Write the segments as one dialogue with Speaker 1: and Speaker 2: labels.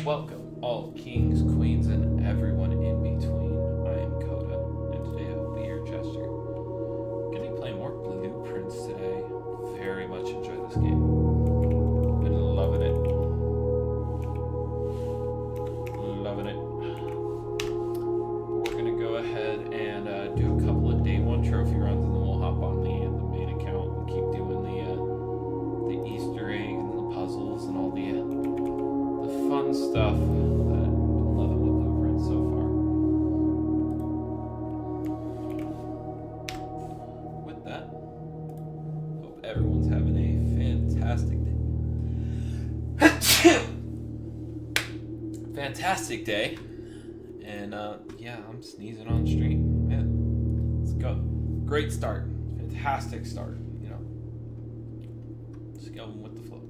Speaker 1: Welcome, all kings, queens, and everyone in between. I am Coda, and today I will be your jester. Gonna be playing more Blueprints today. Very much enjoy this game. Been loving it. Loving it. We're gonna go ahead and do a couple of day one trophy runs, and then we'll hop on the main account and keep doing the Easter egg and the puzzles and all the fun stuff. Been loving the Blueprints so far. With that, hope everyone's having a fantastic day. Fantastic day. And yeah, I'm sneezing on stream. Man, let's go. Great start. Fantastic start. You know, just going with the flow.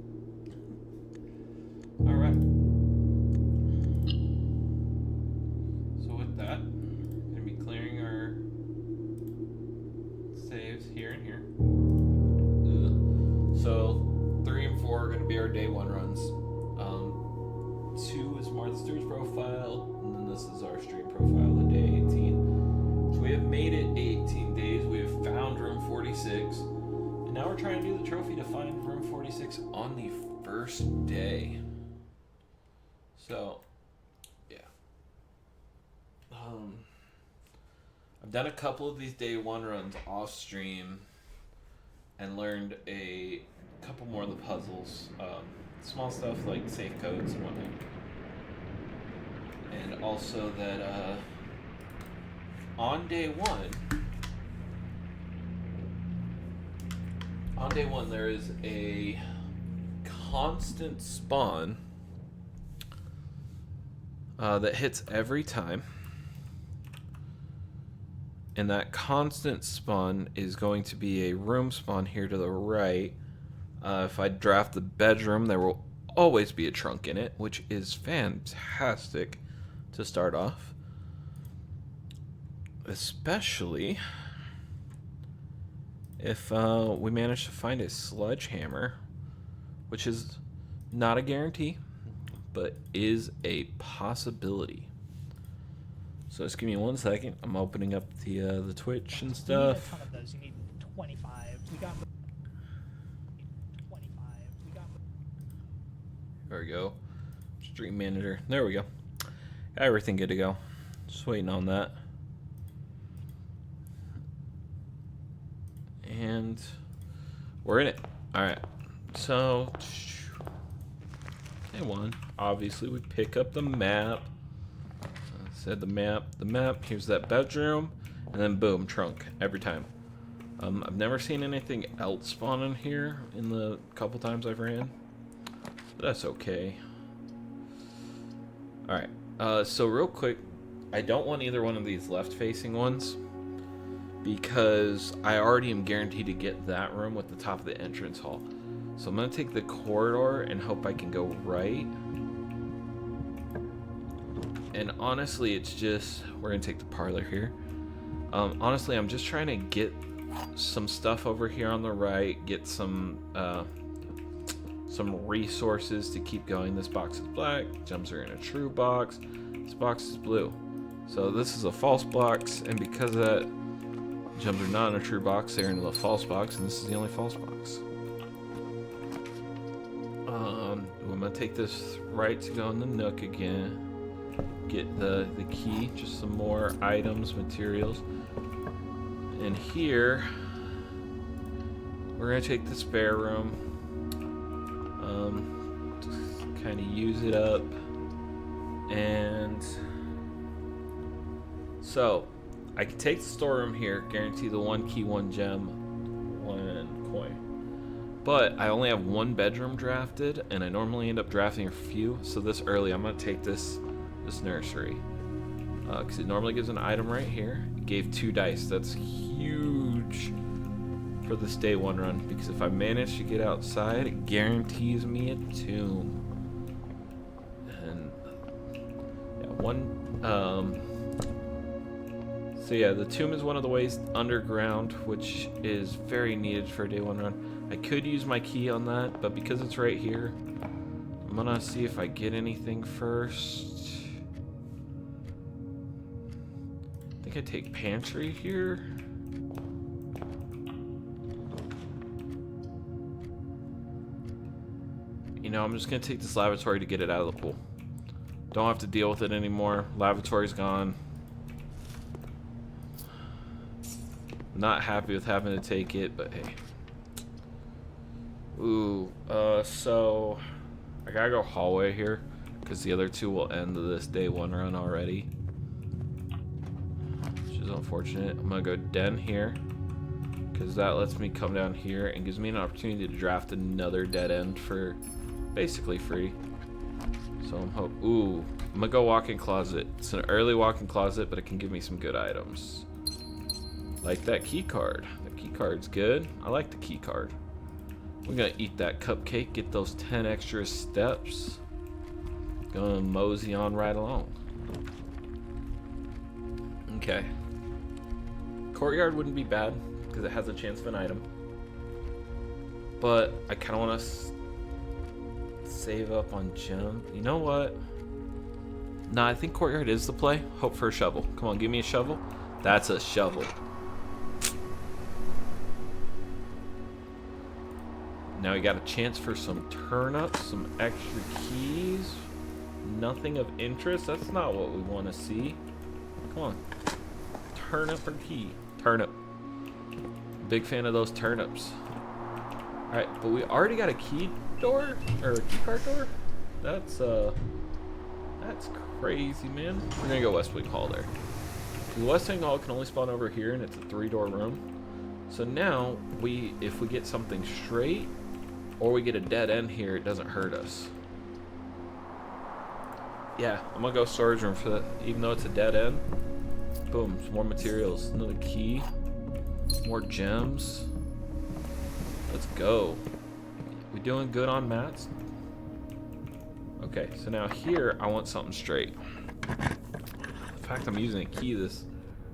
Speaker 1: All right. So with that, we're gonna be clearing our saves here and here. So 3 and 4 are gonna be our day one runs. 2 is Martha Stewart's profile, and then this is our stream profile, the day 18. So we have made it 18 days. We have found room 46, and now we're trying to do the trophy to find room 46 on the first day. So, yeah. I've done a couple of these day one runs off stream and learned a couple more of the puzzles. Small stuff like safe codes and whatnot. And also that on day one there is a constant spawn that hits every time, and that constant spawn is going to be a room spawn here to the right. If I draft the bedroom, there will always be a trunk in it, which is fantastic to start off, especially if we manage to find a sledgehammer, which is not a guarantee, but is a possibility. So just give me 1 second. I'm opening up the Twitch and stuff.
Speaker 2: You need a ton of those. You need 25. We got 25. We got.
Speaker 1: There we go. Stream manager. There we go. Got everything good to go. Just waiting on that. And we're in it. Alright. So okay, one. Obviously we pick up the map. Said the map. Here's that bedroom, and then boom, trunk every time. I've never seen anything else spawn in here in the couple times I've ran, but that's okay. All right. So real quick, I don't want either one of these left-facing ones because I already am guaranteed to get that room with the top of the entrance hall. So I'm gonna take the corridor and hope I can go right. And honestly, it's just, we're gonna take the parlor here. Honestly, I'm just trying to get some stuff over here on the right, get some resources to keep going. This box is black, gems are in a true box, this box is blue. So this is a false box, and because of that, gems are not in a true box, they're in the false box, and this is the only false box. I'm gonna take this right to go in the nook again. Get the key, just some more items, materials. And here, we're gonna take the spare room. Just kind of use it up. And so, I can take the storeroom here, guarantee the 1 key, 1 gem, 1 coin. But I only have 1 bedroom drafted, and I normally end up drafting a few. So this early, I'm gonna take this nursery, because it normally gives an item right here. It gave 2 dice. That's huge for this day one run, because if I manage to get outside, it guarantees me a tomb. And yeah, so yeah, the tomb is one of the ways underground, which is very needed for a day one run. I could use my key on that, but because it's right here, I'm gonna see if I get anything first. I think I take pantry here. You know, I'm just gonna take this lavatory to get it out of the pool. Don't have to deal with it anymore. Lavatory's gone. Not happy with having to take it, but hey. Ooh, so I gotta go hallway here because the other two will end this day one run already, which is unfortunate. I'm gonna go den here because that lets me come down here and gives me an opportunity to draft another dead end for basically free. So I'm gonna go walk-in closet. It's an early walk-in closet, but it can give me some good items. Like that key card. That key card's good. I like the key card. We're gonna eat that cupcake, get those 10 extra steps. Gonna mosey on right along. Okay. Courtyard wouldn't be bad because it has a chance of an item. But I kind of want to save up on gem. You know what? Nah, I think courtyard is the play. Hope for a shovel. Come on, give me a shovel. That's a shovel. Now we got a chance for some turnips, some extra keys. Nothing of interest. That's not what we want to see. Come on. Turnip or key? Turnip. Big fan of those turnips. Alright, but we already got a key door? Or a key card door? That's crazy, man. We're gonna go West Wing Hall there. The West Wing Hall can only spawn over here, and it's a 3-door room. So now, if we get something straight, or we get a dead end here, it doesn't hurt us. Yeah, I'm gonna go storage room for that, even though it's a dead end. Boom, some more materials, another key, more gems. Let's go. We doing good on mats? Okay, so now here I want something straight. The fact I'm using a key this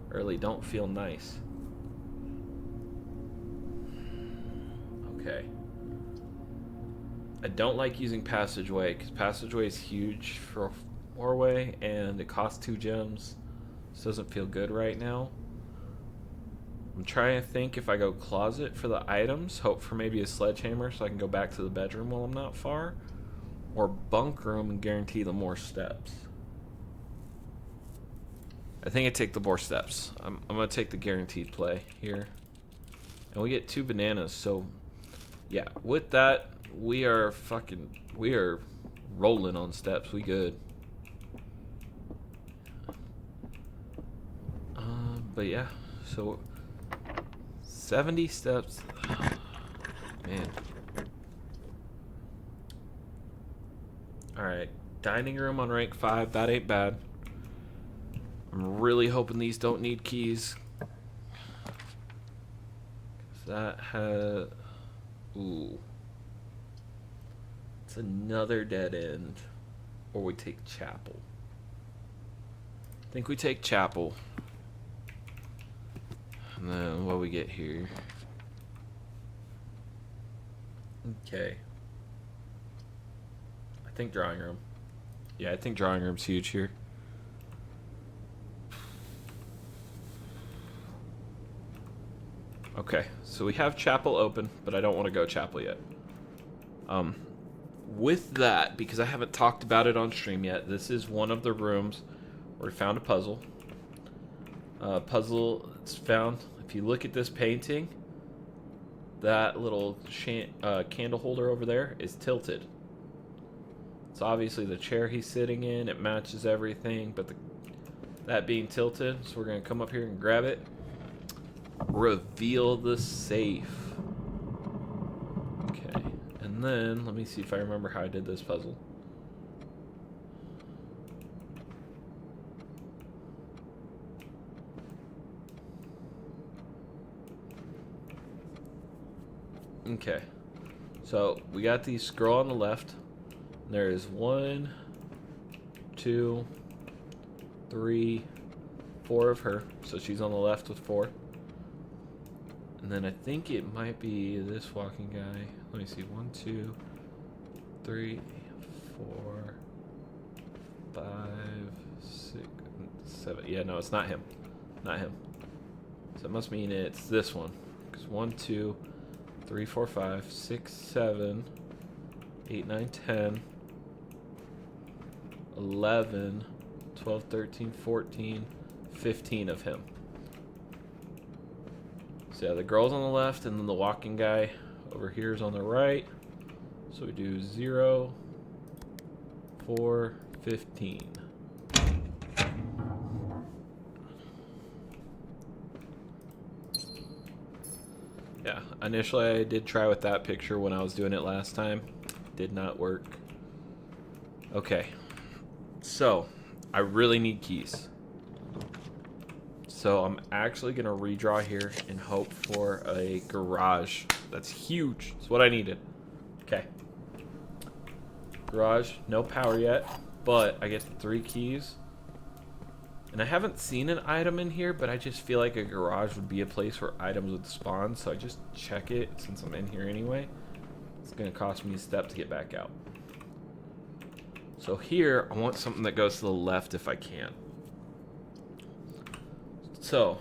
Speaker 1: early don't feel nice. Okay. I don't like using passageway because passageway is huge for a 4-way and it costs 2 gems. This doesn't feel good right now. I'm trying to think if I go closet for the items, hope for maybe a sledgehammer so I can go back to the bedroom while I'm not far, or bunk room and guarantee the more steps. I think I take the more steps. I'm gonna take the guaranteed play here, and we get 2 bananas. So yeah, with that we are rolling on steps. We good. But yeah, so 70 steps. Man. Alright, dining room on rank 5. That ain't bad. I'm really hoping these don't need keys. That has... Ooh. It's another dead end. Or we take chapel. I think we take chapel. And then what we get here. Okay. I think drawing room. Yeah, I think drawing room's huge here. Okay, so we have chapel open, but I don't want to go chapel yet. With that, because I haven't talked about it on stream yet, this is one of the rooms where we found a puzzle. Puzzle it's found. If you look at this painting, that little candle holder over there is tilted. It's obviously the chair he's sitting in. It matches everything, but that being tilted, so we're going to come up here and grab it. Reveal the safe. Okay, and then let me see if I remember how I did this puzzle. Okay, so we got the scroll on the left. There is 1, 2, 3, 4 of her, so she's on the left with 4. And then I think it might be this walking guy. Let me see, 1, 2, 3, 4, 5, 6, 7. Yeah, no, it's not him. Not him. So it must mean it's this one. Because 1, 2, 3, 4, 5, 6, 7, 8, 9, 10, 11, 12, 13, 14, 15 of him. So yeah, the girl's on the left, and then the walking guy over here is on the right. So we do 0, 4, 15. Yeah, initially I did try with that picture when I was doing it last time. Did not work. Okay, so I really need keys. So I'm actually gonna redraw here and hope for a garage. That's huge. That's what I needed. Okay. Garage, no power yet, but I get 3 keys. And I haven't seen an item in here, but I just feel like a garage would be a place where items would spawn, so I just check it since I'm in here anyway. It's gonna cost me a step to get back out. So here, I want something that goes to the left if I can. So,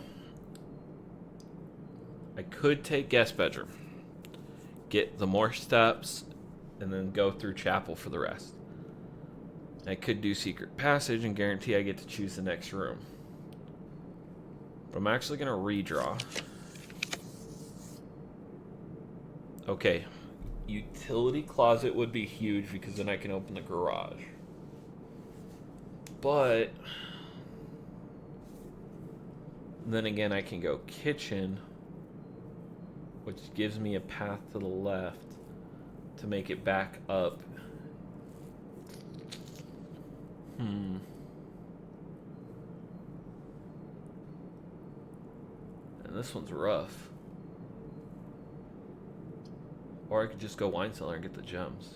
Speaker 1: I could take guest bedroom, get the more steps, and then go through chapel for the rest. I could do secret passage and guarantee I get to choose the next room. But I'm actually going to redraw. Okay, utility closet would be huge because then I can open the garage. But then again, I can go kitchen, which gives me a path to the left to make it back up. And this one's rough. Or I could just go wine cellar and get the gems.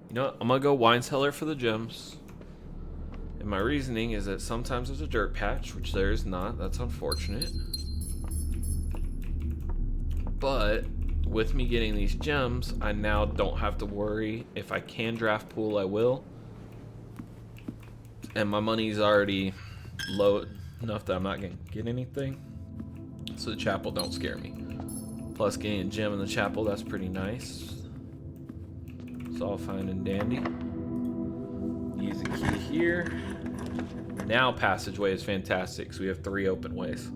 Speaker 1: You know what? I'm gonna go wine cellar for the gems. And my reasoning is that sometimes there's a dirt patch, which there is not. That's unfortunate. But with me getting these gems, I now don't have to worry. If I can draft pool, I will. And my money's already low enough that I'm not going to get anything. So the chapel don't scare me. Plus getting a gem in the chapel, that's pretty nice. It's all fine and dandy. Use the key here. Now passageway is fantastic, so we have 3 open ways.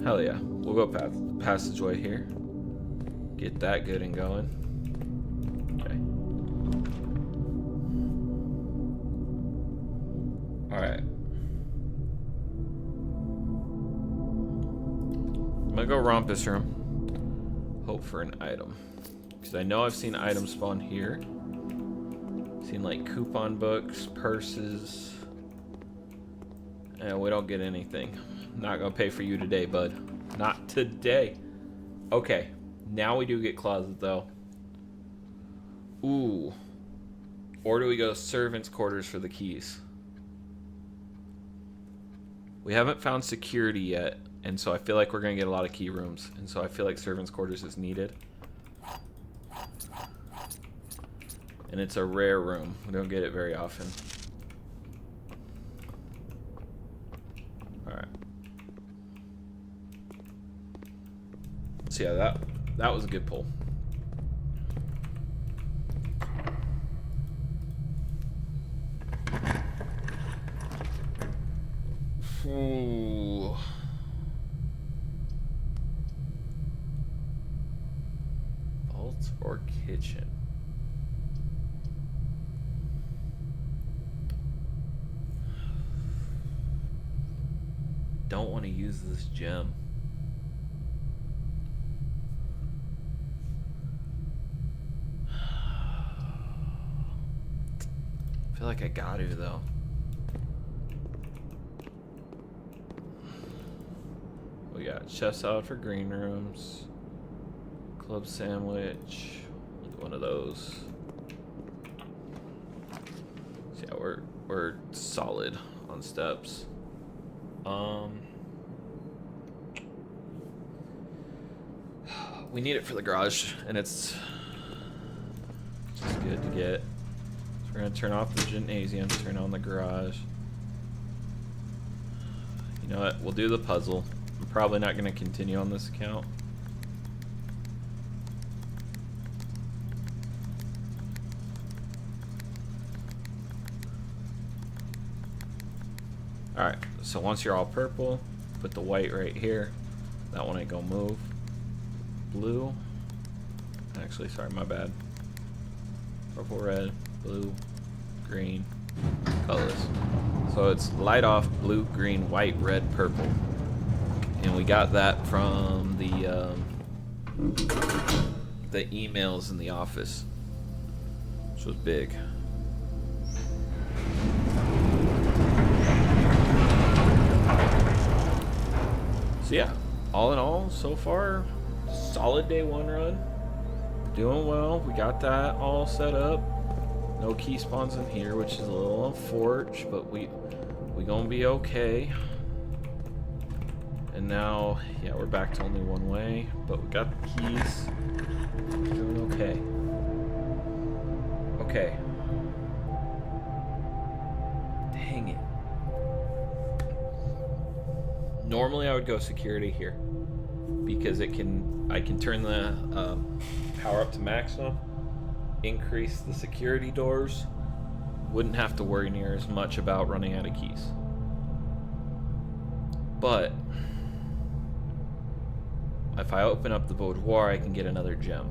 Speaker 1: Hell yeah. We'll go passageway here. Get that good and going. Okay. Alright. I'm gonna go romp this room. Hope for an item. Because I know I've seen items spawn here. Seen like coupon books, purses. And we don't get anything. Not gonna pay for you today, bud. Not today. Okay. Now we do get closet though. Ooh. Or do we go servants' quarters for the keys? We haven't found security yet, and so I feel like we're gonna get a lot of key rooms, and so I feel like servants' quarters is needed. And it's a rare room. We don't get it very often. Alright. So yeah, that was a good pull. Ooh. Vault or kitchen? Don't want to use this gem. I feel like I got to though. We got chef salad for green rooms, club sandwich, one of those. So yeah, we're solid on steps. We need it for the garage, and it's which is good to get. So we're gonna turn off the gymnasium, turn on the garage. You know what? We'll do the puzzle. I'm probably not gonna continue on this account. Alright, so once you're all purple, put the white right here. That one ain't gonna move. Blue. Actually, sorry, my bad. Purple, red, blue, green, colors. So it's light off, blue, green, white, red, purple. And we got that from the emails in the office, which was big. So yeah, all in all, so far, solid day one run. Doing well. We got that all set up. No key spawns in here, which is a little unfortunate, but we gonna be okay. And now, yeah, we're back to only one way, but we got the keys. Doing okay. Okay. Dang it. Normally I would go security here because I can turn the power up to maximum, increase the security doors, wouldn't have to worry near as much about running out of keys. But if I open up the boudoir, I can get another gem.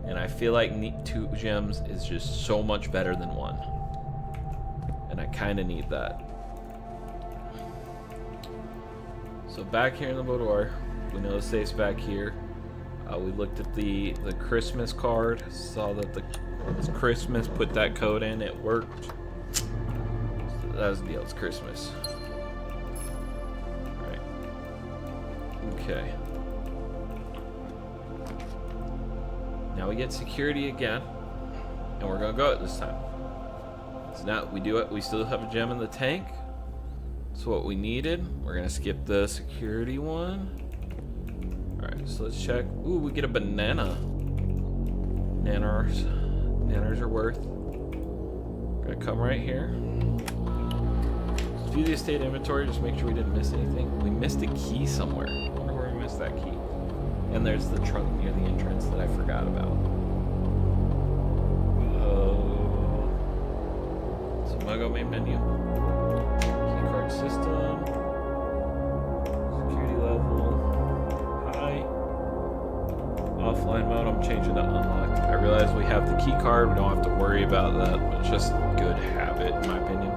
Speaker 1: And I feel like 2 gems is just so much better than 1. And I kind of need that. So back here in the boudoir, we know the safe's back here. We looked at the Christmas card, saw that it was Christmas, put that code in, it worked. So that was the deal, it's Christmas. Alright. Okay. Now we get security again, and we're gonna go it this time. So now we do it, we still have a gem in the tank. That's what we needed. We're gonna skip the security one. Alright, so let's check. Ooh, we get a banana. Nanars are worth. Gonna come right here. Let's view the estate inventory, just make sure we didn't miss anything. We missed a key somewhere. I wonder where we missed that key. And there's the trunk near the entrance that I forgot about. So I'm gonna go main menu. Keycard system. Security level. Offline mode, I'm changing to unlocked. I realize we have the key card, we don't have to worry about that, but it's just good habit in my opinion.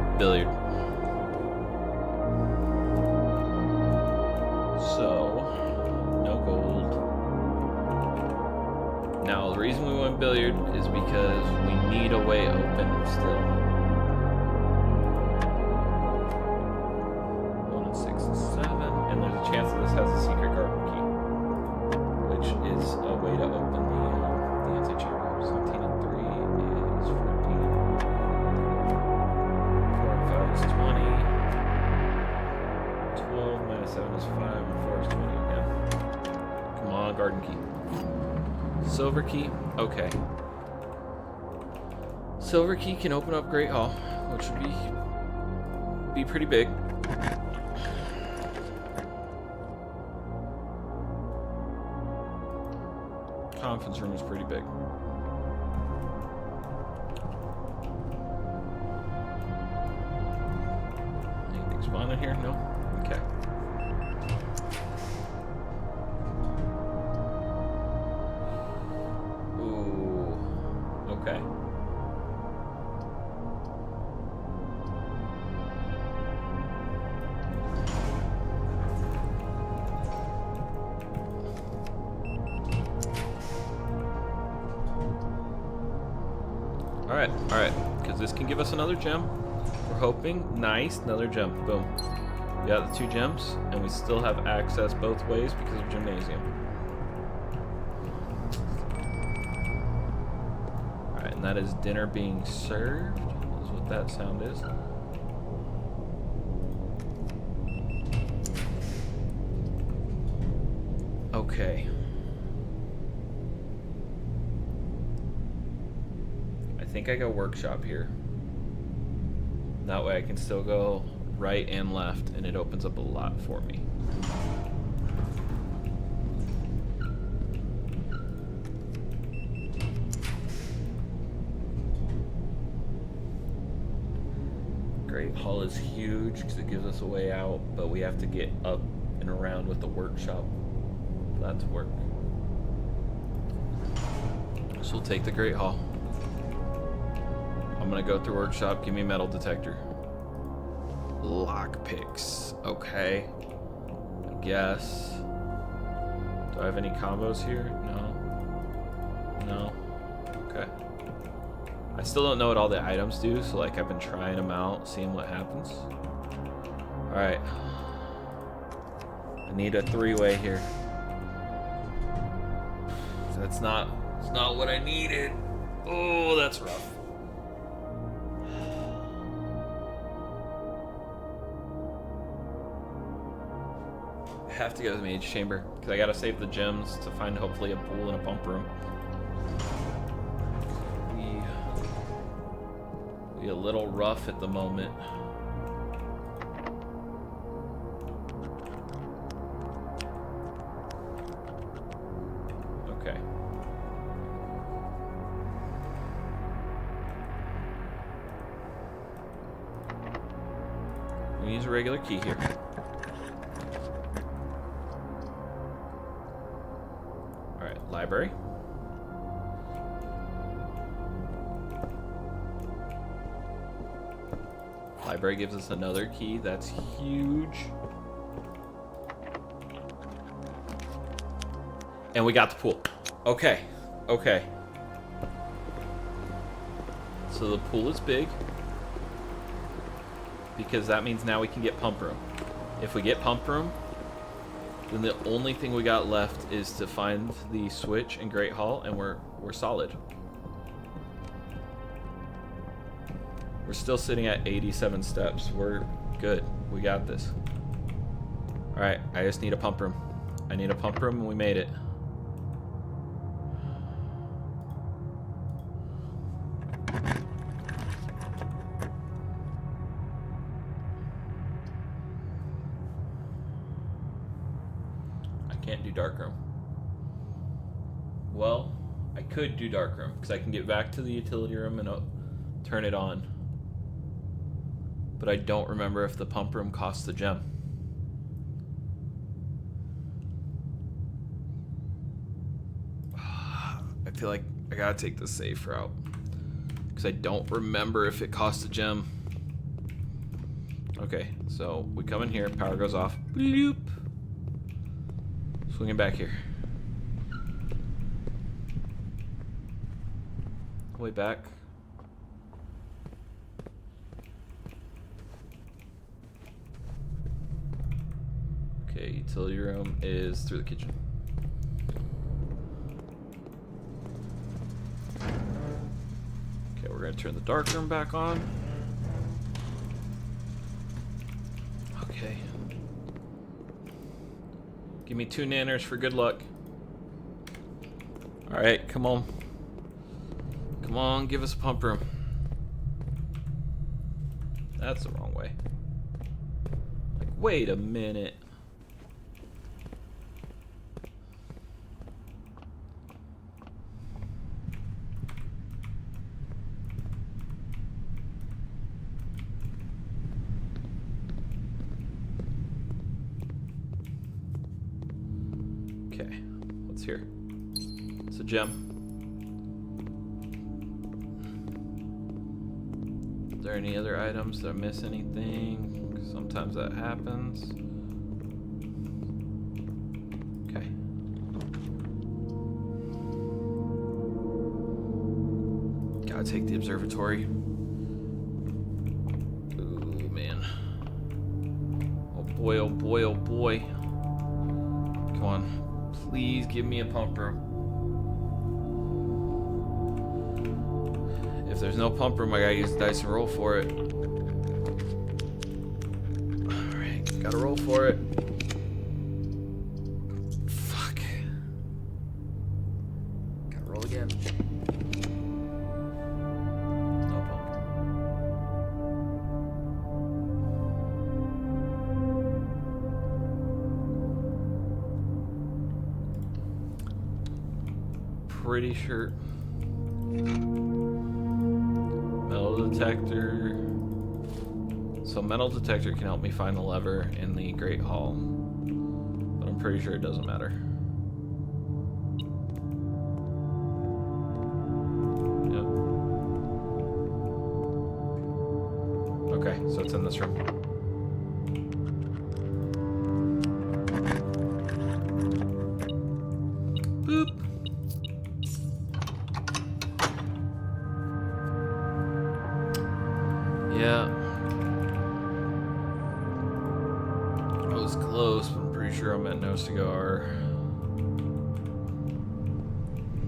Speaker 1: Okay. Billiard. Now, the reason we went billiard is because we need a way open still. 1 and 6 and 7, and there's a chance that this has a secret garden key, which is a way to open the antechamber. 17 and 3 is 14. 4 and 5 is 20. 12 minus 7 is 5, and 4 is 20 again. Come on, garden key. Silver key, okay. Silver key can open up Great Hall, which would be pretty big. Conference room is pretty big. Anything spawn in here? No? Okay. Okay. Alright, because this can give us another gem. We're hoping. Nice, another gem. Boom. We got the 2 gems, and we still have access both ways because of gymnasium. and that is dinner being served. Is what that sound is. Okay. I think I go workshop here. That way I can still go right and left, and it opens up a lot for me. Great Hall is huge because it gives us a way out, but we have to get up and around with the workshop for that to work. So we'll take the Great Hall. I'm gonna go through workshop, give me a metal detector. Lockpicks, okay. I guess. Do I have any combos here? No. No. Okay. I still don't know what all the items do, so like I've been trying them out, seeing what happens. Alright. I need a three-way here. It's not what I needed. Oh, that's rough. I have to go to the mage chamber because I gotta save the gems to find hopefully a pool and a pump room. Be a little rough at the moment. Okay. We use a regular key here. Alright, library. Library gives us another key. That's huge. And we got the pool. Okay. Okay. So the pool is big. Because that means now we can get pump room. If we get pump room, then the only thing we got left is to find the switch in Great Hall, and we're solid. We're still sitting at 87 steps. We're good. We got this. Alright, I just need a pump room. I need a pump room, and we made it. I can't do dark room. Well, I could do dark room, because I can get back to the utility room and turn it on. But I don't remember if the pump room costs a gem. I feel like I gotta take the safe route. Because I don't remember if it costs a gem. Okay, so we come in here, power goes off. Bloop. Swinging back here. Way back. Okay, utility room is through the kitchen. Okay, we're gonna turn the dark room back on. Okay. Give me 2 nanners for good luck. Alright, come on. Come on, give us a pump room. That's the wrong way. Like, wait a minute. Okay, what's here? It's a gem. Are there any other items? Did I miss anything? Sometimes that happens. Okay. Gotta take the observatory. Ooh, man. Oh boy, oh boy, oh boy. Come on. Please give me a pump room. there's no pump room, I gotta use the dice and roll for it. Alright, gotta roll for it. Fuck. Gotta roll again. No pump. Pretty sure. Metal detector. So metal detector can help me find the lever in the Great Hall, but I'm pretty sure it doesn't matter. Yep. Okay, so it's in this room. Boop. Yeah. I was close, but I'm pretty sure I'm at No Cigar.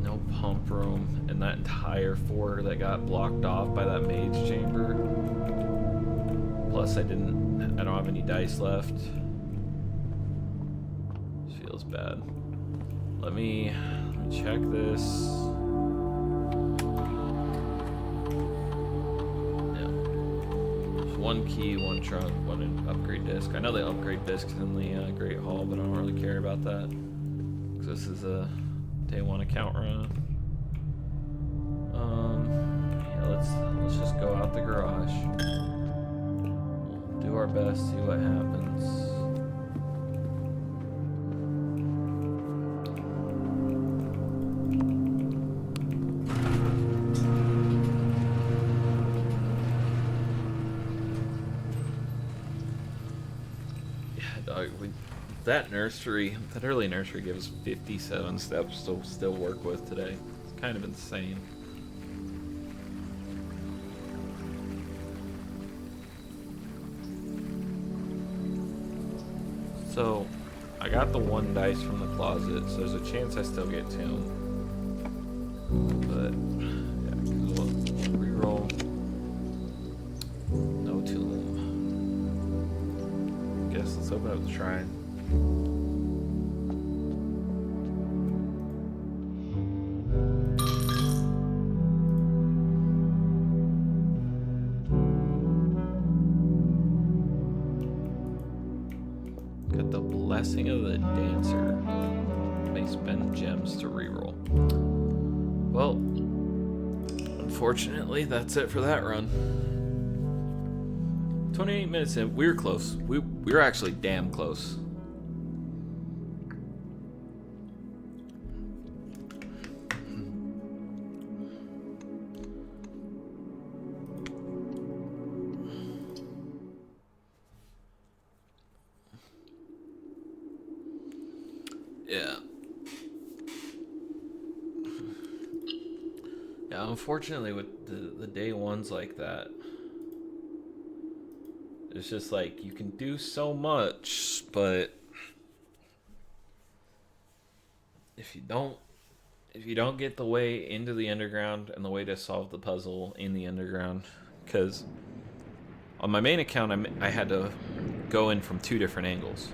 Speaker 1: No pump room, and that entire fort that got blocked off by that mage chamber. Plus I don't have any dice left. This feels bad. Let me check this. One key, one trunk, one upgrade disc. I know they upgrade discs in the Great Hall, but I don't really care about that because this is a day one account run. Yeah, let's just go out the garage. We'll do our best, see what happens. That nursery, that early nursery gives 57 steps to still work with today. It's kind of insane. So, I got the one dice from the closet, so there's a chance I still get tuned. But, yeah, we'll reroll. No tomb. Guess let's open up the shrine. Got the blessing of the dancer. May spend gems to reroll. Well, unfortunately, that's it for that run. 28 minutes in, we were close. We were actually damn close. Yeah. Yeah, unfortunately with the day ones like that, it's just like you can do so much, but if you don't get the way into the underground and the way to solve the puzzle in the underground, because on my main account I had to go in from 2 different angles.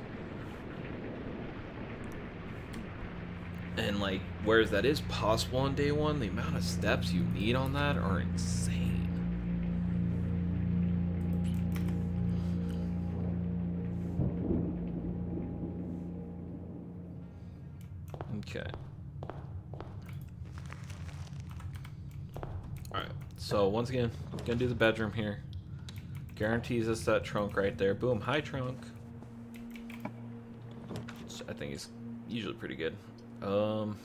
Speaker 1: And like, whereas that is possible on day one, the amount of steps you need on that are insane. Okay. Alright, so once again, gonna do the bedroom here. Guarantees us that trunk right there. Boom, high trunk. Which I think is usually pretty good. I'm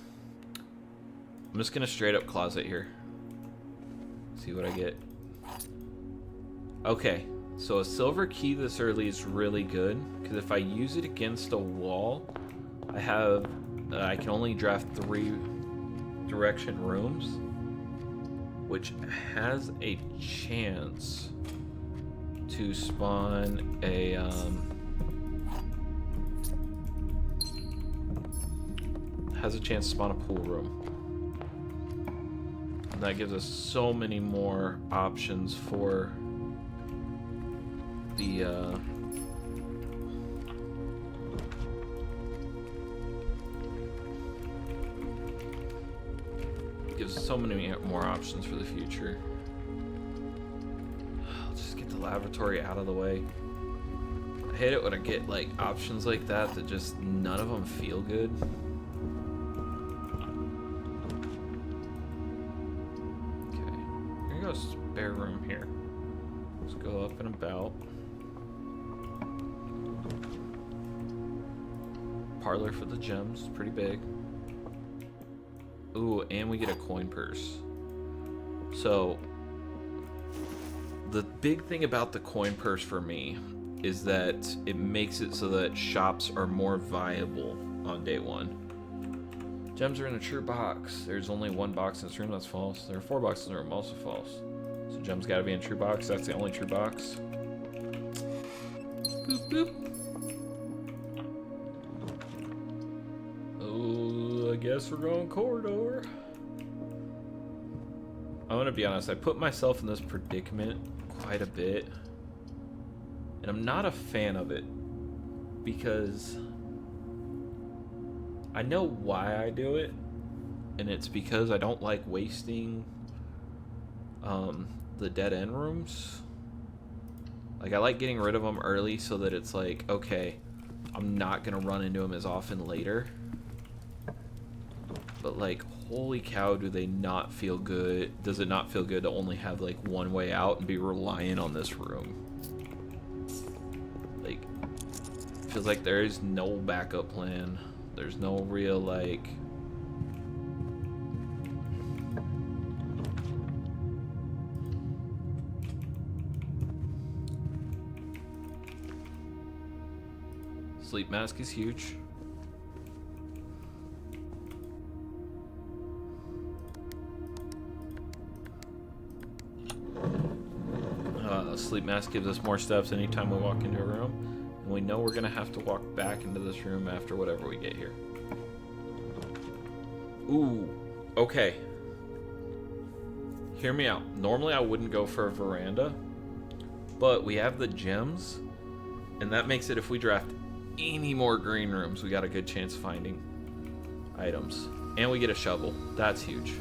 Speaker 1: just gonna straight up closet here. See what I get. Okay, so a silver key this early is really good, because if I use it against a wall, I can only draft 3 direction rooms, which has a chance to spawn a pool room. And that gives us so many more options for the gives us so many more options for the future. Let's just get the laboratory out of the way. I hate it when I get like options like that just none of them feel good. Okay, here goes spare room here. Let's go up and about. Parlor for the gems, pretty big. Ooh, and we get a coin purse. So, the big thing about the coin purse for me is that it makes it so that shops are more viable on day one. Gems are in a true box. There's only one box in this room that's false. There are 4 boxes in the room, also false. So gems gotta be in a true box. That's the only true box. Boop, boop. Oh, I guess we're going corridor. I'm gonna be honest, I put myself in this predicament quite a bit. And I'm not a fan of it because I know why I do it, and it's because I don't like wasting the dead end rooms. Like, I like getting rid of them early so that it's like, okay, I'm not gonna run into them as often later. But like, holy cow, do they not feel good? Does it not feel good to only have like one way out and be reliant on this room? Like, feels like there is no backup plan. There's no real like sleep mask is huge. Sleep mask gives us more steps anytime we walk into a room, and we know we're gonna have to walk back into this room after whatever we get here. Ooh, okay. Hear me out. Normally I wouldn't go for a veranda, but we have the gems, and that makes it if we draft any more green rooms, we got a good chance of finding items. And we get a shovel. That's huge.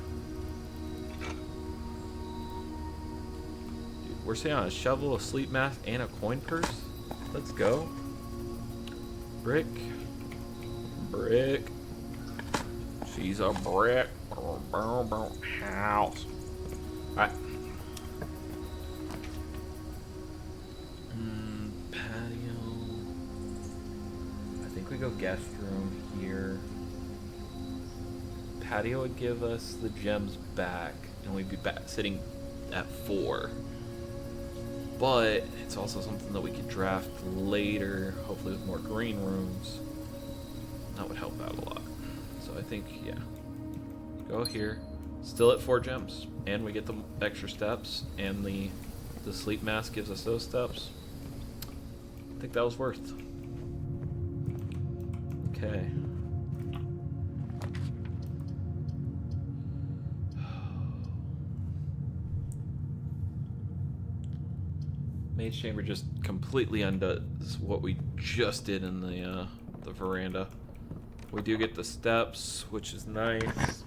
Speaker 1: We're sitting on a shovel, a sleep mask, and a coin purse. Let's go. Brick. Brick. She's a brick. House. Alright. Patio. I think we go guest room here. Patio would give us the gems back, and we'd be back sitting at 4. But it's also something that we could draft later, hopefully with more green rooms. That would help out a lot. So I think, yeah. Go here. Still at 4 gems. And we get the extra steps. And the sleep mask gives us those steps. I think that was worth. Okay. Mage Chamber just completely undoes what we just did in the veranda. We do get the steps, which is nice.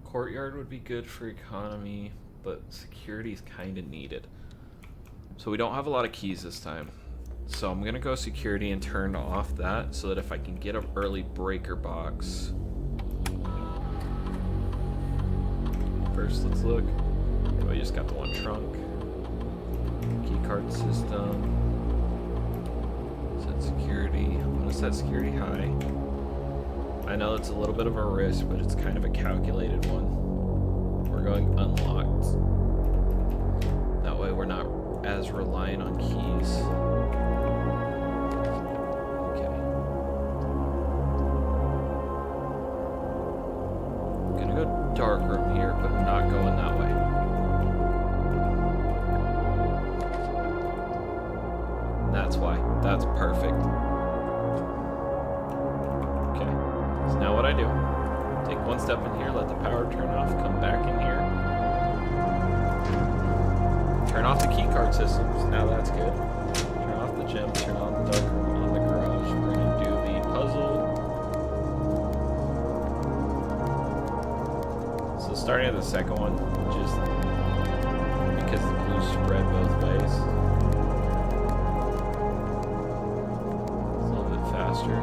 Speaker 1: Courtyard would be good for economy, but security is kind of needed. So we don't have a lot of keys this time. So I'm gonna go security and turn off that so that if I can get an early breaker box. First, let's look. Oh, we just got the one trunk. Key card system. Set security. I'm gonna set security high. I know it's a little bit of a risk, but it's kind of a calculated one. We're going unlocked. That way we're not as reliant on keys. Dark room here, but I'm not going that way. That's why. That's perfect. Okay. So now what I do, take one step in here, let the power turn off, come back in here. Turn off the keycard systems. Now that's good. Turn off the gem, turn on the dark room on the garage. We're going to do the puzzle. So starting at the second one, just because the blues spread both ways. It's a little bit faster.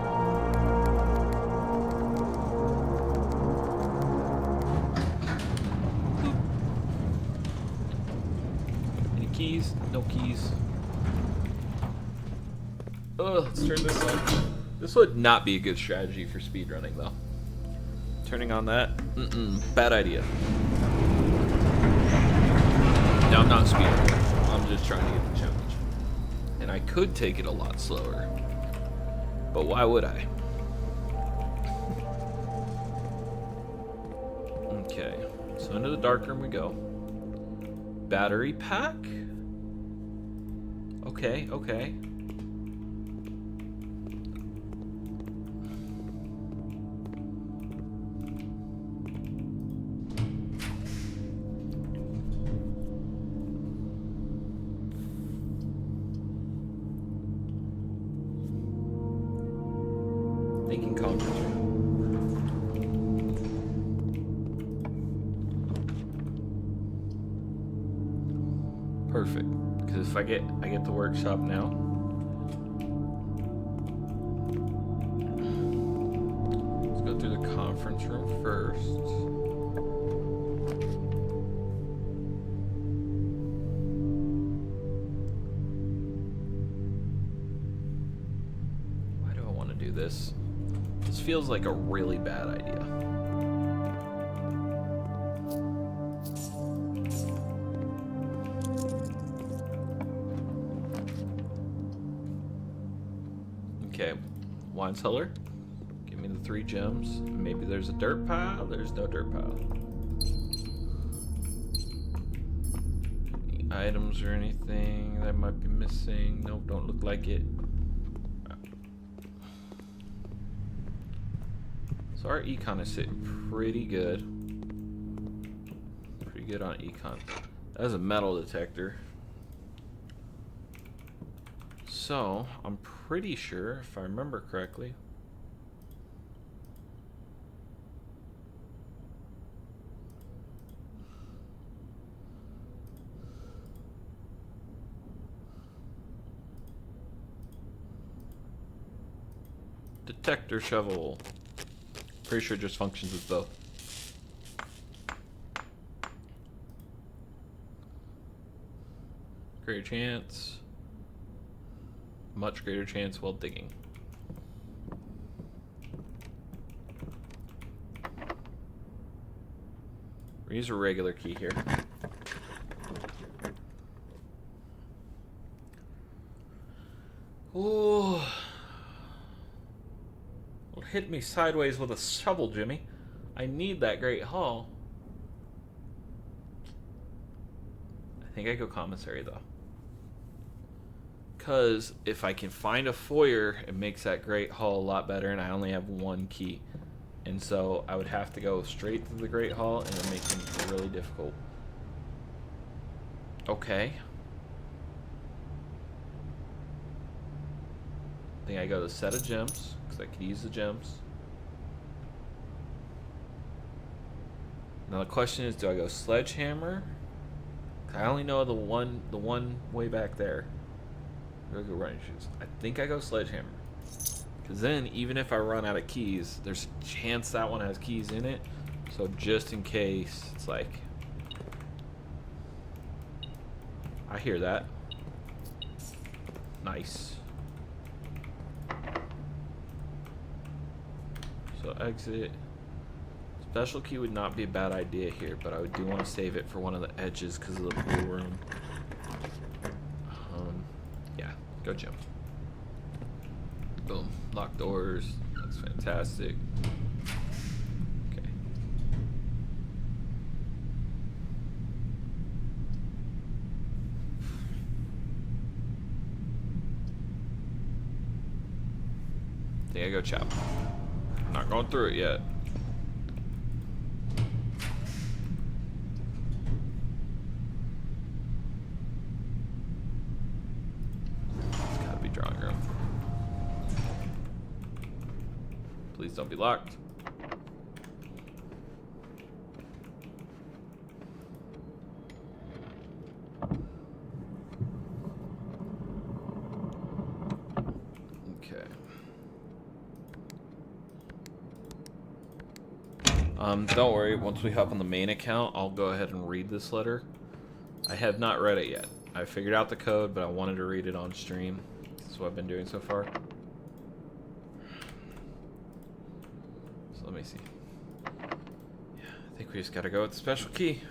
Speaker 1: Any keys? No keys. Oh, let's turn this on. This would not be a good strategy for speedrunning, though. Turning on that? Bad idea. Now I'm not speedrunning. I'm just trying to get the challenge. And I could take it a lot slower. But why would I? Okay. So into the dark room we go. Battery pack? Okay, okay. Thinking conference room. Perfect. Because if I get the workshop now. Let's go through the conference room first. Why do I want to do this? This feels like a really bad idea. Okay, wine cellar. Give me the 3 gems. Maybe there's a dirt pile. There's no dirt pile. Any items or anything that might be missing? Nope, don't look like it. So our econ is sitting pretty good. Pretty good on econ. That's a metal detector. So, I'm pretty sure, if I remember correctly, detector shovel. Pretty sure it just functions as both. Greater chance. Much greater chance while digging. We'll use a regular key here. Oh. Well, hit me sideways with a shovel, Jimmy. I need that Great Hall. I think I go commissary, though. Because if I can find a foyer, it makes that Great Hall a lot better, and I only have 1 key. And so I would have to go straight to the Great Hall, and it would make things really difficult. Okay. I think I go to set of gems, because I could use the gems. Now the question is, do I go sledgehammer? I only know the one way back there. Do I go running shoes? I think I go sledgehammer. Because then, even if I run out of keys, there's a chance that one has keys in it. So just in case, it's like... I hear that. Nice. So exit. Special key would not be a bad idea here, but I do want to save it for one of the edges because of the pool room. Yeah, go jump. Boom. Lock doors. That's fantastic. Okay. Think I go chop. Not going through it yet. It's gotta be drawing room. Please don't be locked. Okay. Don't worry, once we hop on the main account, I'll go ahead and read this letter. I have not read it yet. I figured out the code, but I wanted to read it on stream. That's what I've been doing so far. So let me see. Yeah, I think we just gotta go with the special key.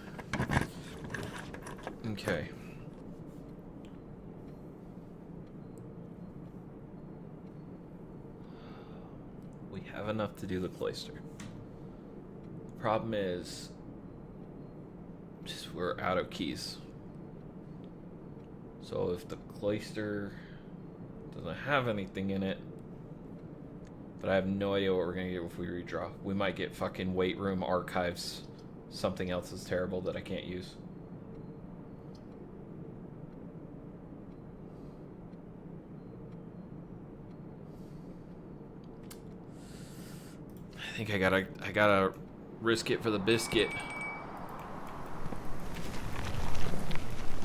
Speaker 1: Okay. We have enough to do the cloister. Problem is, just we're out of keys. So if the cloister doesn't have anything in it, but I have no idea what we're gonna get if we redraw. We might get fucking weight room archives. Something else is terrible that I can't use. I think I gotta risk it for the biscuit.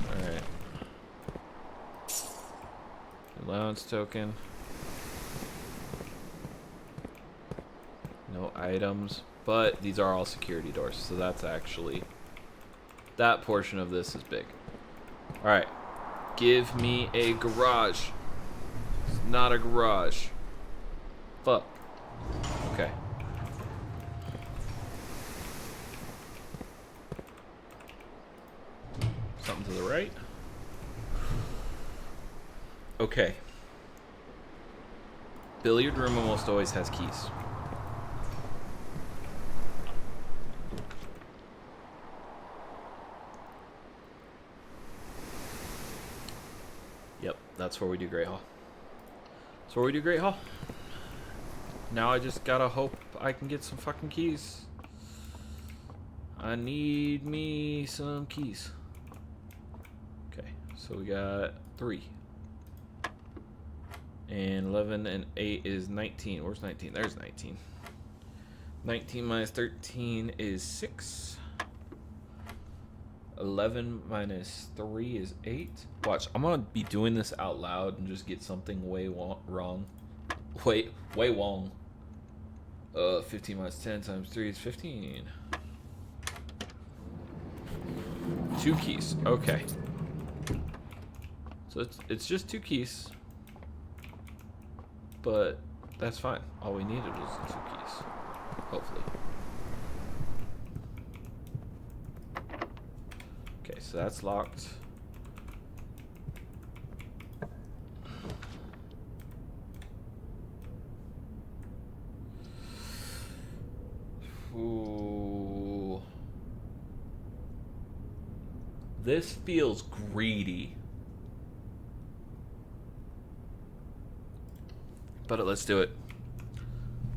Speaker 1: Alright. Allowance token. No items. But these are all security doors, so that's actually... that portion of this is big. Alright. Give me a garage. It's not a garage. Fuck. Okay. Something to the right. Okay. Billiard room almost always has keys. Yep, that's where we do Great Hall. That's where we do Great Hall. Now I just gotta hope I can get some fucking keys. I need me some keys. Okay, so we got 3. And 11 and 8 is 19. Where's 19? There's 19. 19 minus 13 is 6. 11 minus 3 is 8. Watch, I'm gonna be doing this out loud and just get something way wrong. Way wrong. 15 minus 10 times 3 is 15. 2 keys. Okay. So it's just 2 keys. But that's fine. All we needed was 2 keys. Hopefully. Okay, so that's locked. Ooh. This feels greedy. But let's do it.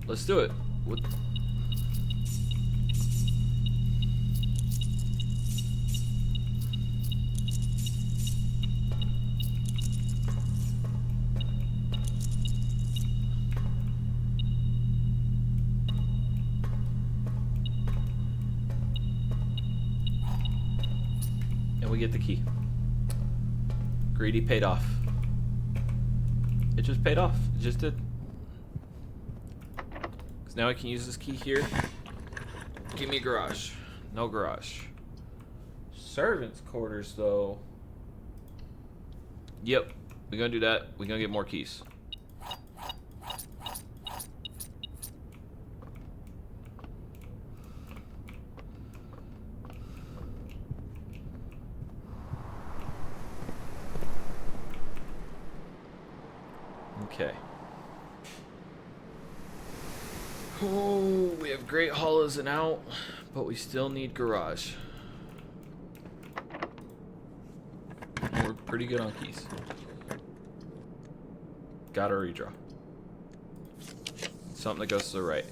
Speaker 1: Let's do it. What? And we get the key. Greedy paid off. It just paid off. It just did. Because now I can use this key here. Give me a garage. No garage. Servants' quarters, though. Yep. We're going to do that. We're going to get more keys. Okay. Oh, we have Great Hall as an out, but we still need garage. And we're pretty good on keys. Gotta redraw. Something that goes to the right.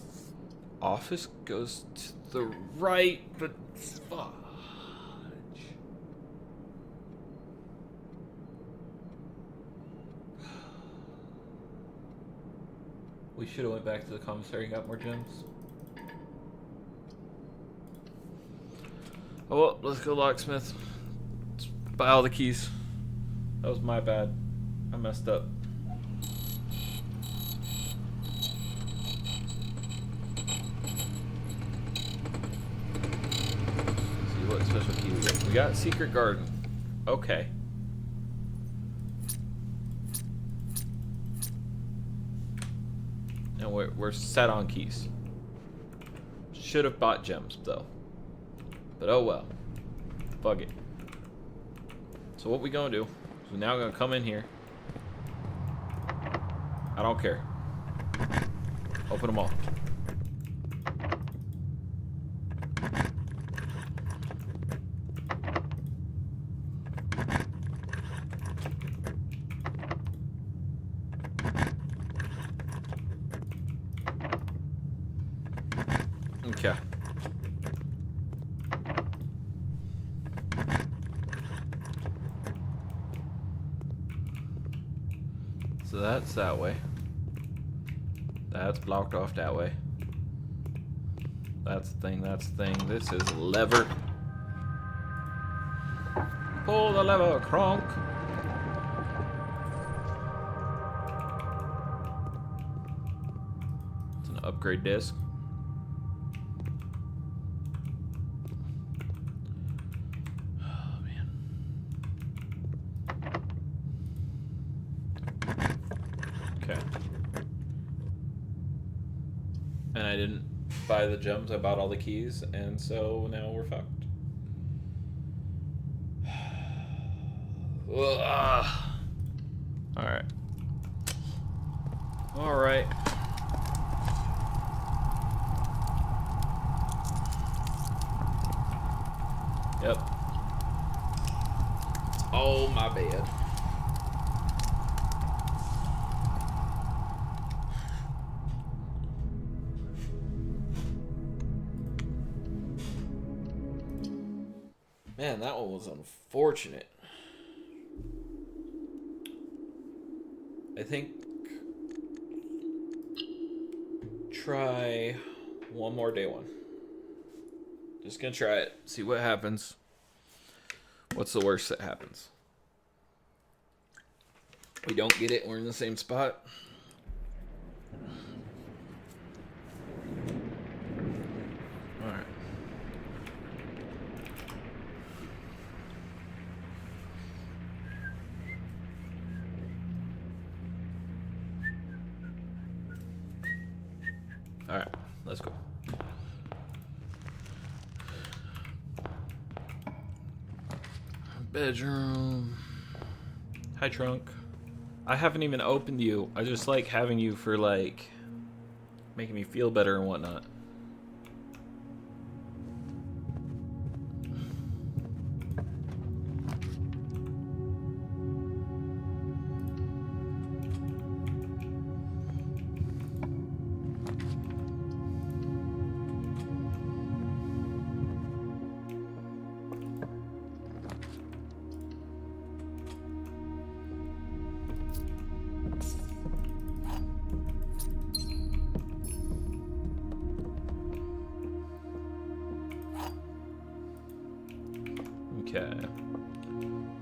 Speaker 1: Office goes to the right, but fudge. We should have went back to the commissary and got more gems. Oh well, let's go locksmith. Let's buy all the keys. That was my bad. I messed up. See what special key we got. We got Secret Garden. Okay. And we're set on keys. Should have bought gems though. But oh well. Fuck it. So what we gonna do is we're now gonna come in here. I don't care. Open them all. Okay. So that's that way. That's blocked off that way. That's the thing, that's the thing. This is a lever. Pull the lever, Kronk. It's an upgrade disc. Oh, man. Okay. And I didn't buy the gems, I bought all the keys, and so now we're fucked. Alright. Alright. Yep. Oh, my bad. Man, that one was unfortunate. I think try one more day one. Just gonna try it, see what happens. What's the worst that happens? We don't get it, we're in the same spot. Alright. Alright, let's go. Bedroom. Hi, trunk. I haven't even opened you. I just like having you for, like, making me feel better and whatnot. Okay.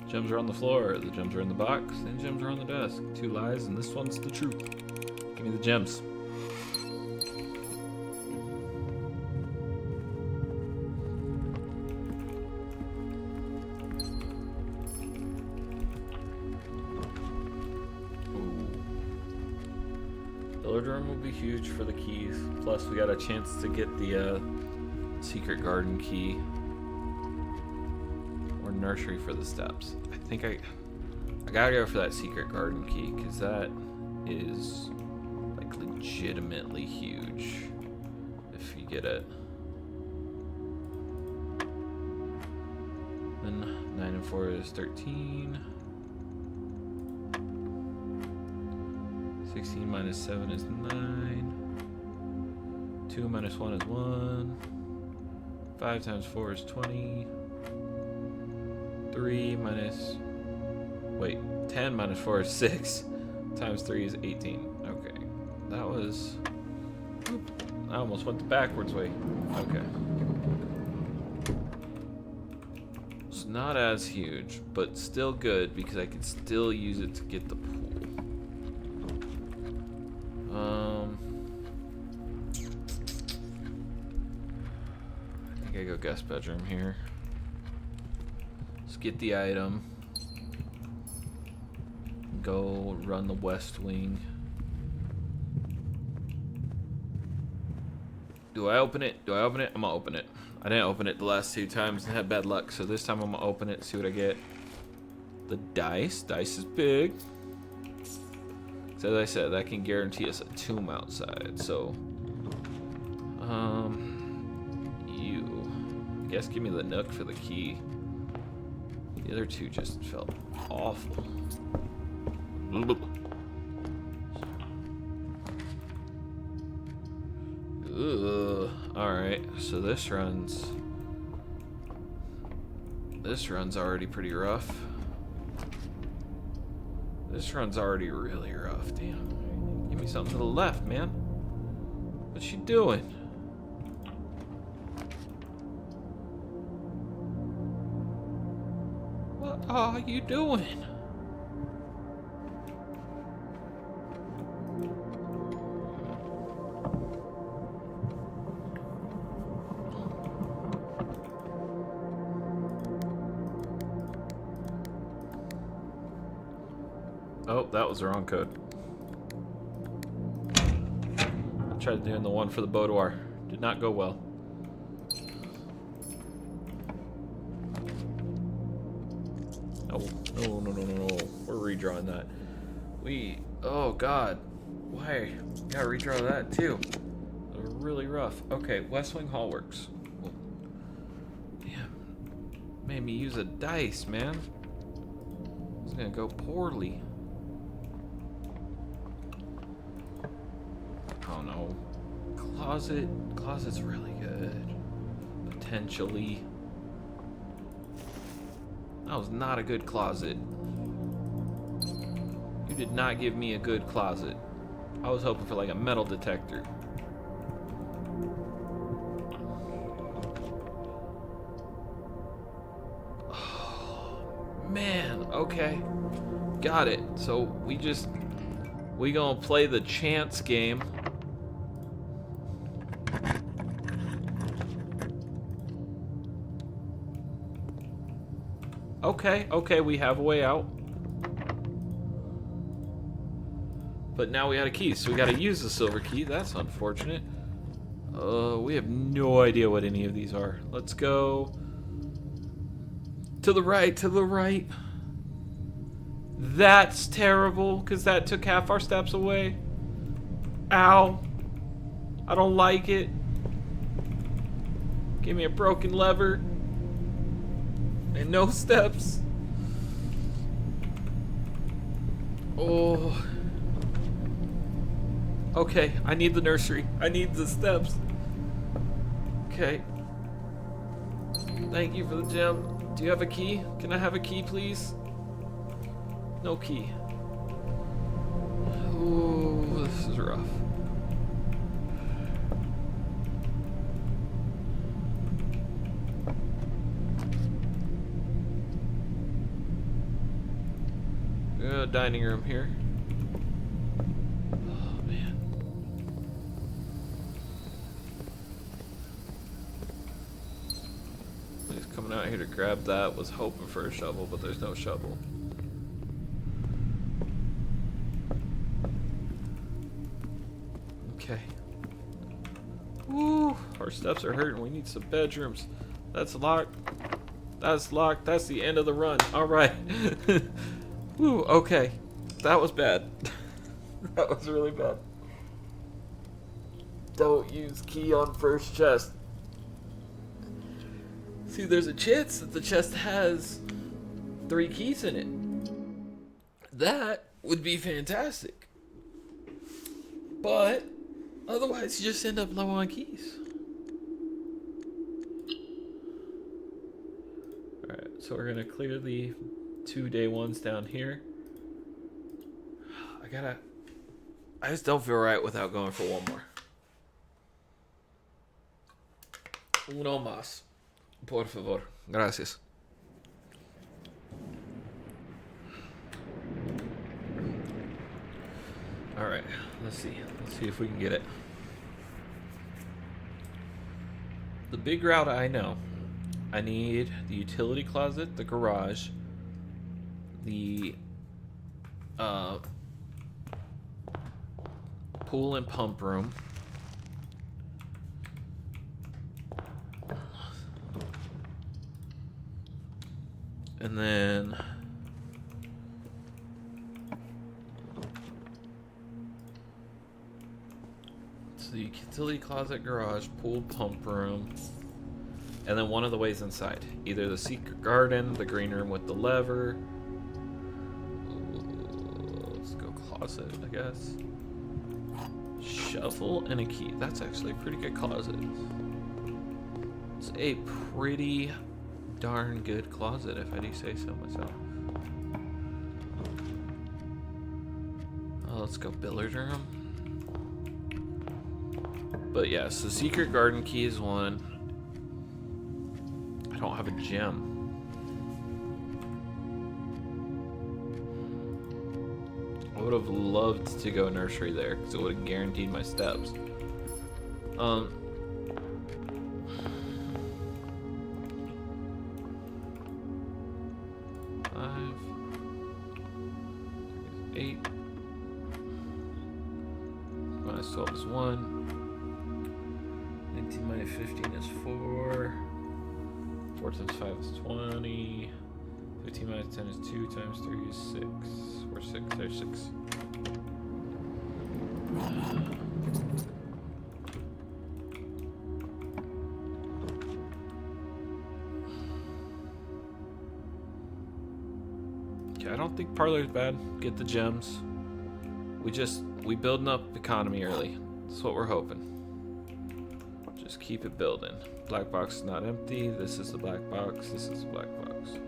Speaker 1: Gems are on the floor, the gems are in the box, and gems are on the desk. 2 lies, and this one's the truth. Give me the gems. Ooh. Billiard room will be huge for the keys. Plus, we got a chance to get the secret garden key. Nursery for the steps. I think I gotta go for that secret garden key because that is like legitimately huge if you get it. Then 9 and 4 is 13. 16 minus 7 is 9. 2 minus 1 is 1. 5 times 4 is 20. 3 minus... Wait, 10 minus 4 is 6. Times 3 is 18. Okay. That was... Oop, I almost went the backwards way. Okay. It's not as huge, but still good because I could still use it to get the pool. I think I go guest bedroom here. Let's get the item. Go run the west wing. Do I open it? Do I open it? I'm gonna open it. I didn't open it the last 2 times and had bad luck, so this time I'm gonna open it, see what I get. The dice. Dice is big. So as I said, that can guarantee us a tomb outside, so you I guess give me the nook for the key. The other 2 just felt awful. Ugh. Alright, so this run's already pretty rough. This run's already really rough, damn. Give me something to the left, man. What's she doing? What are you doing? Oh, that was the wrong code. I tried doing the one for the boudoir. Did not go well. No, no. We're redrawing that. Oh God. Why? Gotta redraw that too. They're really rough. Okay, West Wing Hall works. Well, damn. Made me use a dice, man. It's gonna go poorly. Oh no. Closet's really good. Potentially. That was not a good closet. You did not give me a good closet. I was hoping for like a metal detector. Oh, man, okay. Got it. So we gonna play the chance game. Okay, we have a way out. But now we got a key, so we gotta use the silver key. That's unfortunate. We have no idea what any of these are. Let's go to the right. That's terrible, because that took half our steps away. Ow. I don't like it. Give me a broken lever. And no steps. Oh. Okay, I need the nursery. I need the steps. Okay. Thank you for the gem. Do you have a key? Can I have a key, please? No key. Ooh, this is rough. Dining room here. Oh man. He's coming out here to grab that. Was hoping for a shovel, but there's no shovel. Okay. Woo! Our steps are hurting. We need some bedrooms. That's locked. That's locked. That's the end of the run. All right. Woo, okay. That was bad. That was really bad. Don't use key on first chest. See, there's a chance that the chest has 3 keys in it. That would be fantastic. But Otherwise, you just end up low on keys. Alright, so we're gonna clear the 2 day ones down here. I just don't feel right without going for one more. Uno más. Por favor. Gracias. Alright, let's see. Let's see if we can get it. The big route I know. I need the utility closet, the garage, the pool and pump room. And then so the utility closet, garage, pool, pump room, and then one of the ways inside. Either the secret garden, the green room with the lever. Let's go closet, I guess. Shovel and a key. That's actually a pretty good closet. It's a pretty darn good closet, if I do say so myself. Let's go billiard room. But yes, the secret garden key is one. I don't have a gem. I would have loved to go nursery there because it would have guaranteed my steps. 8. Minus 12 is 1. 19 minus 15 is 4. 4 times 5 is 20. 15 minus 10 is 2 times 3 is 6. Or 6, there's 6. Okay, I don't think parlor's bad. Get the gems. We building up economy early. That's what we're hoping. Just keep it building. Black box is not empty. This is the black box. This is the black box.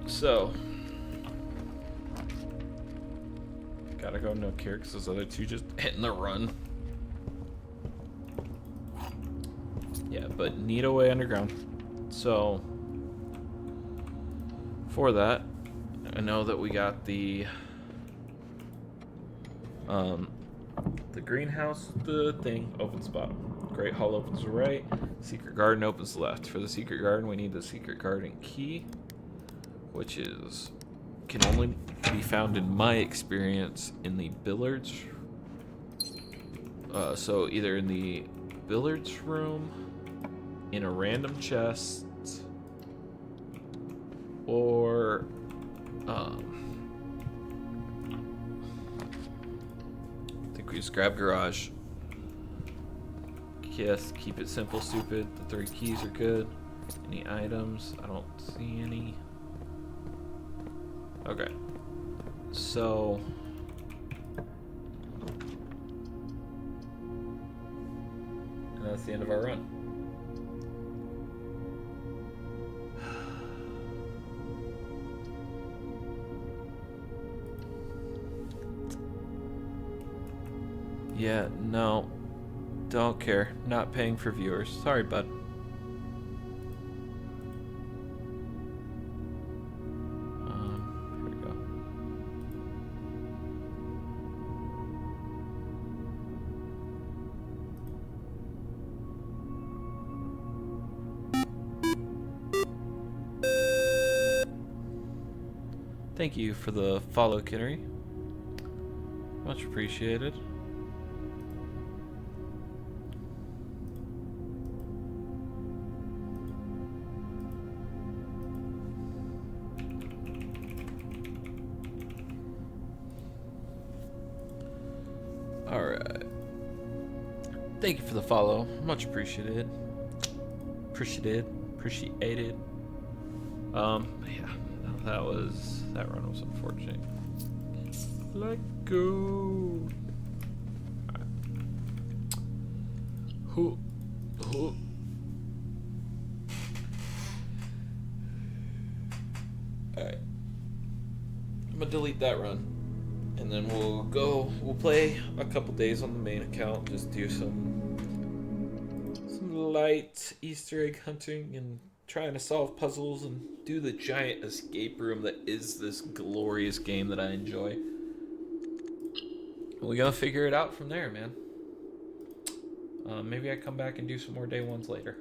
Speaker 1: So, gotta go Nook here because those other two just hitting the run. Yeah, but need a way underground. So, for that, I know that we got the greenhouse, the thing, opens bottom. Great Hall opens right. Secret Garden opens left. For the Secret Garden, we need the Secret Garden key, which can only be found in my experience in the billiards. So either in the billiards room, in a random chest, or I think we just grab garage. Yes, keep it simple, stupid. The 3 keys are good. Any items? I don't see any. Okay. So and that's the end of our run. Yeah, no. Don't care. Not paying for viewers. Sorry, bud. Here we go. Thank you for the follow, Kinnery. Much appreciated. Alright. Thank you for the follow. Much appreciated. Appreciated. Yeah. That run was unfortunate. Let go. Right. Who? Alright. I'm gonna delete that run. And then we'll play a couple days on the main account, just do some light Easter egg hunting and trying to solve puzzles and do the giant escape room that is this glorious game that I enjoy. We're gonna figure it out from there, man. Maybe I come back and do some more day ones later.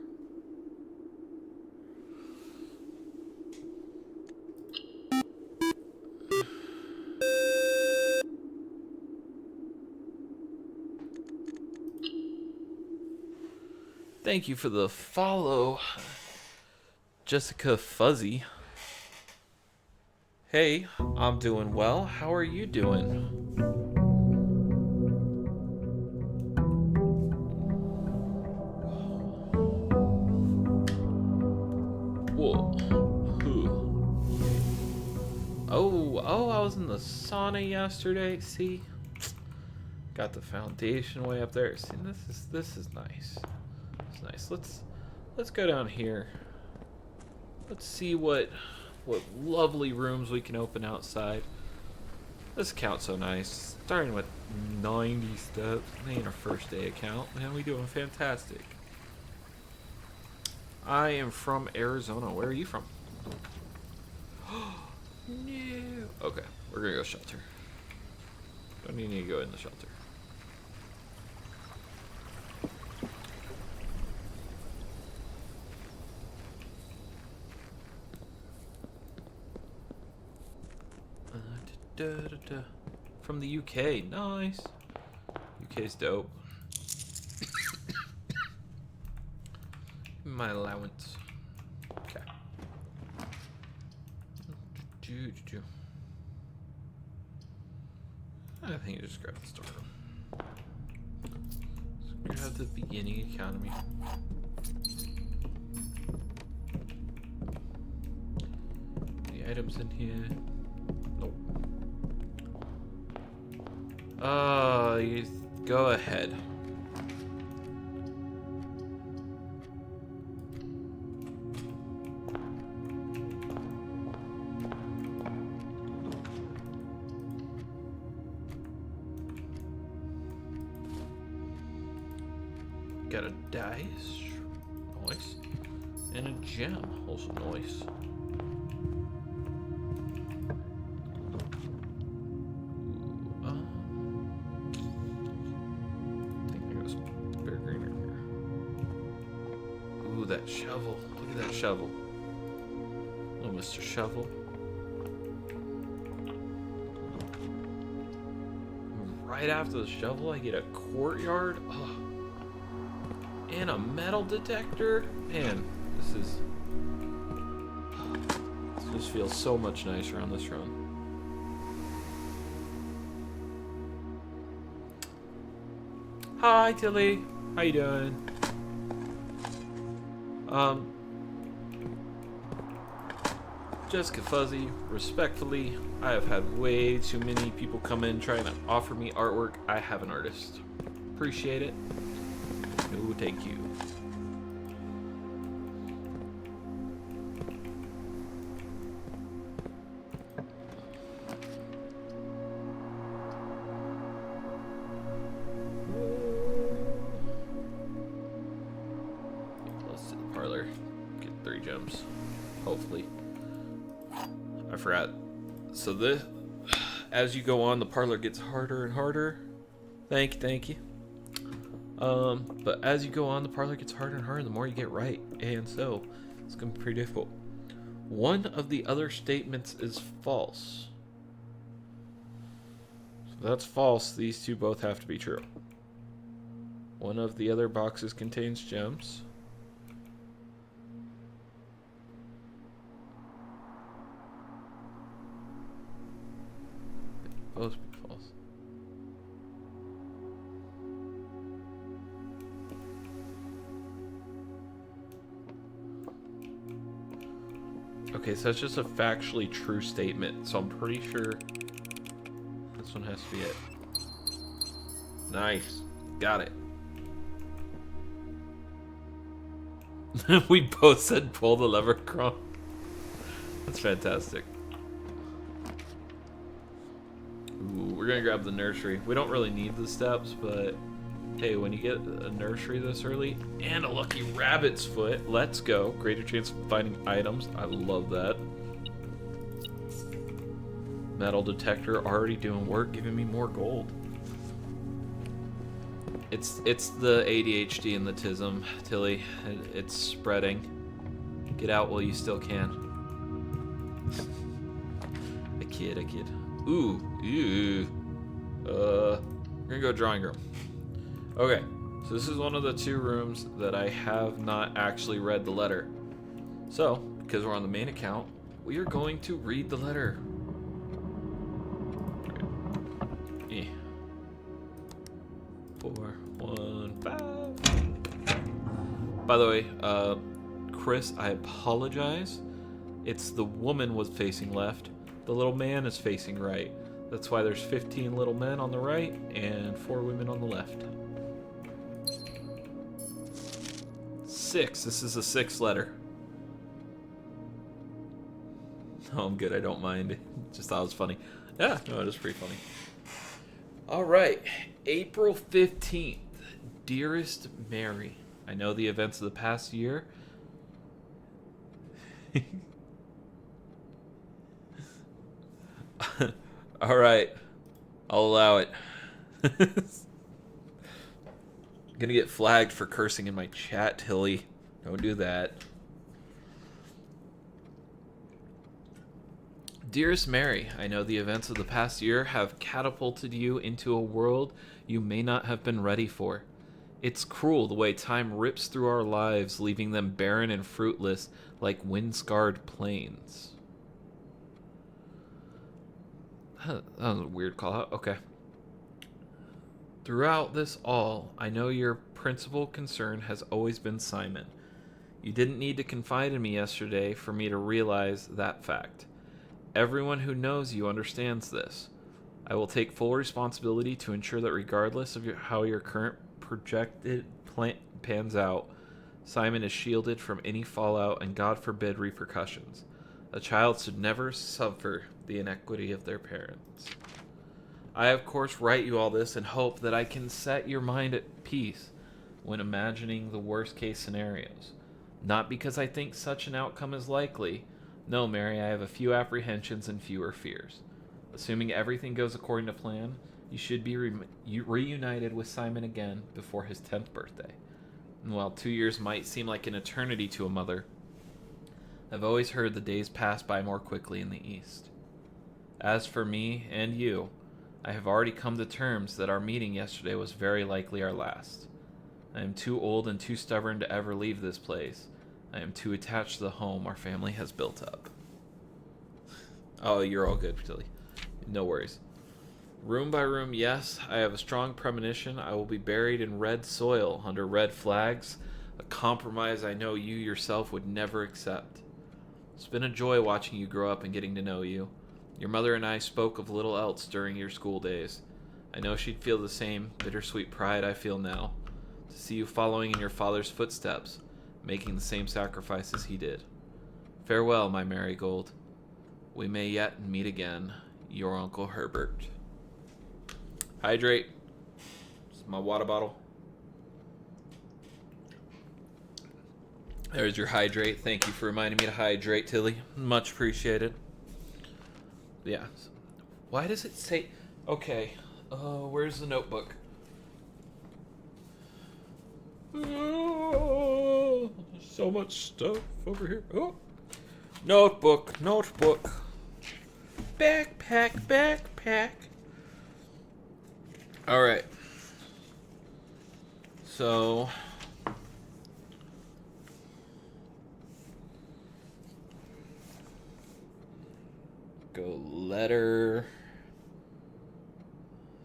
Speaker 1: Thank you for the follow, Jessica Fuzzy. Hey, I'm doing well. How are you doing? Whoa. Who? Oh, I was in the sauna yesterday. See? Got the foundation way up there. See, this is nice. It's nice. Let's go down here. Let's see what lovely rooms we can open outside. This account's so nice. Starting with 90 steps. Ain't our first day account. Man, we doing fantastic. I am from Arizona. Where are you from? No. Okay, we're gonna go shelter. Don't even need to go in the shelter. From the UK, nice. UK's dope. My allowance. Okay. I think you just grab the store. Just grab the beginning economy. The items in here. Nope. You go ahead. Got a dice, nice, and a gem, also nice. That shovel. Look at that shovel. Oh, Mr. Shovel. Right after the shovel, I get a courtyard. Oh. And a metal detector. Man, this just feels so much nicer on this run. Hi, Tilly. How you doing? Jessica Fuzzy, respectfully, I have had way too many people come in trying to offer me artwork. I have an artist. Appreciate it. No, thank you. Let's do the parlor. Get 3 gems. Hopefully. I forgot. So this, as you go on, the parlor gets harder and harder. Thank you. But as you go on, the parlor gets harder and harder the more you get right. And so, it's going to be pretty difficult. One of the other statements is false. So that's false. These two both have to be true. One of the other boxes contains gems. Both be false. Okay, so that's just a factually true statement, so I'm pretty sure this one has to be it. Nice. Got it. We both said pull the lever, Kronk. That's fantastic. Ooh, we're gonna grab the nursery. We don't really need the steps, but hey, when you get a nursery this early and a lucky rabbit's foot, let's go. Greater chance of finding items. I love that. Metal detector already doing work, giving me more gold. It's the ADHD and the tism, Tilly. It's spreading. Get out while you still can. A kid. Ooh. We're gonna go drawing room. Okay, so this is one of the 2 rooms that I have not actually read the letter. So, because we're on the main account, we are going to read the letter. 415. By the way, Chris, I apologize. It's the woman was facing left. The little man is facing right. That's why there's 15 little men on the right and 4 women on the left. 6. This is a 6th letter. Oh, I'm good. I don't mind. Just thought it was funny. Yeah, no, it is pretty funny. All right. April 15th. Dearest Mary, I know the events of the past year. All right. I'll allow it. Gonna get flagged for cursing in my chat, Tilly. Don't do that. Dearest Mary, I know the events of the past year have catapulted you into a world you may not have been ready for. It's cruel the way time rips through our lives, leaving them barren and fruitless like wind-scarred plains. That was a weird call-out. Okay. Throughout this all, I know your principal concern has always been Simon. You didn't need to confide in me yesterday for me to realize that fact. Everyone who knows you understands this. I will take full responsibility to ensure that regardless of how your current projected plan pans out, Simon is shielded from any fallout and God forbid repercussions. A child should never suffer the inequity of their parents. I, of course, write you all this in hope that I can set your mind at peace when imagining the worst-case scenarios. Not because I think such an outcome is likely. No, Mary, I have a few apprehensions and fewer fears. Assuming everything goes according to plan, you should be reunited with Simon again before his 10th birthday. And while 2 years might seem like an eternity to a mother, I've always heard the days pass by more quickly in the East. As for me and you, I have already come to terms that our meeting yesterday was very likely our last. I am too old and too stubborn to ever leave this place. I am too attached to the home our family has built up. Oh, you're all good, Tilly. No worries. Room by room, yes, I have a strong premonition I will be buried in red soil under red flags, a compromise I know you yourself would never accept. It's been a joy watching you grow up and getting to know you. Your mother and I spoke of little else during your school days. I know she'd feel the same bittersweet pride I feel now, to see you following in your father's footsteps, making the same sacrifices he did. Farewell, my marigold. We may yet meet again. Your Uncle Herbert. Hydrate. This is my water bottle. There's your hydrate. Thank you for reminding me to hydrate, Tilly. Much appreciated. Yeah. Why does it say... Okay. Where's the notebook? Oh, so much stuff over here. Oh. Notebook. Backpack. Alright. So... go letter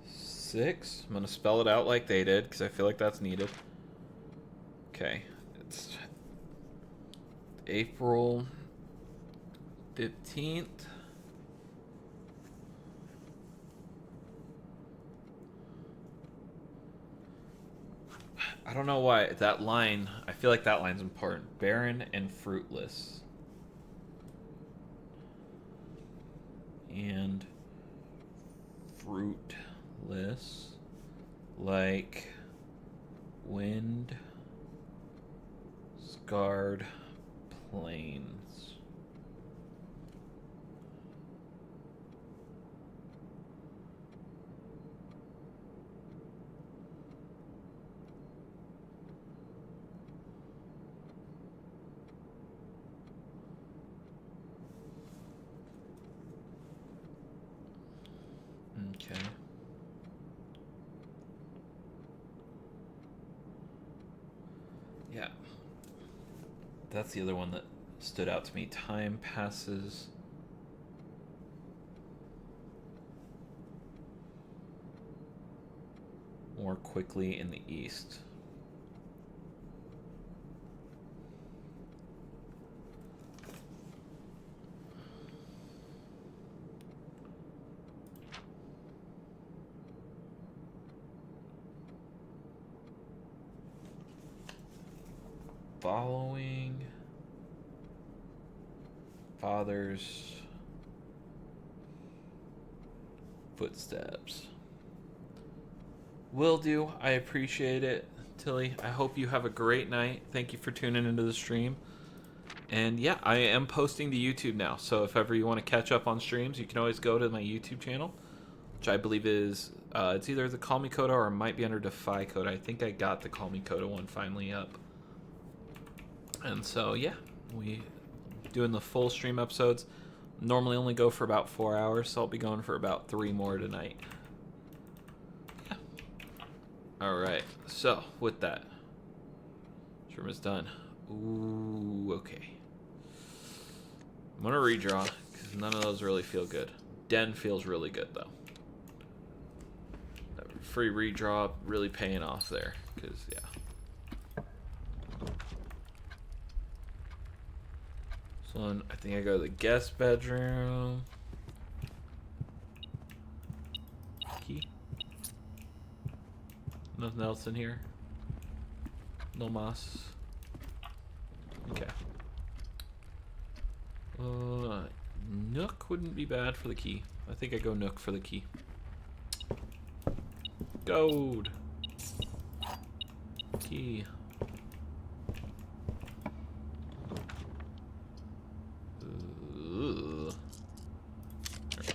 Speaker 1: 6. I'm going to spell it out like they did because I feel like that's needed. Okay. It's April 15th. I don't know why that line, I feel like that line's important. Barren and fruitless. And fruitless, like wind scarred plains. Okay. Yeah. That's the other one that stood out to me. Time passes more quickly in the east. Following father's footsteps. Will do. I appreciate it, Tilly. I hope you have a great night. Thank you for tuning into the stream. And yeah, I am posting to YouTube now. So if ever you want to catch up on streams, you can always go to my YouTube channel, which I believe is, it's either the Call Me Coda or it might be under Defy Coda. I think I got the Call Me Coda one finally up. And so, yeah, we doing the full stream episodes. Normally only go for about 4 hours, so I'll be going for about 3 more tonight. Yeah. Alright, so with that, stream is done. Ooh, okay. I'm going to redraw, because none of those really feel good. Den feels really good, though. That free redraw really paying off there, because, yeah. So I think I go to the guest bedroom. Key. Nothing else in here. No moss. Okay. Nook wouldn't be bad for the key. I think I go Nook for the key. Gold. Key.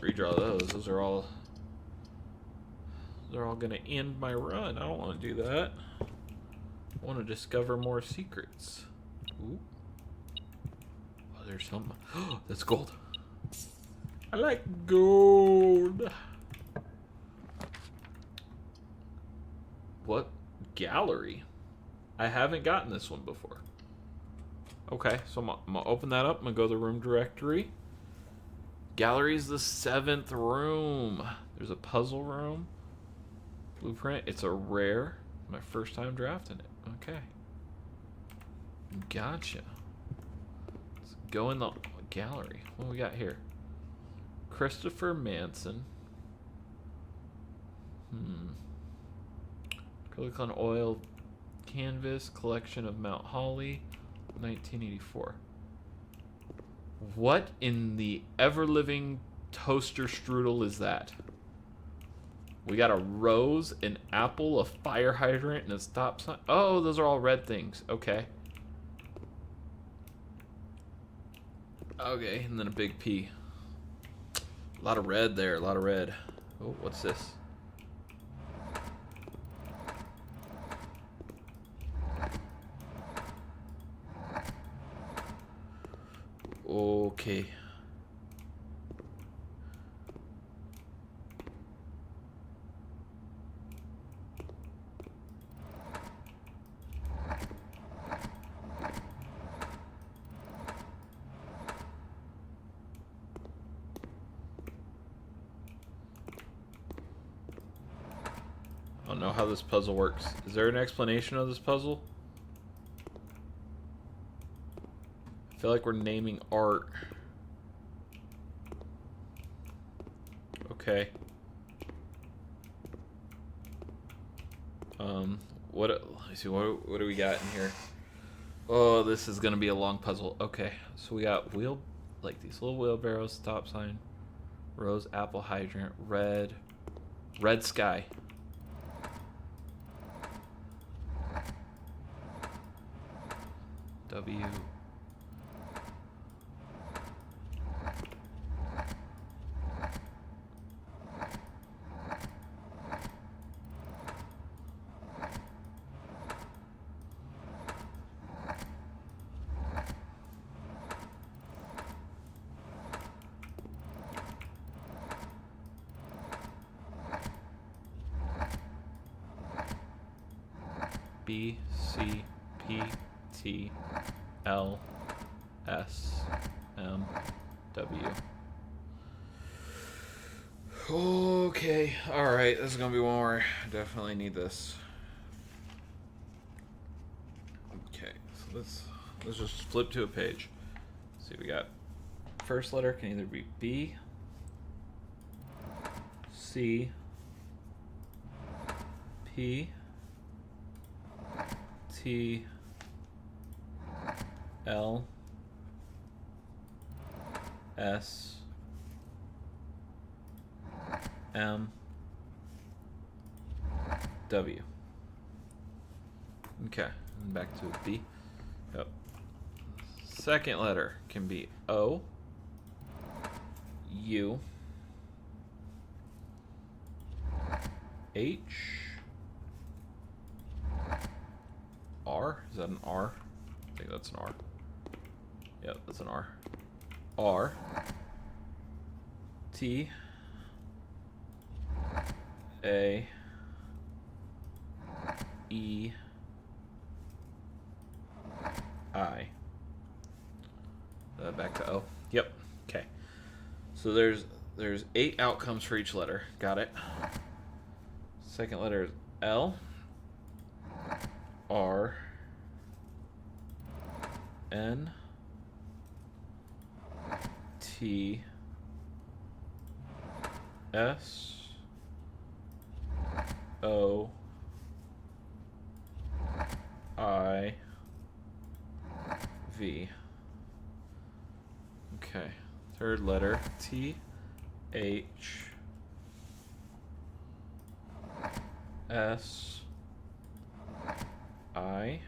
Speaker 1: Redraw those. Those are all. They're all gonna end my run. I don't want to do that. I want to discover more secrets. Ooh. Oh, there's some. Oh, that's gold. I like gold. What gallery? I haven't gotten this one before. Okay, so I'm gonna open that up. I'm gonna go to the room directory. Gallery is the 7th room. There's a puzzle room. Blueprint. It's a rare. My first time drafting it. Okay. Gotcha. Let's go in the gallery. What do we got here? Christopher Manson. Acrylic on oil canvas. Collection of Mount Holly. 1984. What in the ever-living toaster strudel is that? We got a rose, an apple, a fire hydrant, and a stop sign. Oh, those are all red things. Okay. Okay, and then a big P. A lot of red there, a lot of red. Oh, what's this? Okay. I don't know how this puzzle works. Is there an explanation of this puzzle? I feel like we're naming art. Okay. What? Let me see. What do we got in here? Oh, this is gonna be a long puzzle. Okay, so we got like these little wheelbarrows, stop sign, rose, apple, hydrant, red sky. W. B, C, P, T, L, S, M, W. Okay, alright, this is gonna be one more. Definitely need this. Okay, so let's just flip to a page. See, we got first letter can either be B, C, P, T, L, S, M, W. Okay, and back to B. Yep. Second letter can be O, U, H, R. Is that an R? I think that's an R. Yep, that's an R. R, T, A, E, I. Back to O. Yep. Okay. So there's 8 outcomes for each letter. Got it. Second letter is L, R, N, T, S, O, I, V. Okay. Third letter T, H, S, I,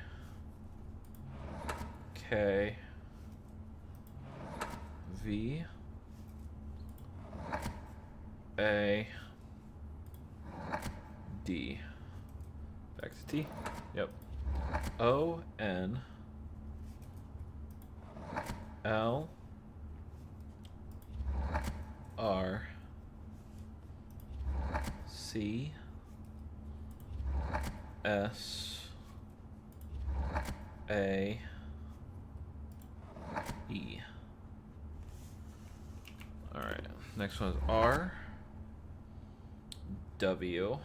Speaker 1: K, V, A, D. Back to T. Yep. O, N, L, R, C, S, A, E. Alright, next one is R, W,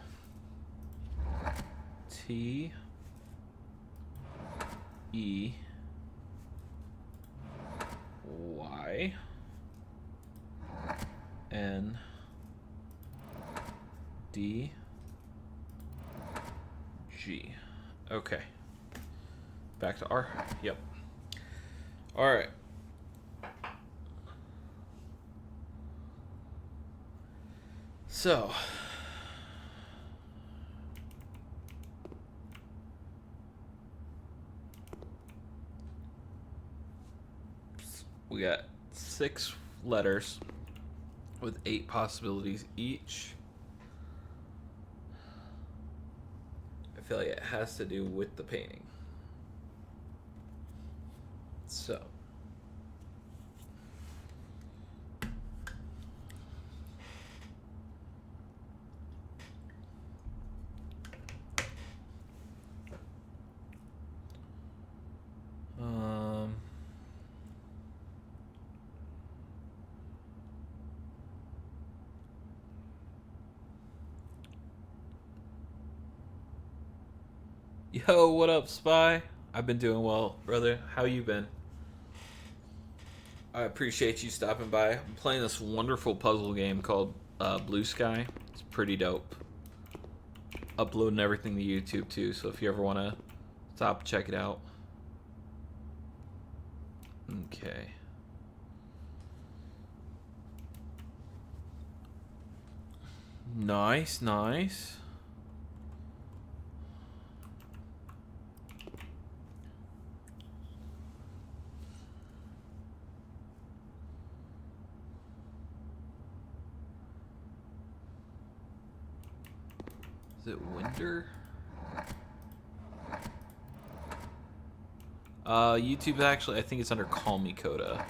Speaker 1: T, E, Y, N, D, G. Okay. Back to R. Yep. All right. So, we got 6 letters with 8 possibilities each. I feel like it has to do with the painting. So, yo, what up, Spy? I've been doing well, brother. How you been? I appreciate you stopping by. I'm playing this wonderful puzzle game called Blue Sky. It's pretty dope. Uploading everything to YouTube too, so if you ever want to stop, check it out. Okay. Nice, nice. Is it winter? YouTube actually, I think it's under Call Me Coda.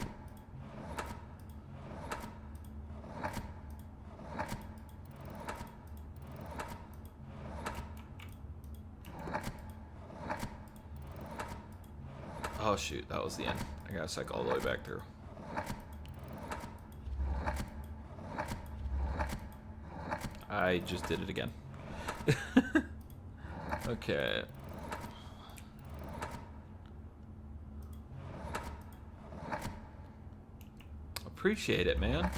Speaker 1: Oh shoot, that was the end. I gotta cycle all the way back through. I just did it again. Okay. Appreciate it, man.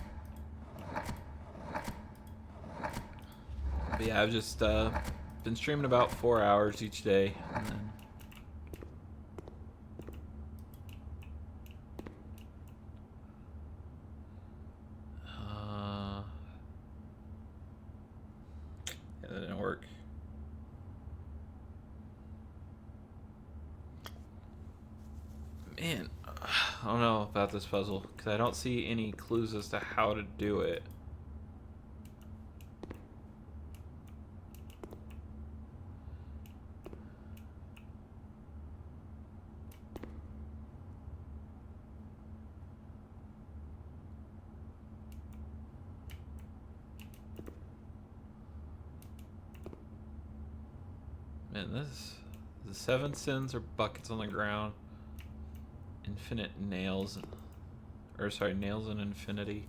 Speaker 1: But yeah, I've just been streaming about 4 hours each day, and then yeah, that didn't work. Man, I don't know about this puzzle because I don't see any clues as to how to do it. Man, the 7 sins are buckets on the ground. Infinite nails, or sorry, nails in infinity.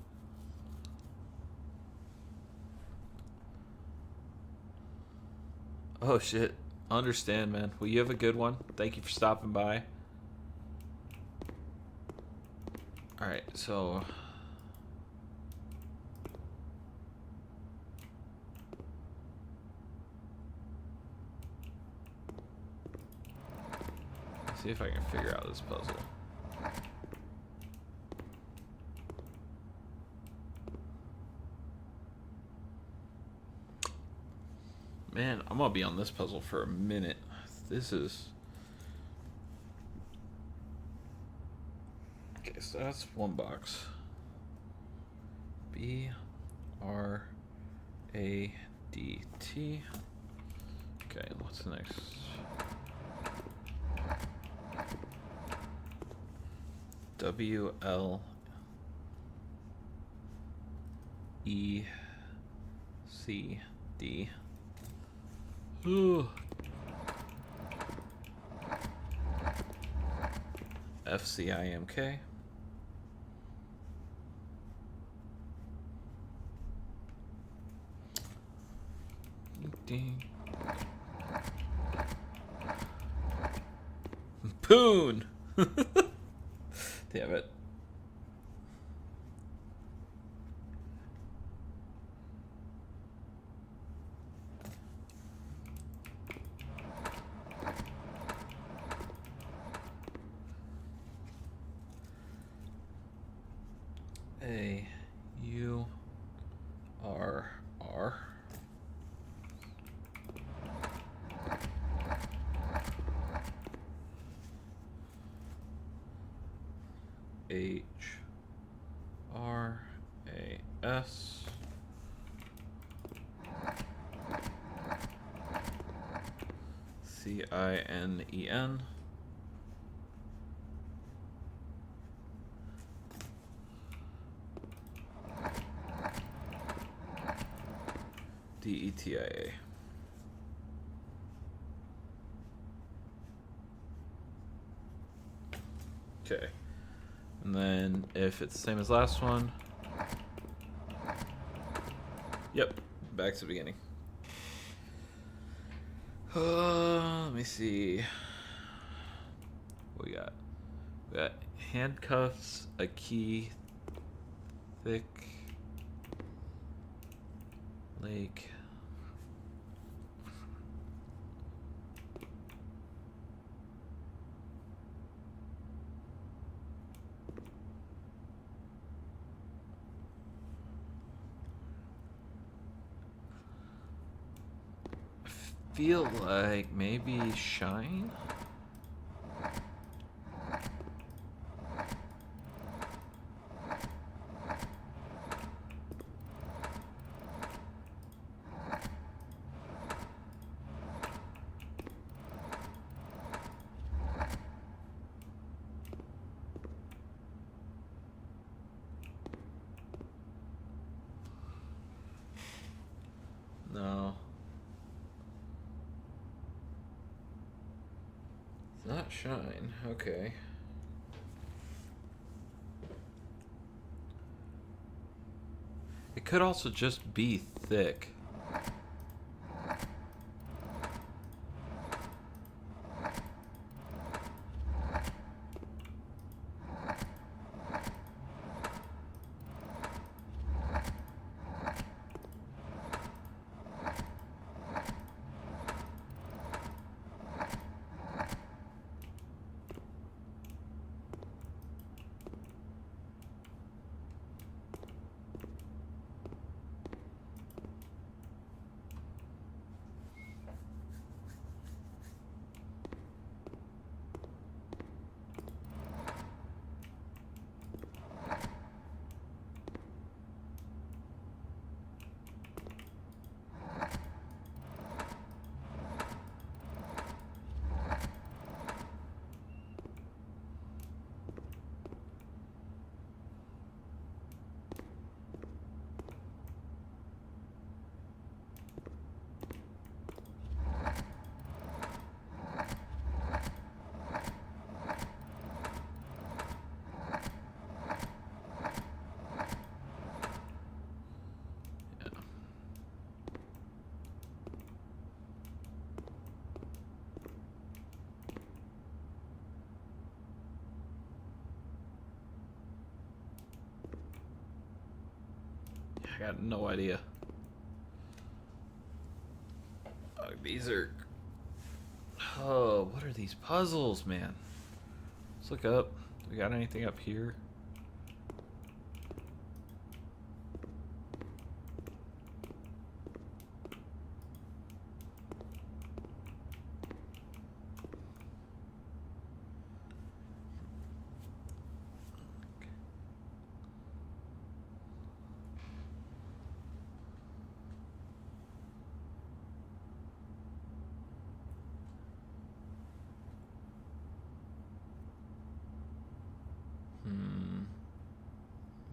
Speaker 1: Oh shit, understand, man. Well, you have a good one. Thank you for stopping by. Alright, so let's see if I can figure out this puzzle. Man, I'm gonna be on this puzzle for a minute. This is... Okay, so that's one box. B R A D T. Okay, what's the next? W L E C D. Ooh. F C I M K. Ding. Poon. Damn it. A U R R H R A S C I N E N D E T I A. Okay. And then if it's the same as last one. Yep, back to the beginning. Let me see. What we got? We got handcuffs, a key, thick. Lake. Feel like maybe Shine? No. It's not Shine. Okay. It could also just be thick. I got no idea. These are... Oh, what are these puzzles, man? Let's look up. Do we got anything up here?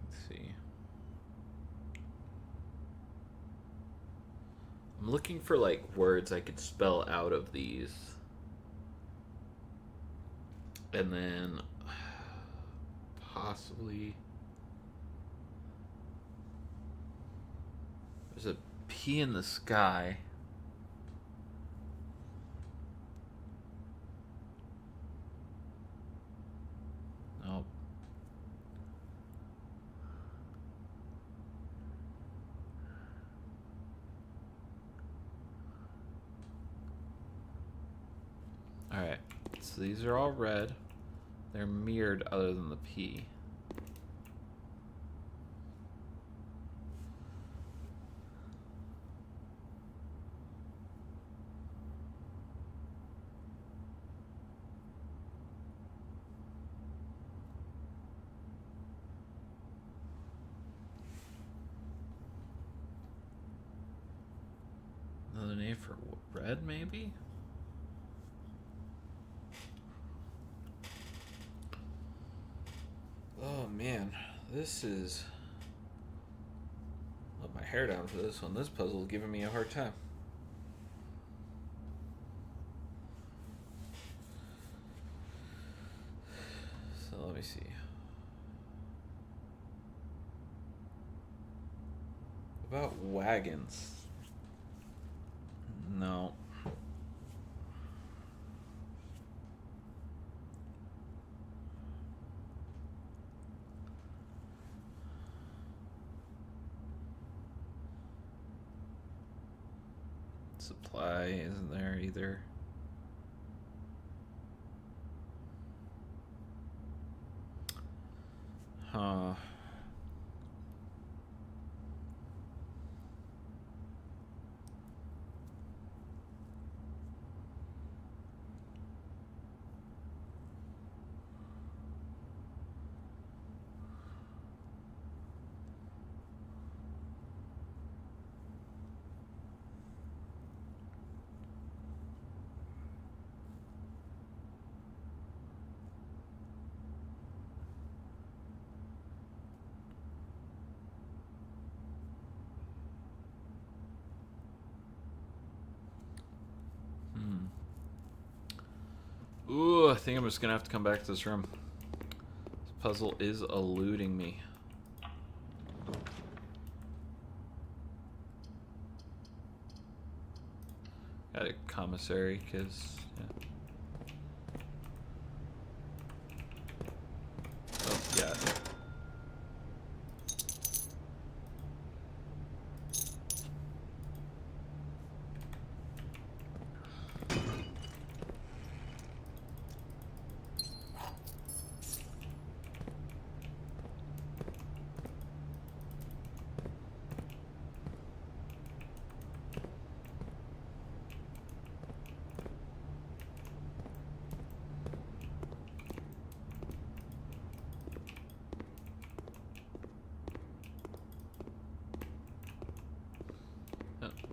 Speaker 1: Let's see. I'm looking for like words I could spell out of these. And then possibly there's a P in the sky. Nope. Alright, so these are all red. They're mirrored other than the P. Another name for red, maybe? Oh man, this is... Let my hair down for this one. This puzzle is giving me a hard time. So let me see. What about wagons? No. Supply isn't there either. Huh. Ooh, I think I'm just gonna have to come back to this room. This puzzle is eluding me. Got a commissary, cause yeah. Oh yeah.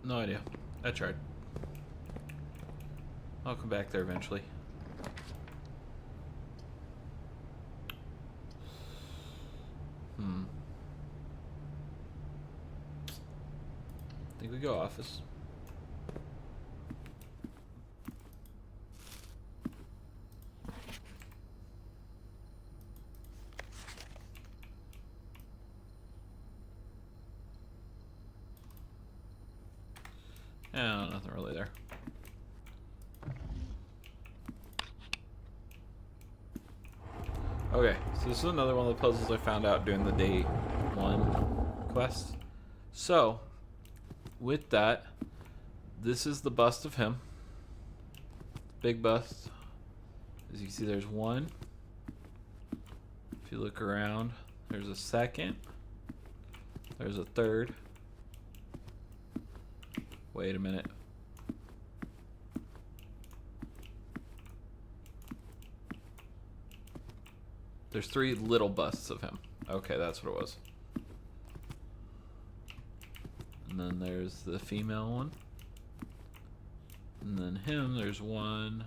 Speaker 1: No idea. I tried. I'll come back there eventually. I think we go office. Yeah, nothing really there. Okay, so this is another one of the puzzles I found out during the day 1 quest. So, with that, this is the bust of him. Big bust. As you can see, there's one. If you look around, there's a second. There's a third. Wait a minute. There's 3 little busts of him. Okay, that's what it was. And then there's the female one. And then him, there's 1,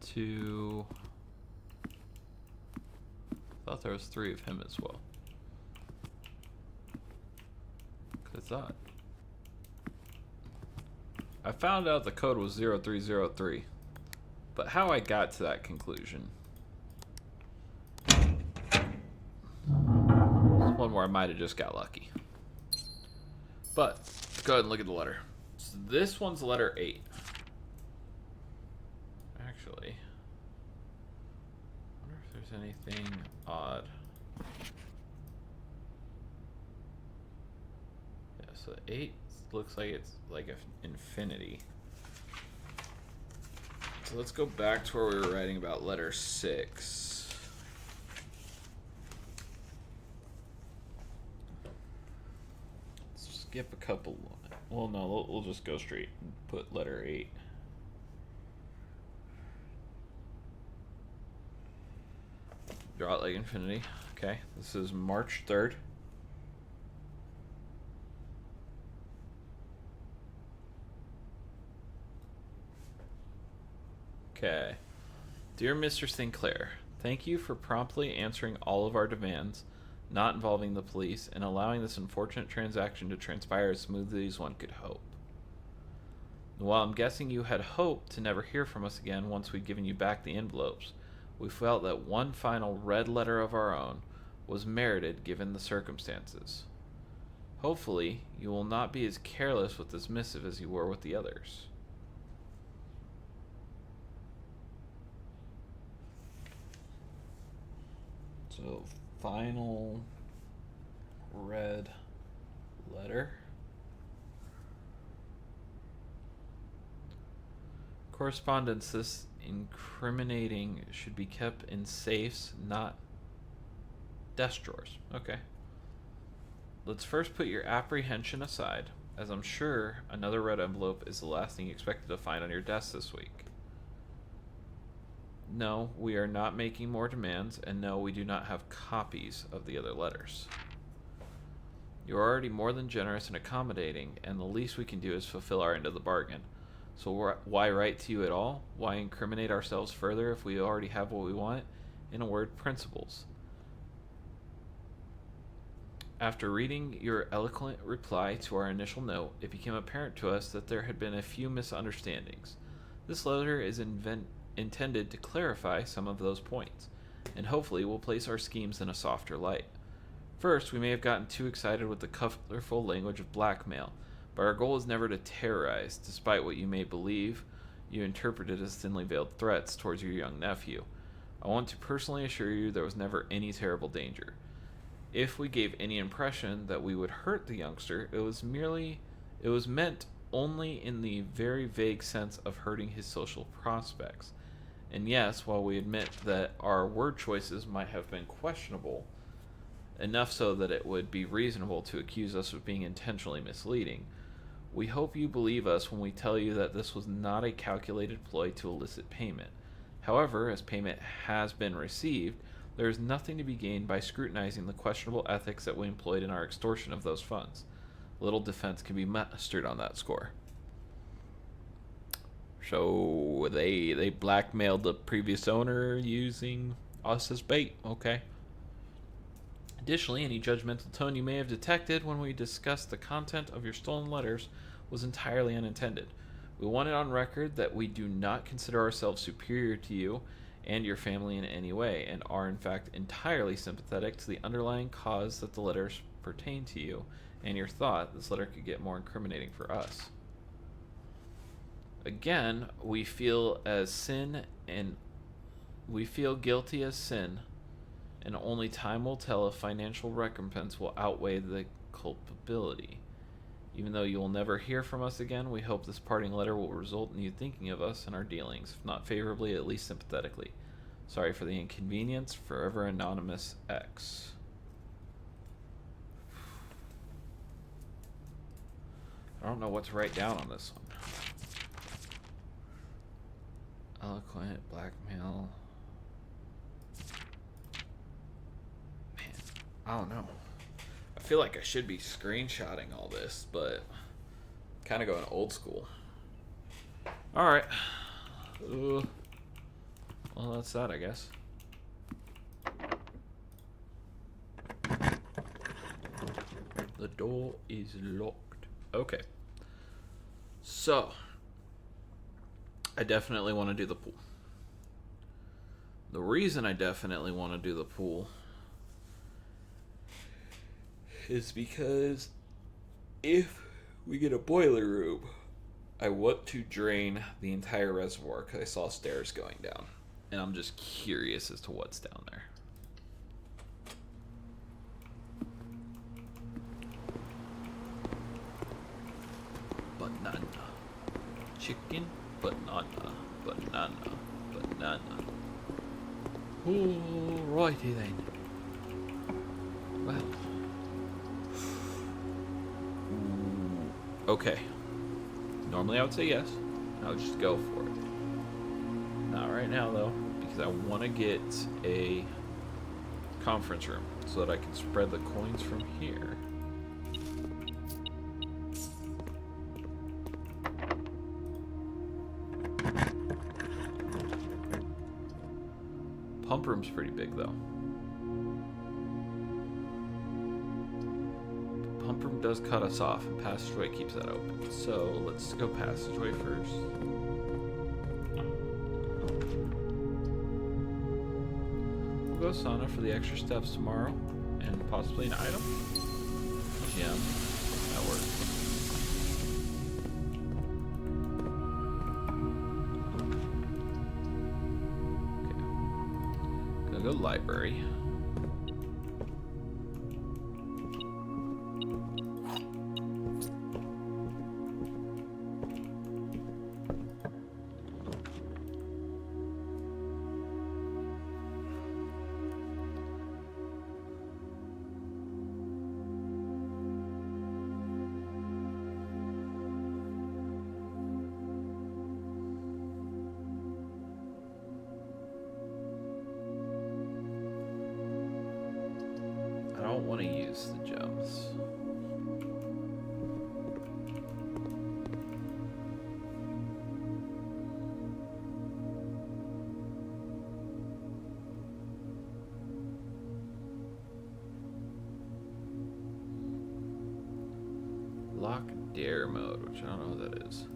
Speaker 1: 2. I thought there was 3 of him as well. I thought. I found out the code was 0303. But how I got to that conclusion. It's one where I might have just got lucky. But, let's go ahead and look at the letter. So this one's letter 8. Actually, I wonder if there's anything odd. Yeah, so 8 looks like it's like an infinity. So let's go back to where we were writing about letter 6. Let's skip a couple. Well, no, we'll just go straight and put letter 8. Draw it like infinity. Okay, this is March 3rd. Okay. Dear Mr. Sinclair, thank you for promptly answering all of our demands, not involving the police, and allowing this unfortunate transaction to transpire as smoothly as one could hope. While I'm guessing you had hoped to never hear from us again once we'd given you back the envelopes, we felt that one final red letter of our own was merited given the circumstances. Hopefully, you will not be as careless with this missive as you were with the others. So, final red letter. Correspondence this incriminating should be kept in safes, not desk drawers. Okay. Let's first put your apprehension aside, as I'm sure another red envelope is the last thing you expected to find on your desk this week. No, we are not making more demands, and no, we do not have copies of the other letters. You are already more than generous and accommodating, and the least we can do is fulfill our end of the bargain. So why write to you at all? Why incriminate ourselves further if we already have what we want? In a word, principles. After reading your eloquent reply to our initial note, it became apparent to us that there had been a few misunderstandings. This letter is intended to clarify some of those points, and hopefully will place our schemes in a softer light. First, we may have gotten too excited with the colorful language of blackmail, but our goal is never to terrorize, despite what you may believe you interpreted as thinly veiled threats towards your young nephew. I want to personally assure you there was never any terrible danger. If we gave any impression that we would hurt the youngster, it was meant only in the very vague sense of hurting his social prospects. And yes, while we admit that our word choices might have been questionable, enough so that it would be reasonable to accuse us of being intentionally misleading, we hope you believe us when we tell you that this was not a calculated ploy to elicit payment. However, as payment has been received, there is nothing to be gained by scrutinizing the questionable ethics that we employed in our extortion of those funds. Little defense can be mustered on that score. So they blackmailed the previous owner using us as bait. Okay. Additionally, any judgmental tone you may have detected when we discussed the content of your stolen letters was entirely unintended. We want it on record that we do not consider ourselves superior to you and your family in any way, and are in fact entirely sympathetic to the underlying cause that the letters pertain to you, and your thought this letter could get more incriminating for us. Again, we feel guilty as sin, and only time will tell if financial recompense will outweigh the culpability. Even though you will never hear from us again, we hope this parting letter will result in you thinking of us and our dealings, if not favorably, at least sympathetically. Sorry for the inconvenience. Forever Anonymous X. I don't know what to write down on this one. Eloquent, blackmail. Man, I don't know. I feel like I should be screenshotting all this, but kind of going old school. Alright. Well, that's that, I guess. The door is locked. Okay. So, I definitely want to do the pool. The reason I definitely want to do the pool is because if we get a boiler room, I want to drain the entire reservoir because I saw stairs going down. And I'm just curious as to what's down there. Banana. Chicken, banana, banana, banana. Alrighty then. Well. Okay. Normally I would say yes. I would just go for it. Not right now though, because I want to get a conference room so that I can spread the coins from here. Pump room's pretty big though. Pump room does cut us off, and passageway keeps that open. So let's go passageway first. We'll go sauna for the extra steps tomorrow, and possibly an item. Gem. That works. Okay. Gonna go library. don't want to use the gems. Lock dare mode, which I don't know what that is.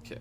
Speaker 1: Okay.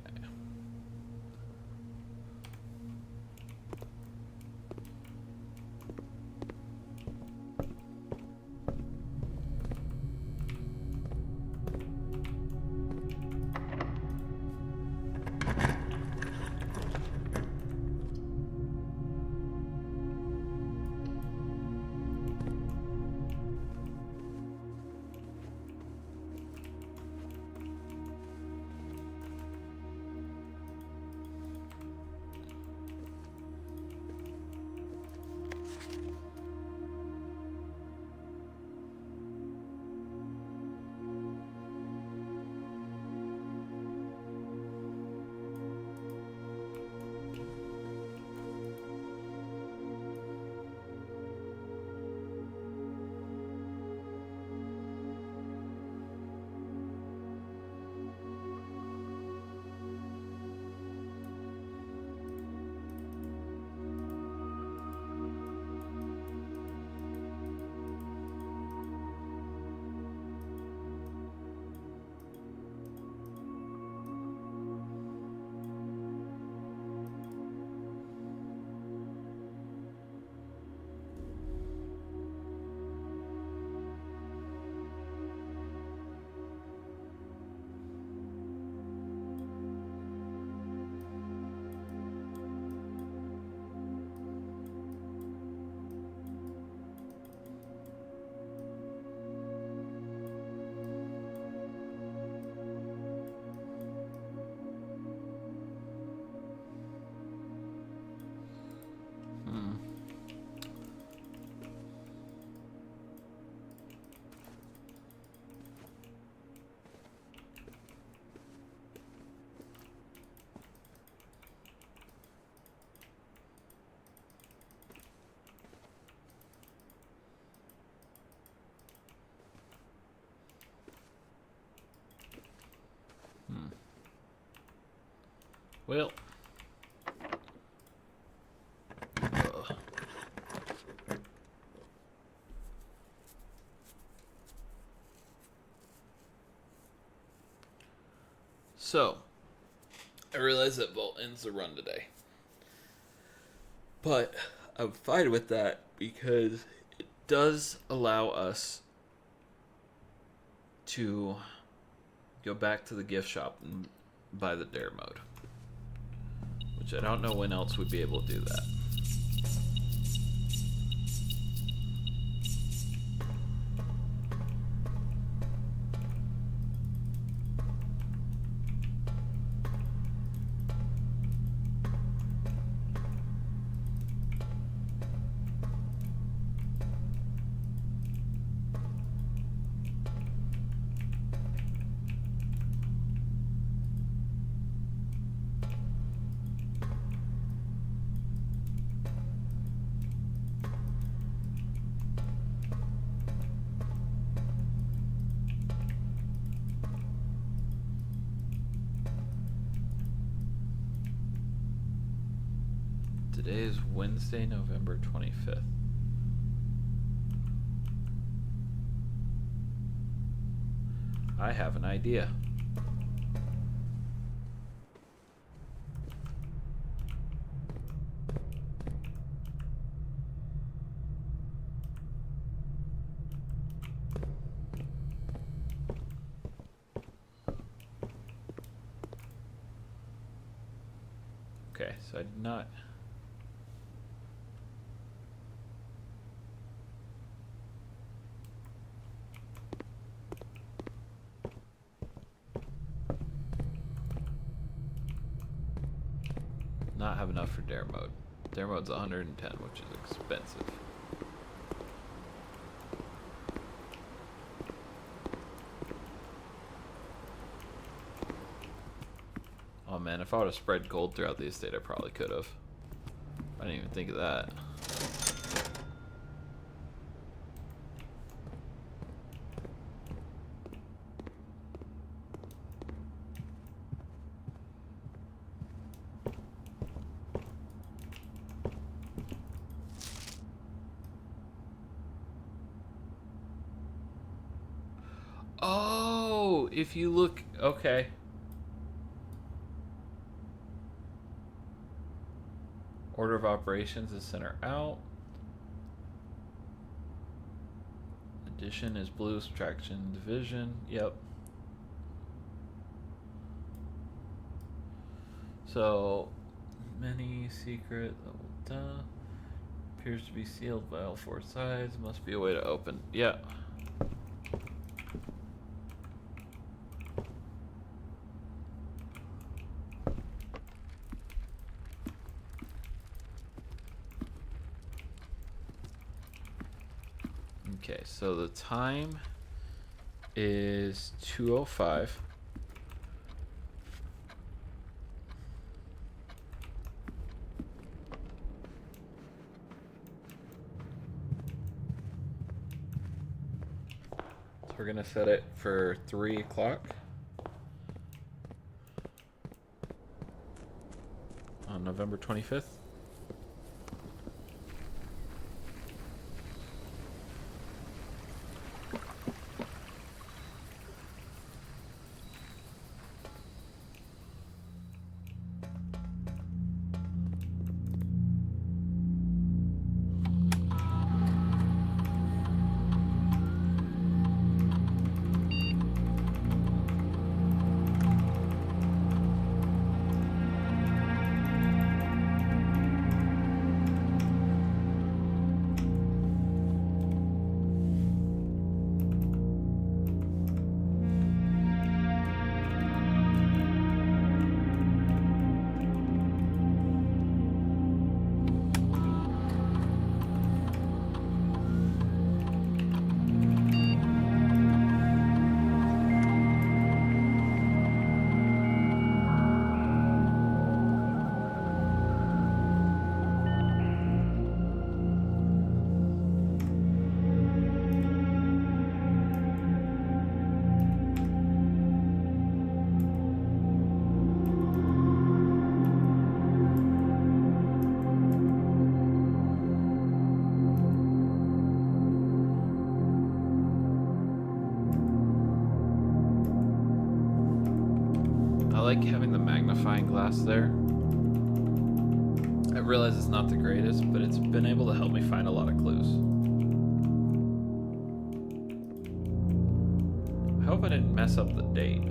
Speaker 1: Well. So, I realize that Vault ends the run today. But I'm fine with that because it does allow us to go back to the gift shop and buy the dare mode. Which I don't know when else we'd be able to do that. Today is Wednesday, November 25th. I have an idea. Okay, so I did not... not have enough for dare mode. Dare mode's 110, which is expensive. man, if I would have spread gold throughout the estate, I probably could have. I didn't even think of that. Oh, if you look, okay. Order of operations is center out. Addition is blue, subtraction, division. Yep. So, many secret, appears to be sealed by all four sides. Must be a way to open. Yeah. Okay, so the time is 2:05. So we're gonna set it for 3 o'clock on November 25th. I like having the magnifying glass there. I realize it's not the greatest, but it's been able to help me find a lot of clues. I hope I didn't mess up the date.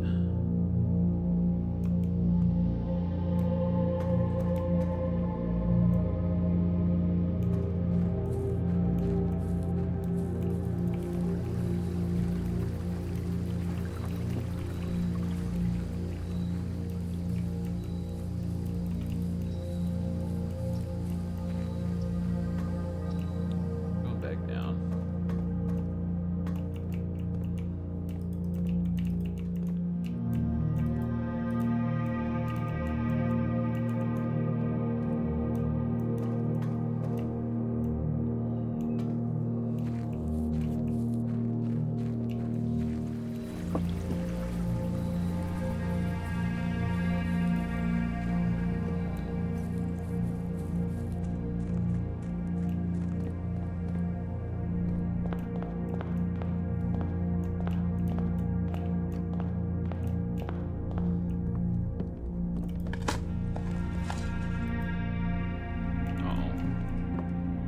Speaker 1: Going back down.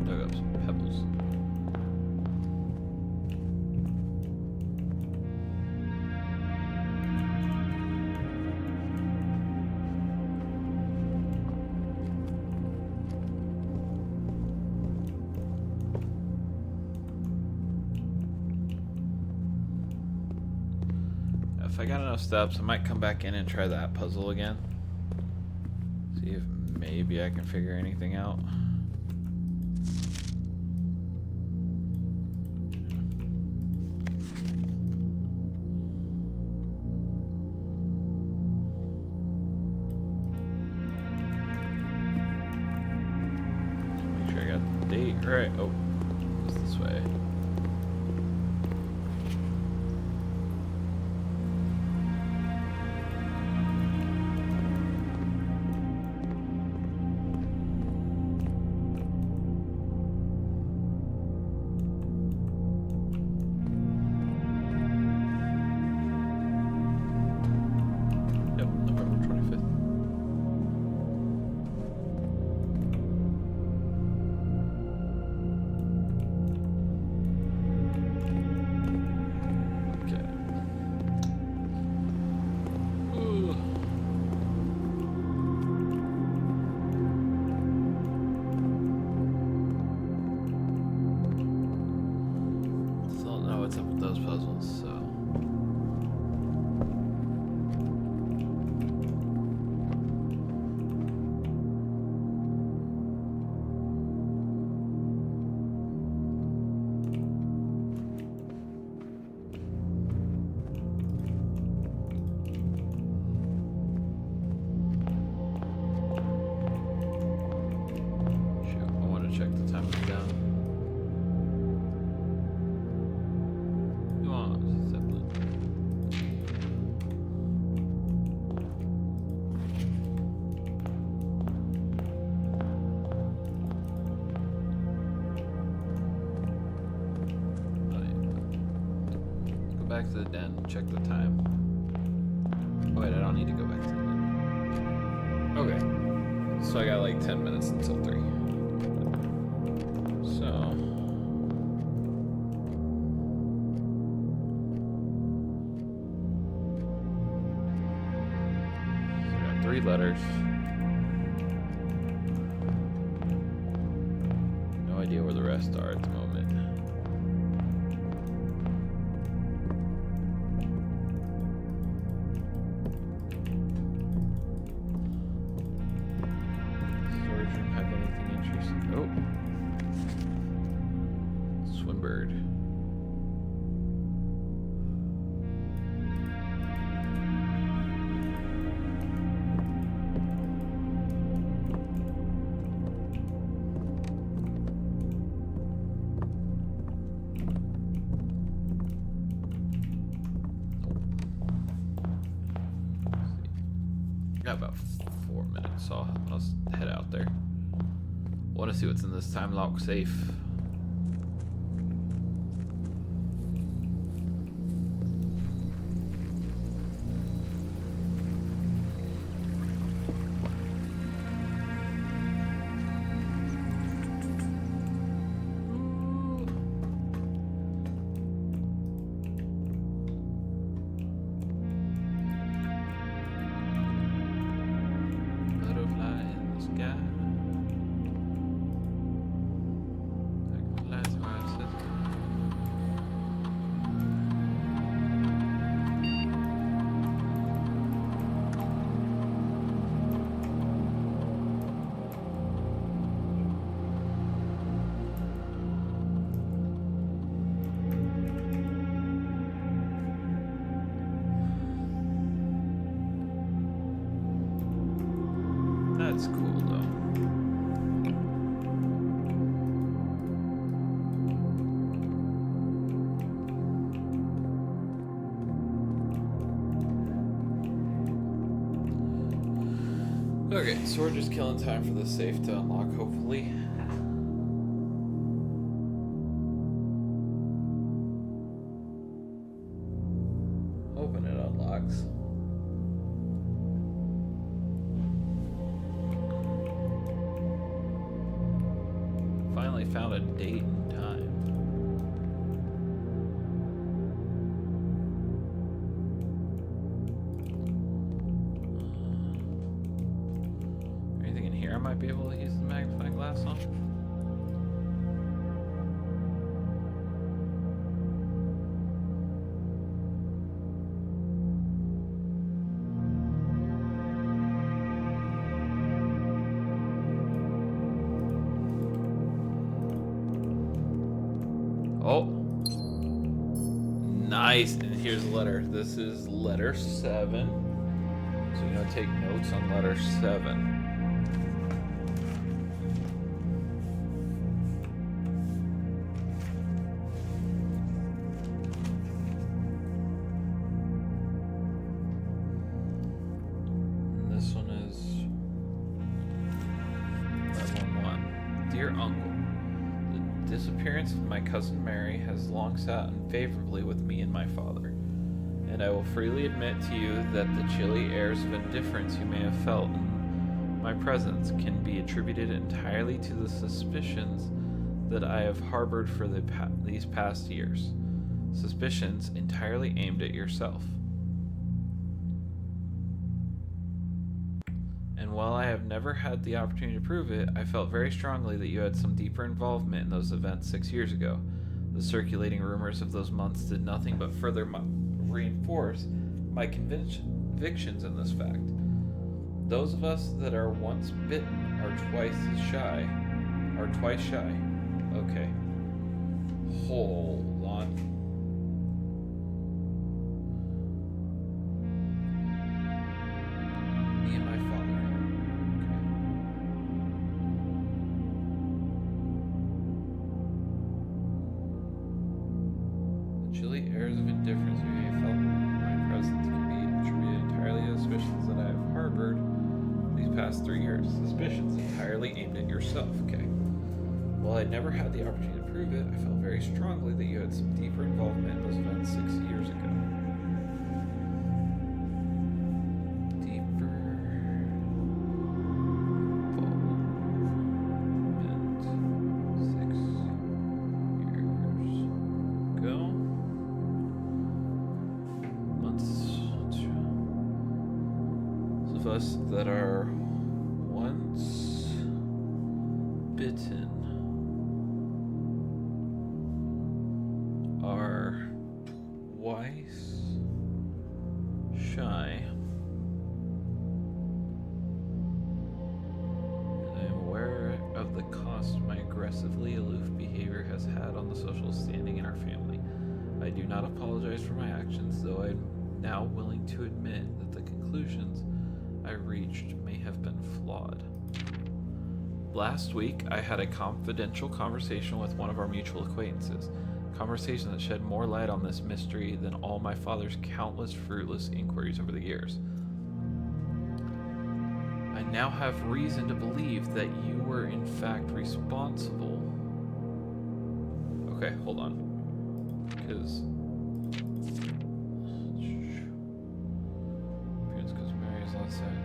Speaker 1: Dug up some pebbles. If I got enough steps, I might come back in and try that puzzle again. See if maybe I can figure anything out. Right. Oh, it's this way. Yep, November 25th. Okay. Ooh. Still don't know what's up with those puzzles, so. Shoot, I want to check the time down. Come on, Zeppelin. Oh, yeah. Let's go back to the den, check the time. Oh, wait, I don't need to go back to the den. Okay. So I got like 10 minutes until 3. So. So I got 3 letters. No idea where the rest are at the moment. Storage room have anything interesting? Oh. Swimbird. Got about 4 minutes, so I'll head out there. Want to see what's in this time lock safe. Butterfly in the sky. Flies where I sit. That's cool though. Okay, so we're just killing time for the safe to unlock, hopefully. Hoping it unlocks. Finally found a date and time. Anything in here I might be able to use the magnifying glass on? Oh, nice. And here's the letter. This is letter 7. So you're gonna take notes on letter 7. appearance of my cousin Mary has long sat unfavorably with me and my father, and I will freely admit to you that the chilly airs of indifference you may have felt in my presence can be attributed entirely to the suspicions that I have harbored for these past years. Suspicions entirely aimed at yourself. And while I have never had the opportunity to prove it, I felt very strongly that you had some deeper involvement in those events 6 years ago. The circulating rumors of those months did nothing but further reinforce my convictions in this fact. Those of us that are once bitten are twice shy. Okay. Hold on. Me and my father. Okay. The chilly airs of indifference we may have felt in my presence can be attributed entirely to suspicions that I have harbored these past 3 years. Suspicions entirely aimed at yourself. Okay. While I never had the opportunity to prove it, I felt very strongly that you had some deeper involvement in those events 6 years ago. Deeper involvement 6 years ago. Those of us that are once bitten are twice shy. And I am aware of the cost my aggressively aloof behavior has had on the social standing in our family. I do not apologize for my actions, though I am now willing to admit that the conclusions I reached may have been flawed. Last week, I had a confidential conversation with one of our mutual acquaintances. Conversation that shed more light on this mystery than all my father's countless fruitless inquiries over the years. I now have reason to believe that you were in fact responsible. Okay, hold on. Because Mary's last sight.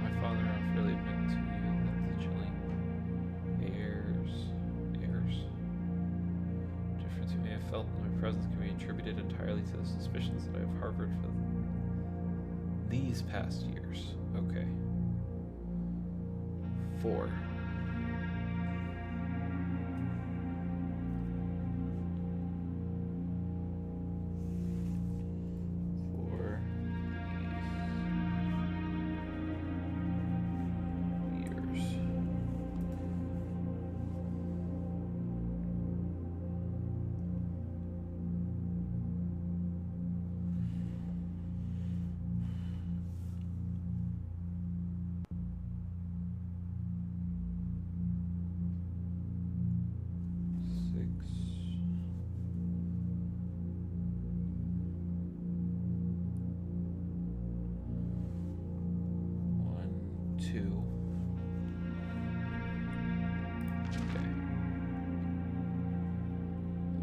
Speaker 1: My father and I freely admit to you that the chilling airs difference you may have felt in my presence can be attributed entirely to the suspicions that I have harbored for these past years. Okay. 4.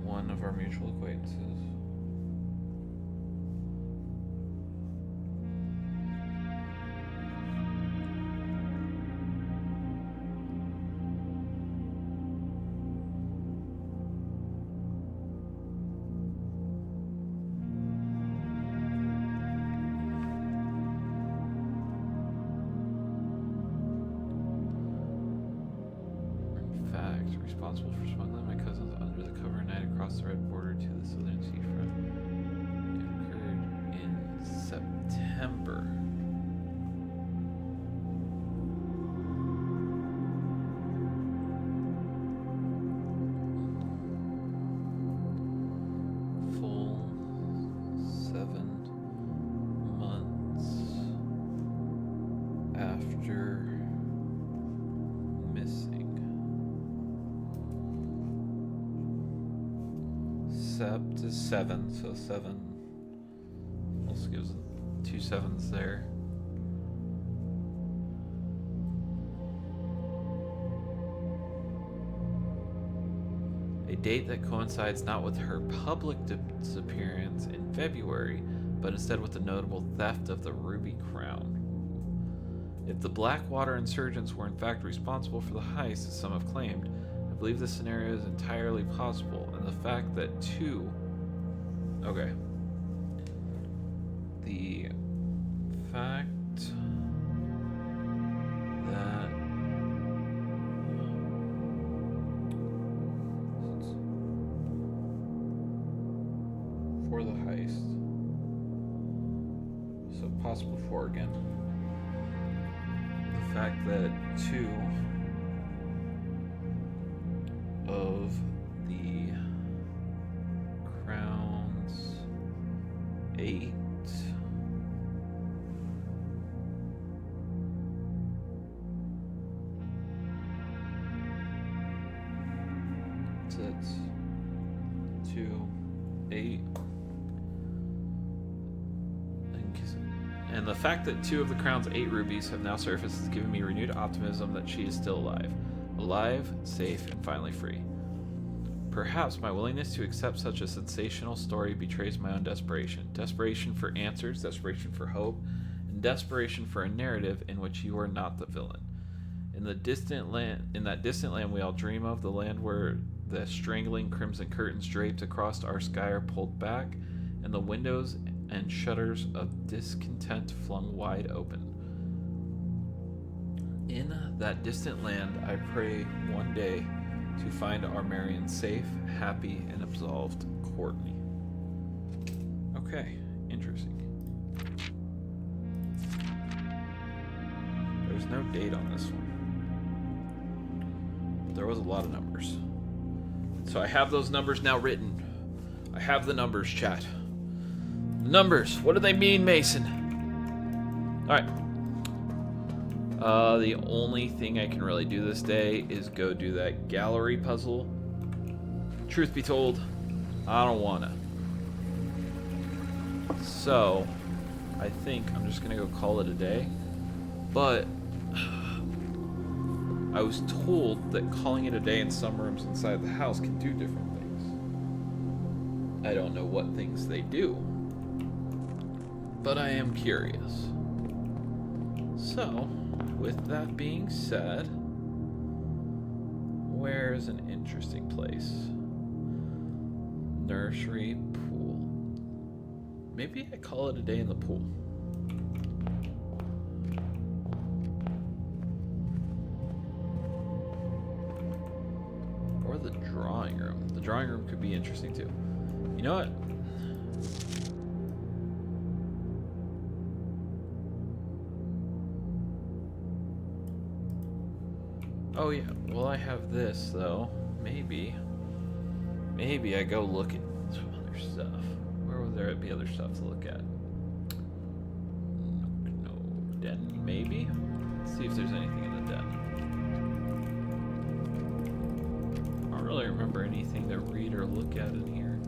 Speaker 1: One of our mutual acquaintances. Responsible for smuggling my cousins under the cover of night across the red border to the southern seafront. It occurred in September. Full 7 months after missing. Sept is 7, so 7 also gives 2 7s there. A date that coincides not with her public disappearance in February, but instead with the notable theft of the Ruby Crown. If the Blackwater insurgents were in fact responsible for the heist, as some have claimed, I believe this scenario is entirely possible, and the fact that two... Okay. The fact that... For the heist. So possible for again. The fact that two of the Crown's 8 that's 2, 8 and the fact that 2 of the Crown's 8 rubies have now surfaced has given me renewed optimism that she is still alive. Alive, safe, and finally free. Perhaps my willingness to accept such a sensational story betrays my own desperation. Desperation for answers, desperation for hope, and desperation for a narrative in which you are not the villain. In that distant land we all dream of, the land where the strangling crimson curtains draped across our sky are pulled back, and the windows and shutters of discontent flung wide open. In that distant land, I pray one day to find our Marion safe, happy, and absolved Courtney. Okay, interesting. There's no date on this one. There was a lot of numbers. So I have those numbers now written. I have the numbers, chat. Numbers, what do they mean, Mason? Alright. The only thing I can really do this day is go do that gallery puzzle. Truth be told, I don't wanna. So, I think I'm just gonna go call it a day. But, I was told that calling it a day in some rooms inside the house can do different things. I don't know what things they do. But I am curious. So, with that being said, where's an interesting place? Nursery, pool. Maybe I call it a day in the pool. Or the drawing room. The drawing room could be interesting too. You know what? Oh yeah, well I have this though. Maybe I go look at some other stuff. Where would there be other stuff to look at? No, den maybe? Let's see if there's anything in the den. I don't really remember anything to read or look at in here.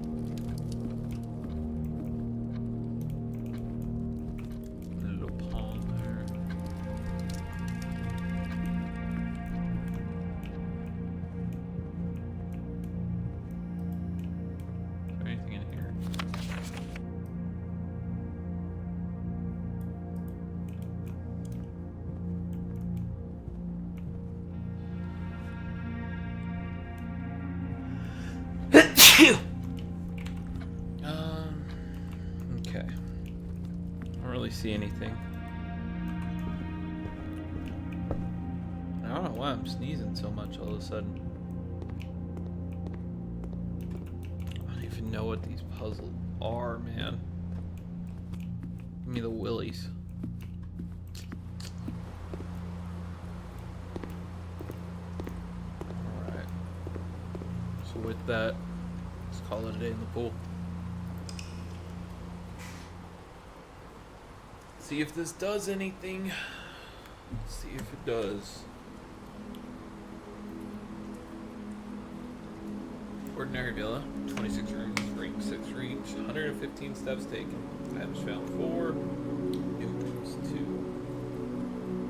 Speaker 1: Okay. I don't really see anything. I don't know why I'm sneezing so much all of a sudden. I don't even know what these puzzles are, man. Give me the willies. Alright. So with that, let's call it a day in the pool. See if this does anything. See if it does. Ordinary villa, 26 rooms, range 6 range, 115 steps taken. Items found 4. New rooms 2.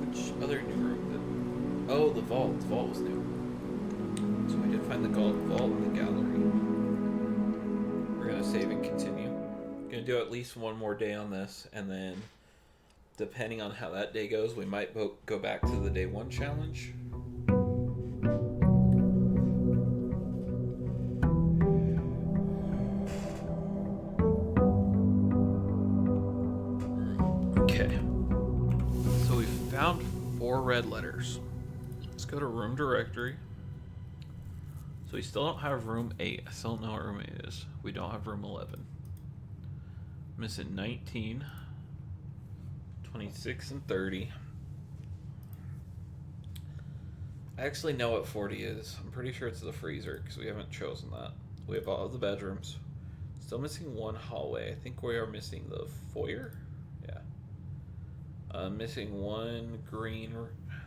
Speaker 1: Which other new room did? Oh, the vault. The vault was new. So we did find the gold vault in the gallery. We're gonna save and continue. Gonna do at least one more day on this, and then depending on how that day goes, we might go back to the day 1 challenge. Okay. So we found 4 red letters. Let's go to room directory. So we still don't have room 8. I still don't know what room 8 is. We don't have room 11. Missing 19, 26, and 30. I actually know what 40 is. I'm pretty sure it's the freezer because we haven't chosen that. We have all of the bedrooms. Still missing 1 hallway. I think we are missing the foyer. Yeah. Missing 1 green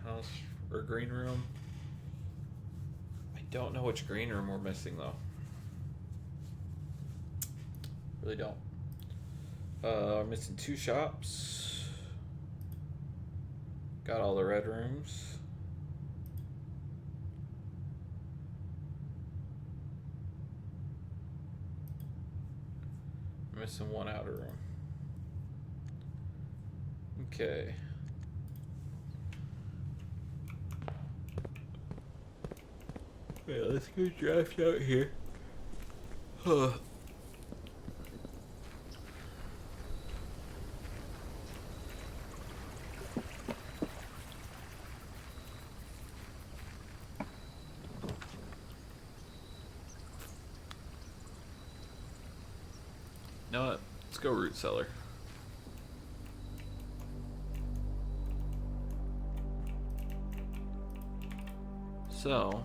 Speaker 1: house or green room. I don't know which green room we're missing though. Really don't. We're missing 2 shops. Got all the red rooms. Missing 1 outer room. Okay. Wait, let's go draft out here. Huh. You know what? Let's go root cellar. So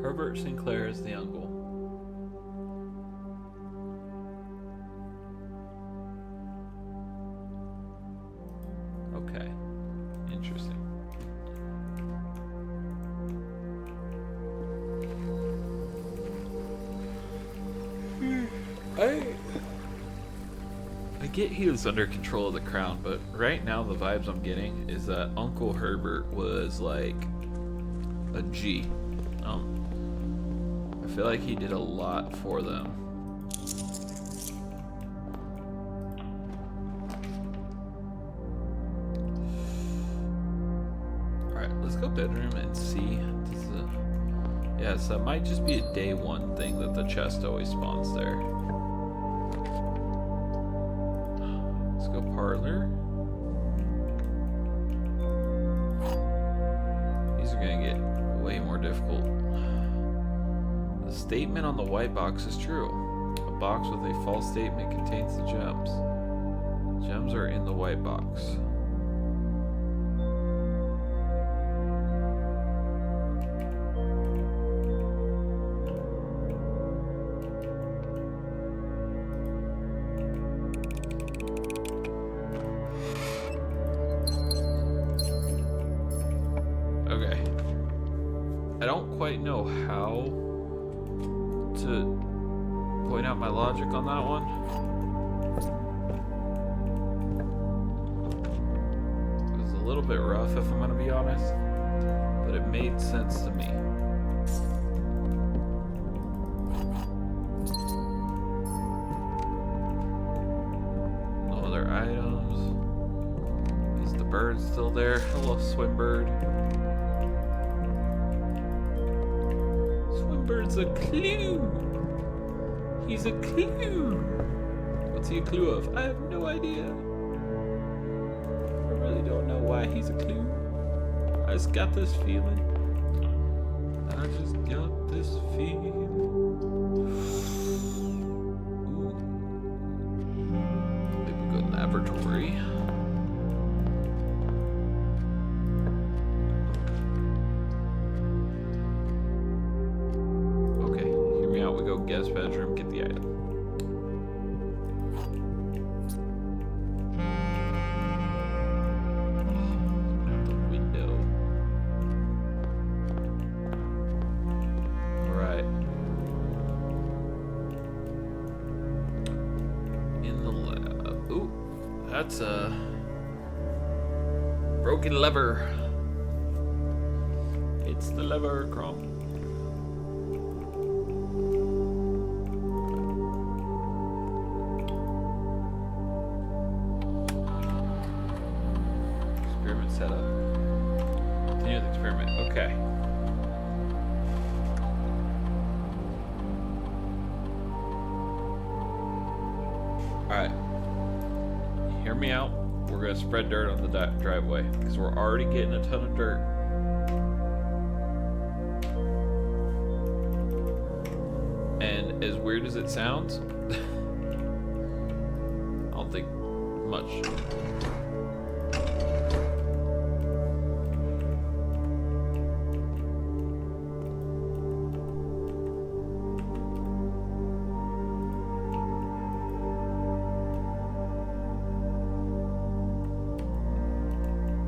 Speaker 1: Herbert Sinclair is the uncle. Okay. Interesting. I get he was under control of the crown, but right now the vibes I'm getting is that Uncle Herbert was like a G. I feel like he did a lot for them. Alright, let's go bedroom and see. Yeah, so that might just be a day 1 thing that the chest always spawns there. Let's go parlor. These are gonna get way more difficult. The statement on the white box is true. A box with a false statement contains the gems. Gems are in the white box. Okay. I don't quite know how to point out my logic on that one. It was a little bit rough, if I'm gonna be honest, but it made sense to me. No other items. Is the bird still there? Hello, swim bird. Bird's a clue. He's a clue. What's he a clue of? I have no idea. I really don't know why he's a clue. I just got this feeling. I just got this feeling. Ooh. Maybe we'll go laboratory. Guest bedroom, get the item. The window. Alright. In the lab. Ooh. that's a broken lever. It's the lever, Crom. Experiment setup. Continue the experiment. Okay. Alright. Hear me out. We're going to spread dirt on the driveway because we're already getting a ton of dirt. And as weird as it sounds, I don't think much.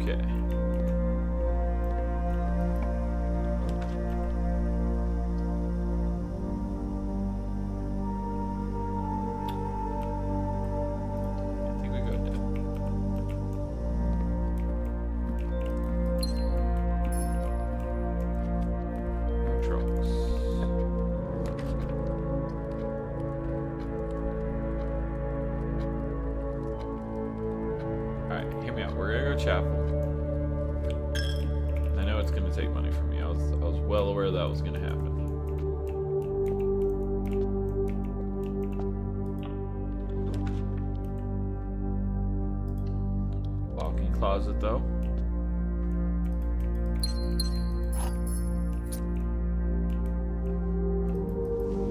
Speaker 1: Okay. I think we go down. No trucks. Alright, hear me out. We're gonna go chapel. I know it's gonna take money from me. I was well aware that was gonna happen. Walk-in closet though.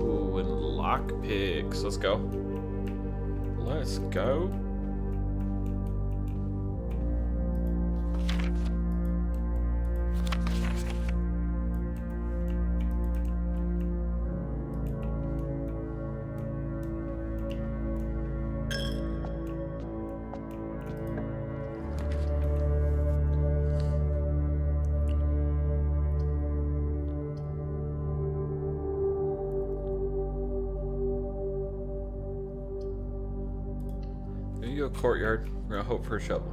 Speaker 1: Ooh, and lock picks. Let's go. Let's go. Go courtyard. We're gonna hope for a shovel.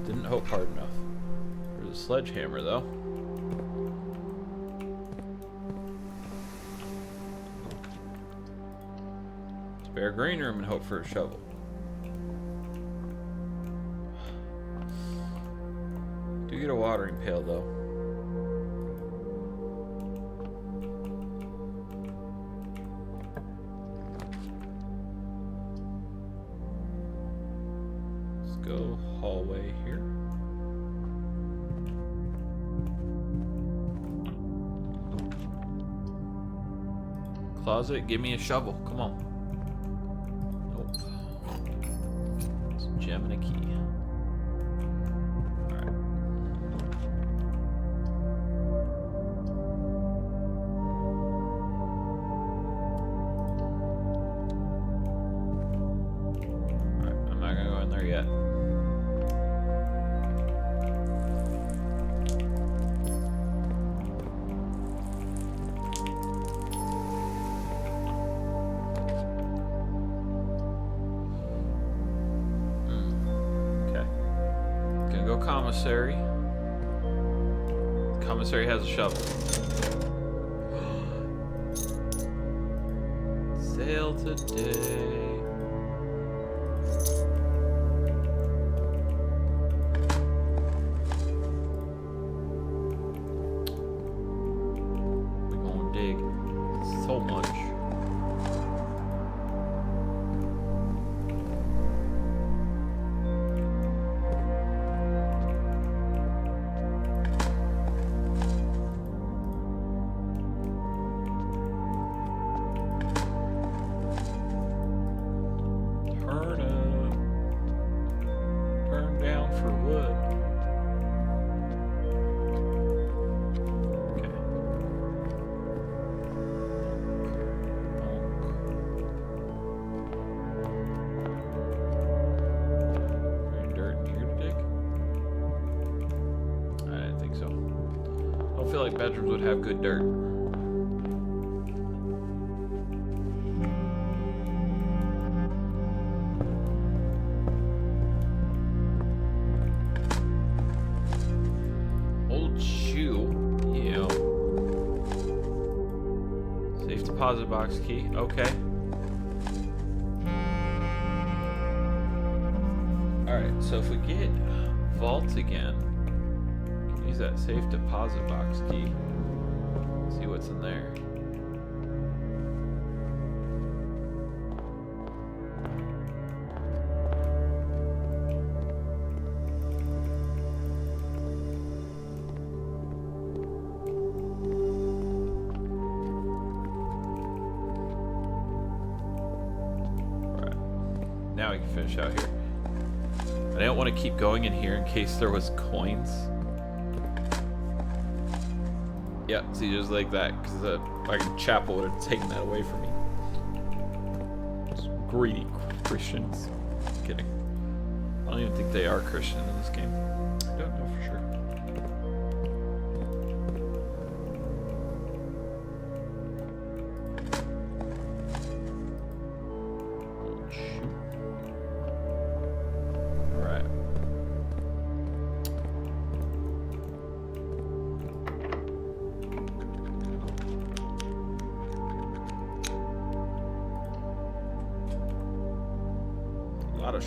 Speaker 1: Didn't hope hard enough. There's a sledgehammer though. Spare green room and hope for a shovel. Do get a watering pail though. Go hallway here. Closet, give me a shovel. Come on. Nope. It's a gem and a key. Alright. Alright, I'm not gonna go in there yet. Commissary. The commissary has a shovel. Sail today. We're gonna dig so much. I feel like bedrooms would have good dirt. deposit box key. Okay. Alright, so if we get vault again, we can use that safe deposit box key. See what's in there. Now we can finish out here. I didn't want to keep going in here in case there was coins. Yeah, see, just like that, because the fucking chapel would have taken that away from me. Those greedy Christians. Kidding. I don't even think they are Christian in this game. I don't know for sure.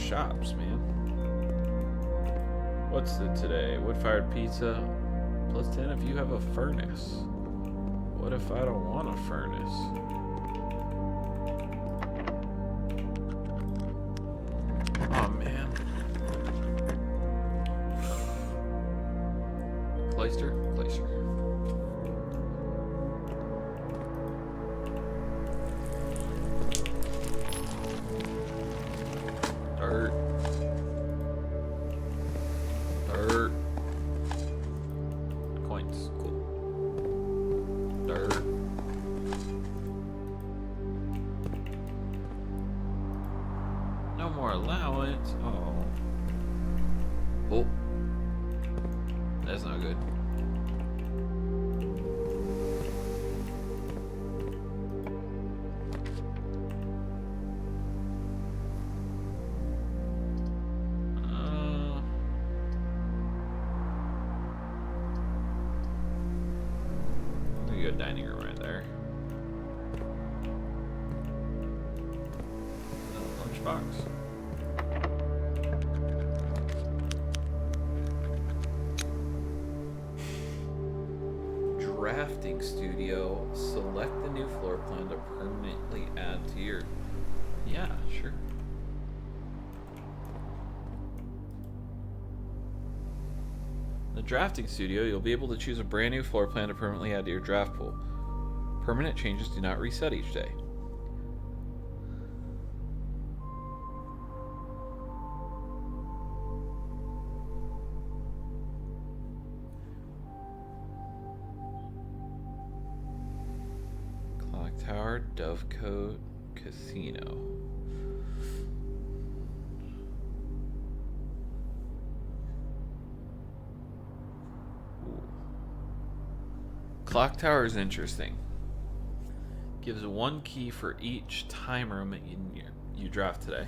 Speaker 1: Shops, man. What's it today? Wood-fired pizza plus 10 if you have a furnace. What if I don't want a furnace? Oh man. Clayster. Dirt. Coins. Cool. Dirt. No more allowance. Oh. Oh. That's not good. Dining room right there. Lunchbox. Drafting studio. Select the new floor plan to permanently add to your. Yeah, sure. The drafting studio, you'll be able to choose a brand new floor plan to permanently add to your draft pool. Permanent changes do not reset each day. Clock Tower, Dovecote, Casino. Clock Tower is interesting. Gives one key for each time room you draft today.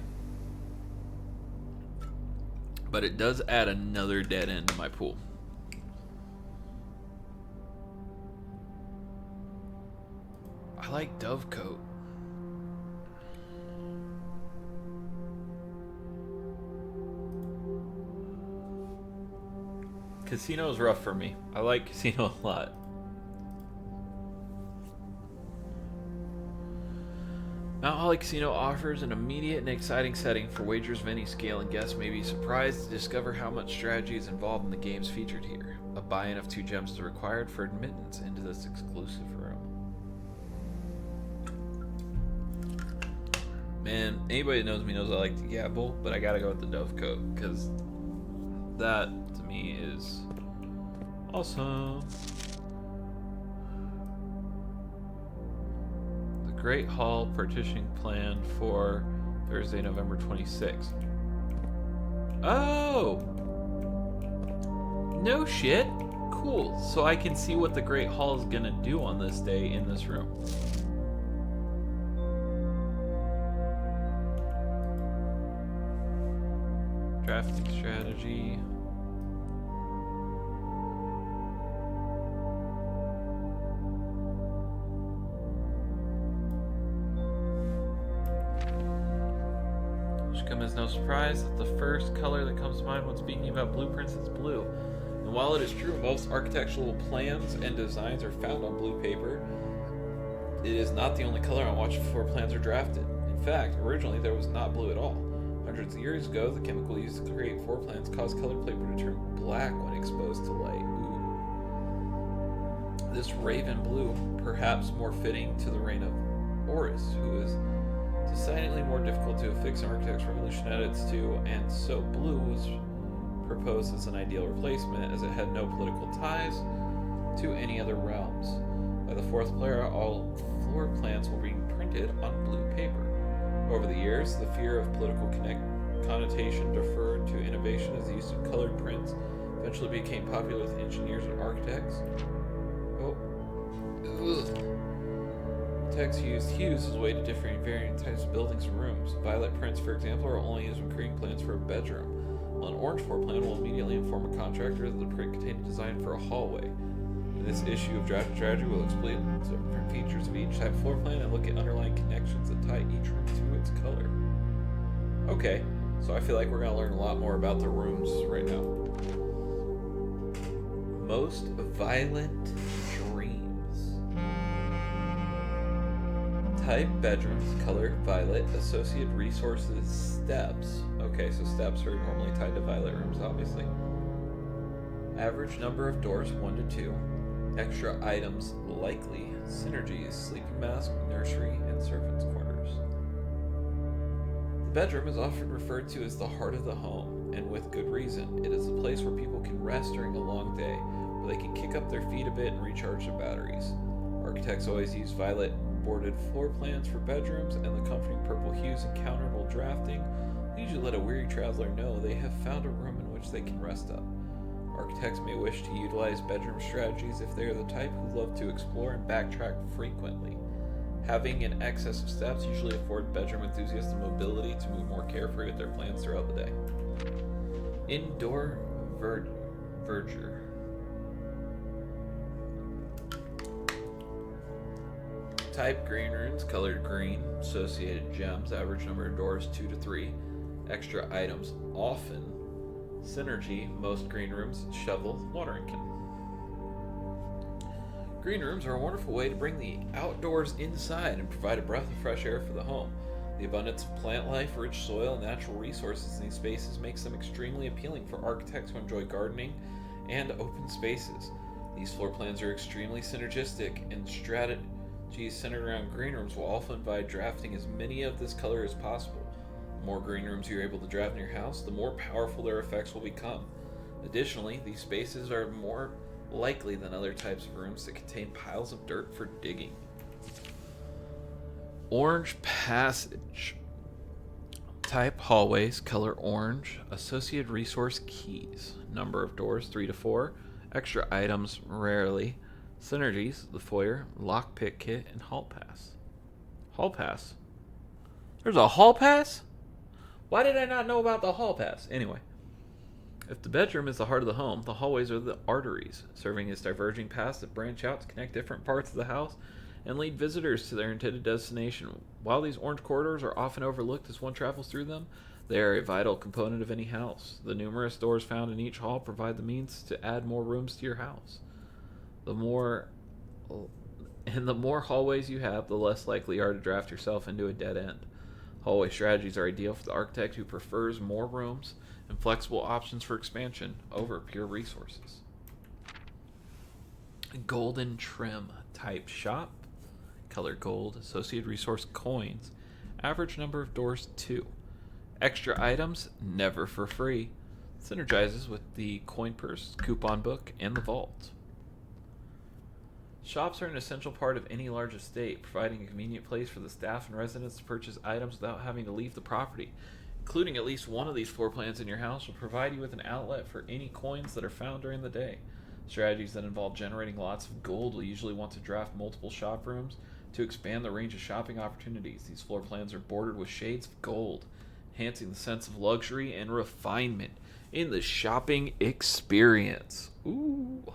Speaker 1: But it does add another dead end to my pool. I like Dovecote. Casino is rough for me. I like Casino a lot. Mount Holly Casino offers an immediate and exciting setting for wagers of any scale, and guests may be surprised to discover how much strategy is involved in the games featured here. A buy-in of 2 gems is required for admittance into this exclusive room. Man, anybody that knows me knows I like to gamble, but I gotta go with the Dovecote, because that, to me, is awesome. Great Hall partitioning plan for Thursday, November 26th. Oh! No shit. Cool. So I can see what the Great Hall is gonna do on this day in this room. Drafting strategy. come as no surprise that the first color that comes to mind when speaking about blueprints is blue. And while it is true most architectural plans and designs are found on blue paper, it is not the only color on which floor plans are drafted. In fact, originally there was not blue at all. Hundreds of years ago, the chemical used to create floor plans caused colored paper to turn black when exposed to light. Ooh. This raven blue, perhaps more fitting to the reign of Horus, who was decidedly more difficult to affix an architect's revolution edits to, and so blue was proposed as an ideal replacement as it had no political ties to any other realms. By the fourth era, all floor plans were being printed on blue paper. Over the years, the fear of political connotation deferred to innovation as the use of colored prints eventually became popular with engineers and architects. Architects used hues as a way to differentiate varying types of buildings and rooms. Violet prints, for example, are only used when creating plans for a bedroom, while an orange floor plan will immediately inform a contractor that the print contained a design for a hallway. In this issue of Draft Strategy, we'll explain different features of each type of floor plan and look at underlying connections that tie each room to its color. Okay, so I feel like we're going to learn a lot more about the rooms right now. Most violent dreams. Type bedrooms, color violet, associated resources, steps. Okay, so steps are normally tied to violet rooms, obviously. Average number of doors, 1 to 2. Extra items, likely. Synergies, sleeping mask, nursery, and servants' quarters. The bedroom is often referred to as the heart of the home, and with good reason. It is a place where people can rest during a long day, where they can kick up their feet a bit and recharge their batteries. Architects always use violet boarded floor plans for bedrooms, and the comforting purple hues encountered while drafting usually let a weary traveler know they have found a room in which they can rest up. Architects may wish to utilize bedroom strategies if they are the type who love to explore and backtrack frequently. Having an excess of steps usually afford bedroom enthusiasts the mobility to move more carefree with their plans throughout the day. Indoor verdure. Type green rooms, colored green, associated gems, average number of doors 2 to 3, extra items often, synergy, most green rooms, shovel, watering can. Green rooms are a wonderful way to bring the outdoors inside and provide a breath of fresh air for the home. The abundance of plant life, rich soil, and natural resources in these spaces makes them extremely appealing for architects who enjoy gardening and open spaces. These floor plans are extremely synergistic, and strategies centered around green rooms will often provide drafting as many of this color as possible. The more green rooms you're able to draft in your house, the more powerful their effects will become. Additionally, these spaces are more likely than other types of rooms that contain piles of dirt for digging. Orange passage. Type hallways, color orange, associated resource keys, number of doors 3 to 4, extra items rarely, synergies, the foyer, lockpick kit, and hall pass. Hall pass? There's a hall pass? Why did I not know about the hall pass? Anyway, if the bedroom is the heart of the home, the hallways are the arteries, serving as diverging paths that branch out to connect different parts of the house and lead visitors to their intended destination. While these orange corridors are often overlooked as one travels through them, they are a vital component of any house. The numerous doors found in each hall provide the means to add more rooms to your house. The more hallways you have, the less likely you are to draft yourself into a dead end. Hallway strategies are ideal for the architect who prefers more rooms and flexible options for expansion over pure resources. Golden trim type shop, color gold, associated resource coins, average number of doors 2, extra items never for free, synergizes with the coin purse, coupon book, and the vault. Shops are an essential part of any large estate, providing a convenient place for the staff and residents to purchase items without having to leave the property. Including at least one of these floor plans in your house will provide you with an outlet for any coins that are found during the day. Strategies that involve generating lots of gold will usually want to draft multiple shop rooms to expand the range of shopping opportunities. These floor plans are bordered with shades of gold, enhancing the sense of luxury and refinement in the shopping experience. Ooh.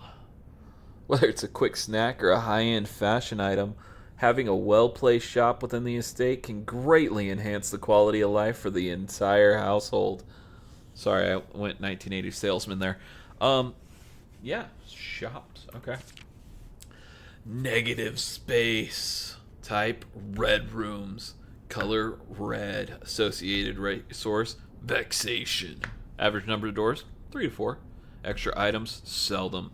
Speaker 1: Whether it's a quick snack or a high-end fashion item, Having a well-placed shop within the estate can greatly enhance the quality of life for the entire household. Sorry, I went 1980 salesman there. Yeah, shops. Okay. Negative space. Type red rooms. Color red. Associated resource vexation. Average number of doors 3 to 4. Extra items seldom.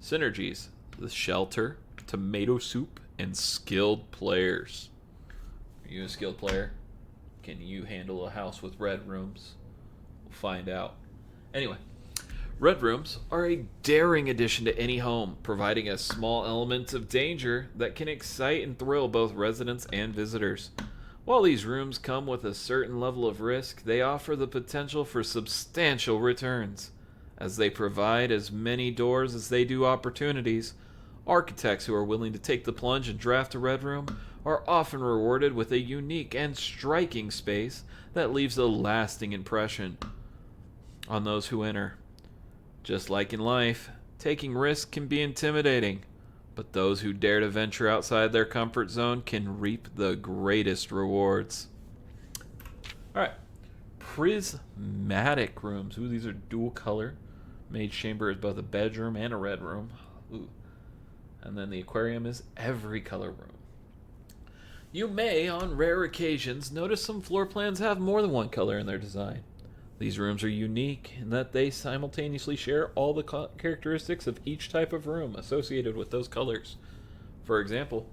Speaker 1: Synergies: the shelter, tomato soup, and skilled players. Are you a skilled player? Can you handle a house with red rooms? We'll find out. Anyway, red rooms are a daring addition to any home, providing a small element of danger that can excite and thrill both residents and visitors. While these rooms come with a certain level of risk, they offer the potential for substantial returns, as they provide as many doors as they do opportunities. Architects who are willing to take the plunge and draft a red room are often rewarded with a unique and striking space that leaves a lasting impression on those who enter. Just like in life, taking risks can be intimidating, but those who dare to venture outside their comfort zone can reap the greatest rewards. Alright, prismatic rooms. Ooh, these are dual color. Mage chamber is both a bedroom and a red room. Ooh. And then the aquarium is every color room. You may, on rare occasions, notice some floor plans have more than one color in their design. These rooms are unique in that they simultaneously share all the characteristics of each type of room associated with those colors. For example,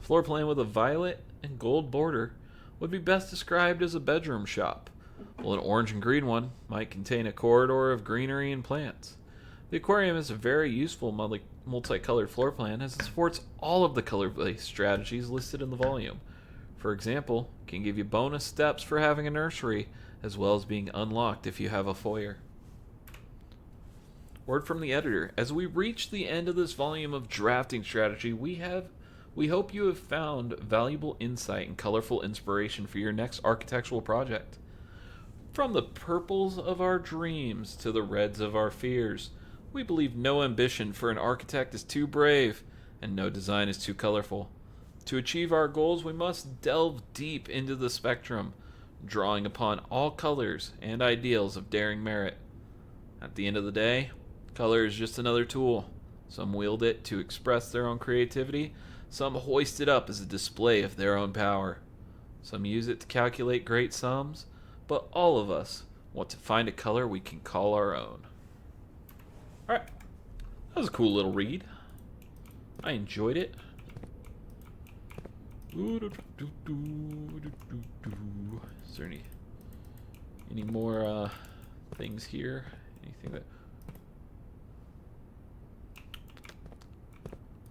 Speaker 1: a floor plan with a violet and gold border would be best described as a bedroom shop, while an orange and green one might contain a corridor of greenery and plants. The aquarium is a very useful multicolored floor plan as it supports all of the color-based strategies listed in the volume. For example, it can give you bonus steps for having a nursery, as well as being unlocked if you have a foyer. Word from the editor: as we reach the end of this volume of drafting strategy, we hope you have found valuable insight and colorful inspiration for your next architectural project. From the purples of our dreams to the reds of our fears, we believe no ambition for an architect is too brave, and no design is too colorful. To achieve our goals, we must delve deep into the spectrum, drawing upon all colors and ideals of daring merit. At the end of the day, color is just another tool. Some wield it to express their own creativity, some hoist it up as a display of their own power. Some use it to calculate great sums, but all of us want to find a color we can call our own. Alright, that was a cool little read. I enjoyed it. Is there any more things here? Anything that...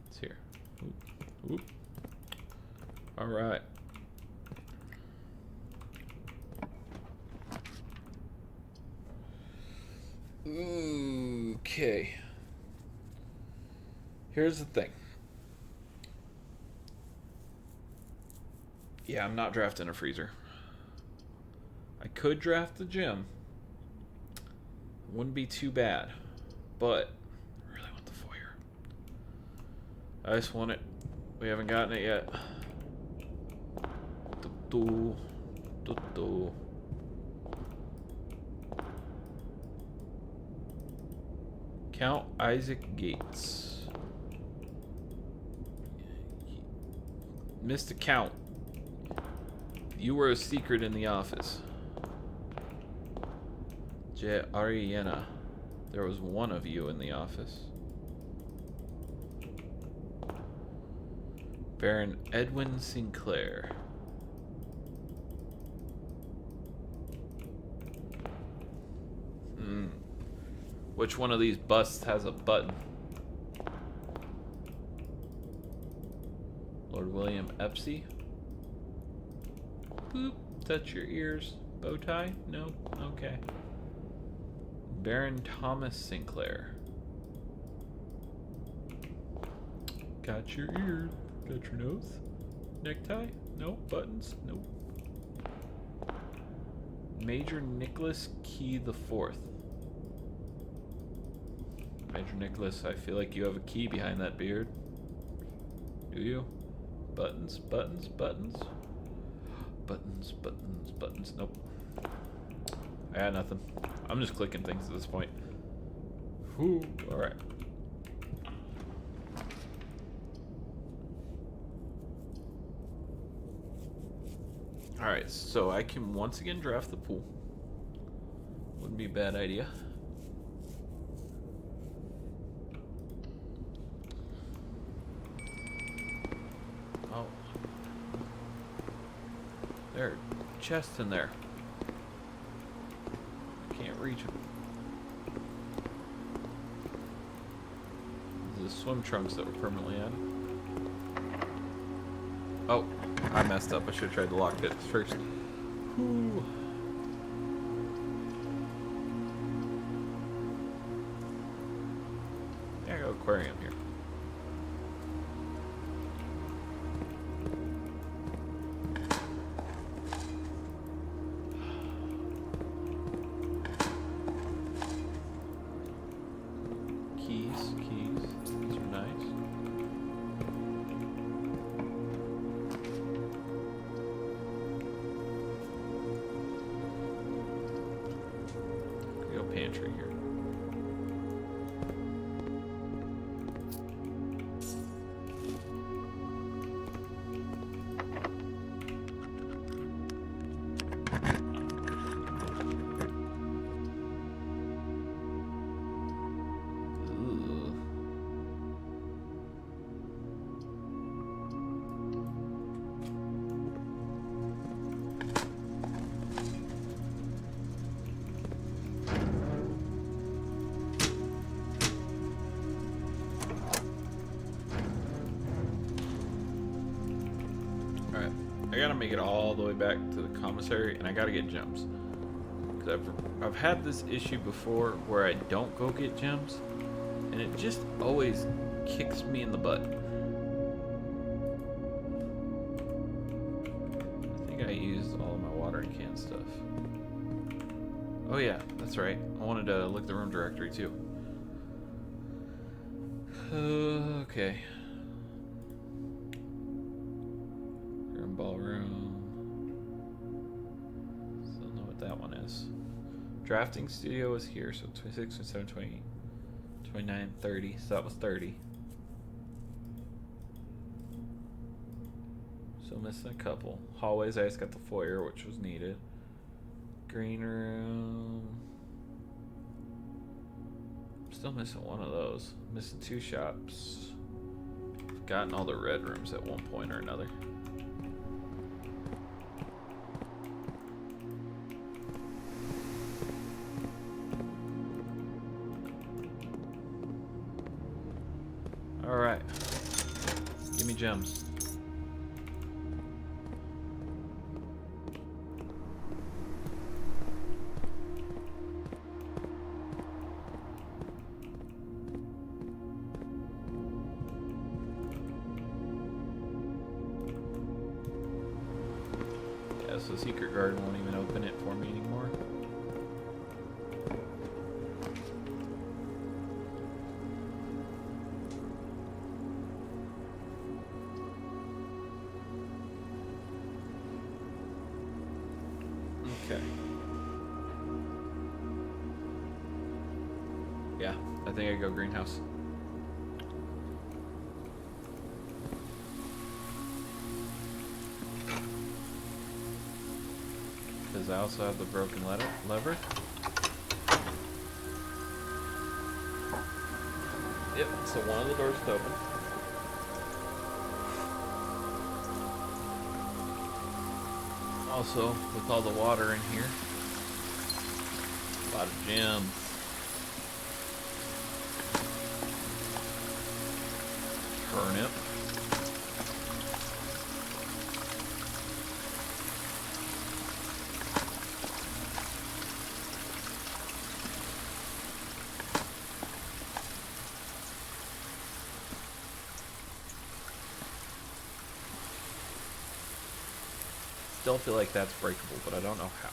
Speaker 1: It's here. Oop. Alright. Okay. Here's the thing. Yeah, I'm not drafting a freezer. I could draft the gym. Wouldn't be too bad. But I really want the foyer. I just want it. We haven't gotten it yet. Count Isaac Gates. Missed a count. You were a secret in the office. J. Ariana. There was one of you in the office. Baron Edwin Sinclair. Which one of these busts has a button? Lord William Epsy. Boop. Touch your ears. Bow tie? No? Okay. Baron Thomas Sinclair. Got your ears. Got your nose. Necktie? No. Buttons? Nope. Major Nicholas Key the Fourth. Major Nicholas, I feel like you have a key behind that beard. Do you? Buttons, buttons, buttons. Buttons, buttons, buttons. Nope. I got nothing. I'm just clicking things at this point. Whew. Alright. Alright, so I can once again draft the pool. Wouldn't be a bad idea. Oh. There are chests in there. Can't reach them. The swim trunks that were permanently added. Oh, I messed up. I should have tried to lock it first. Whew. Yeah, I got an aquarium here. Keys. These are nice. Real pantry here. Ooh. Alright, I gotta make it all the way back to the commissary, and I gotta get gems. Cause I've had this issue before where I don't go get gems, and it just always kicks me in the butt. I think I used all of my watering can stuff. Oh yeah, that's right. I wanted to look at the room directory too. Okay. Room ballroom. Still know what that one is. Drafting studio is here, so 26, 27, 20, 29, 30. So that was 30. Still missing a couple. Hallways, I just got the foyer, which was needed. Green room. Still missing one of those. Missing 2 shops. Gotten all the red rooms at one point or another. Alright. Give me gems. Yeah, so Secret Garden won't even open it for me anymore. Okay. Yeah, I think I go greenhouse. Because I also have the broken lever. Yep, so one of the doors is open. Also, with all the water in here, a lot of gems. Turnip. Still feel like that's breakable, but I don't know how.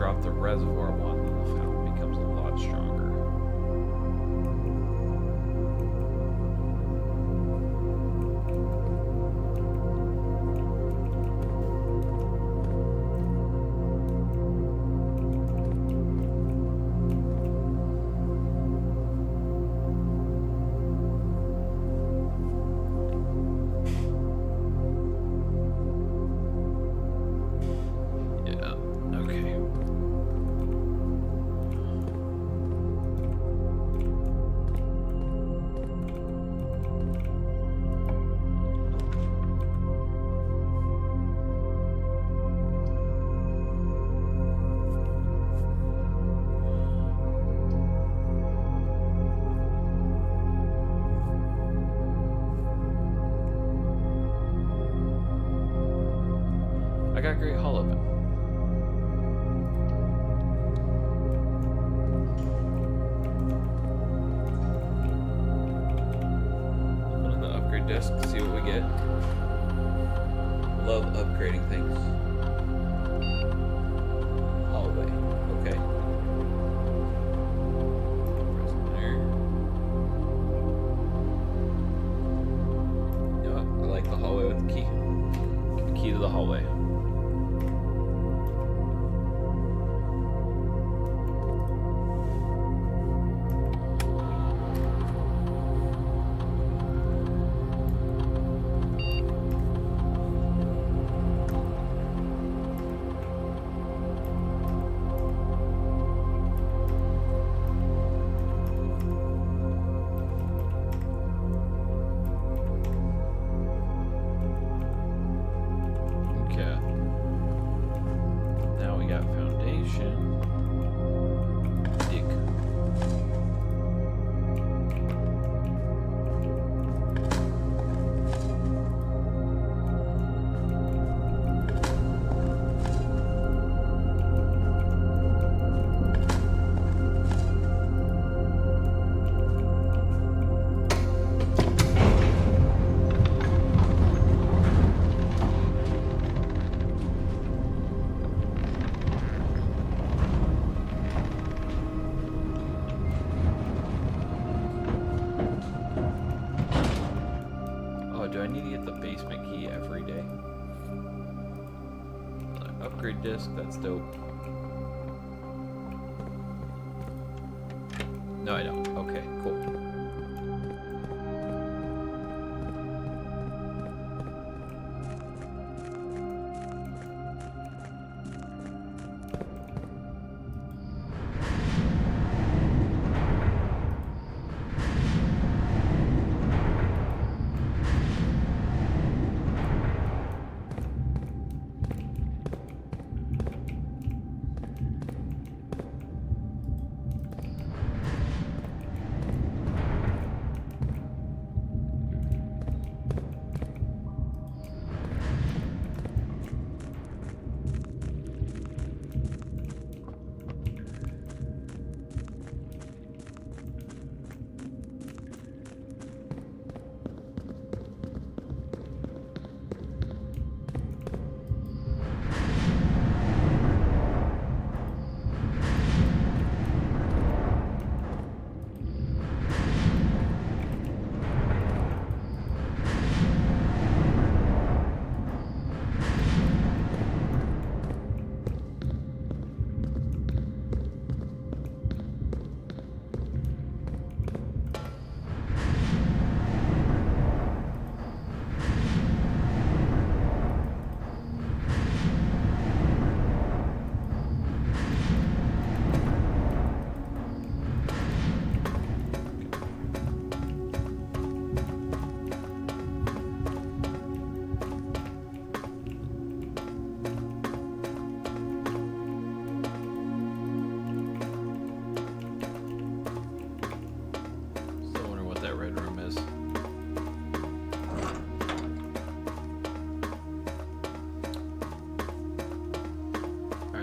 Speaker 1: drop the reservoir one, then the fountain becomes a lot stronger. I got Great Hall open. Open the upgrade desk, see what we get. Love upgrading things. Hallway, okay. Press there. You know what? I like the hallway with the key. Get the key to the hallway. Do I need to get the basement key every day? Upgrade disc, that's dope. No, I don't. Okay, cool.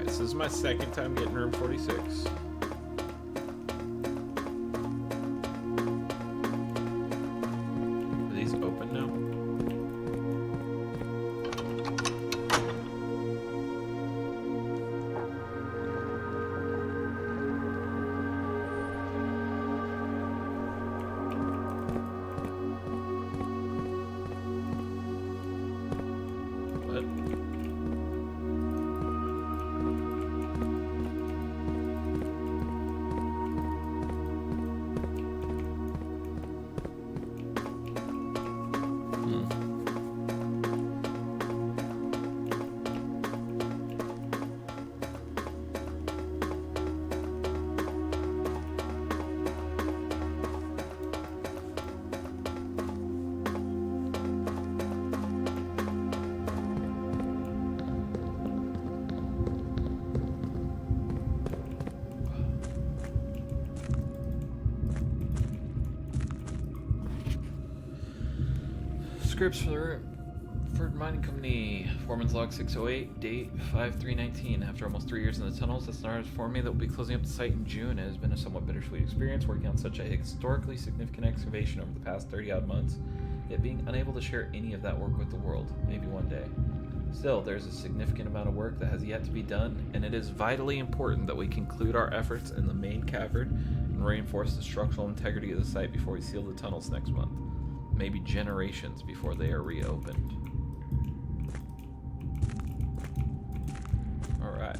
Speaker 1: This is my second time getting room 46. Are these open now? scripts for the Ford Mining Company. Foreman's log 608, date 5/3/19. After almost 3 years in the tunnels, the Snar's informed me that we'll be closing up the site in June. It has been a somewhat bittersweet experience working on such a historically significant excavation over the past 30-odd months, yet being unable to share any of that work with the world. Maybe one day. Still, there's a significant amount of work that has yet to be done, and it is vitally important that we conclude our efforts in the main cavern and reinforce the structural integrity of the site before we seal the tunnels next month. Maybe generations before they are reopened. Alright.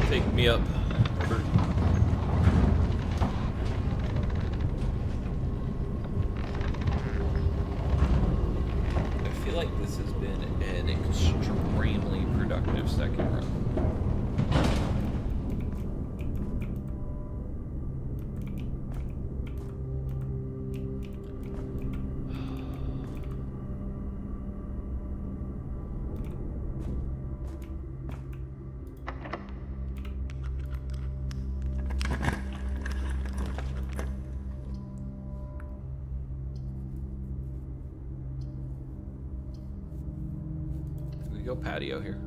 Speaker 1: Take me up. I feel like this has been an extremely productive second run. Go patio here.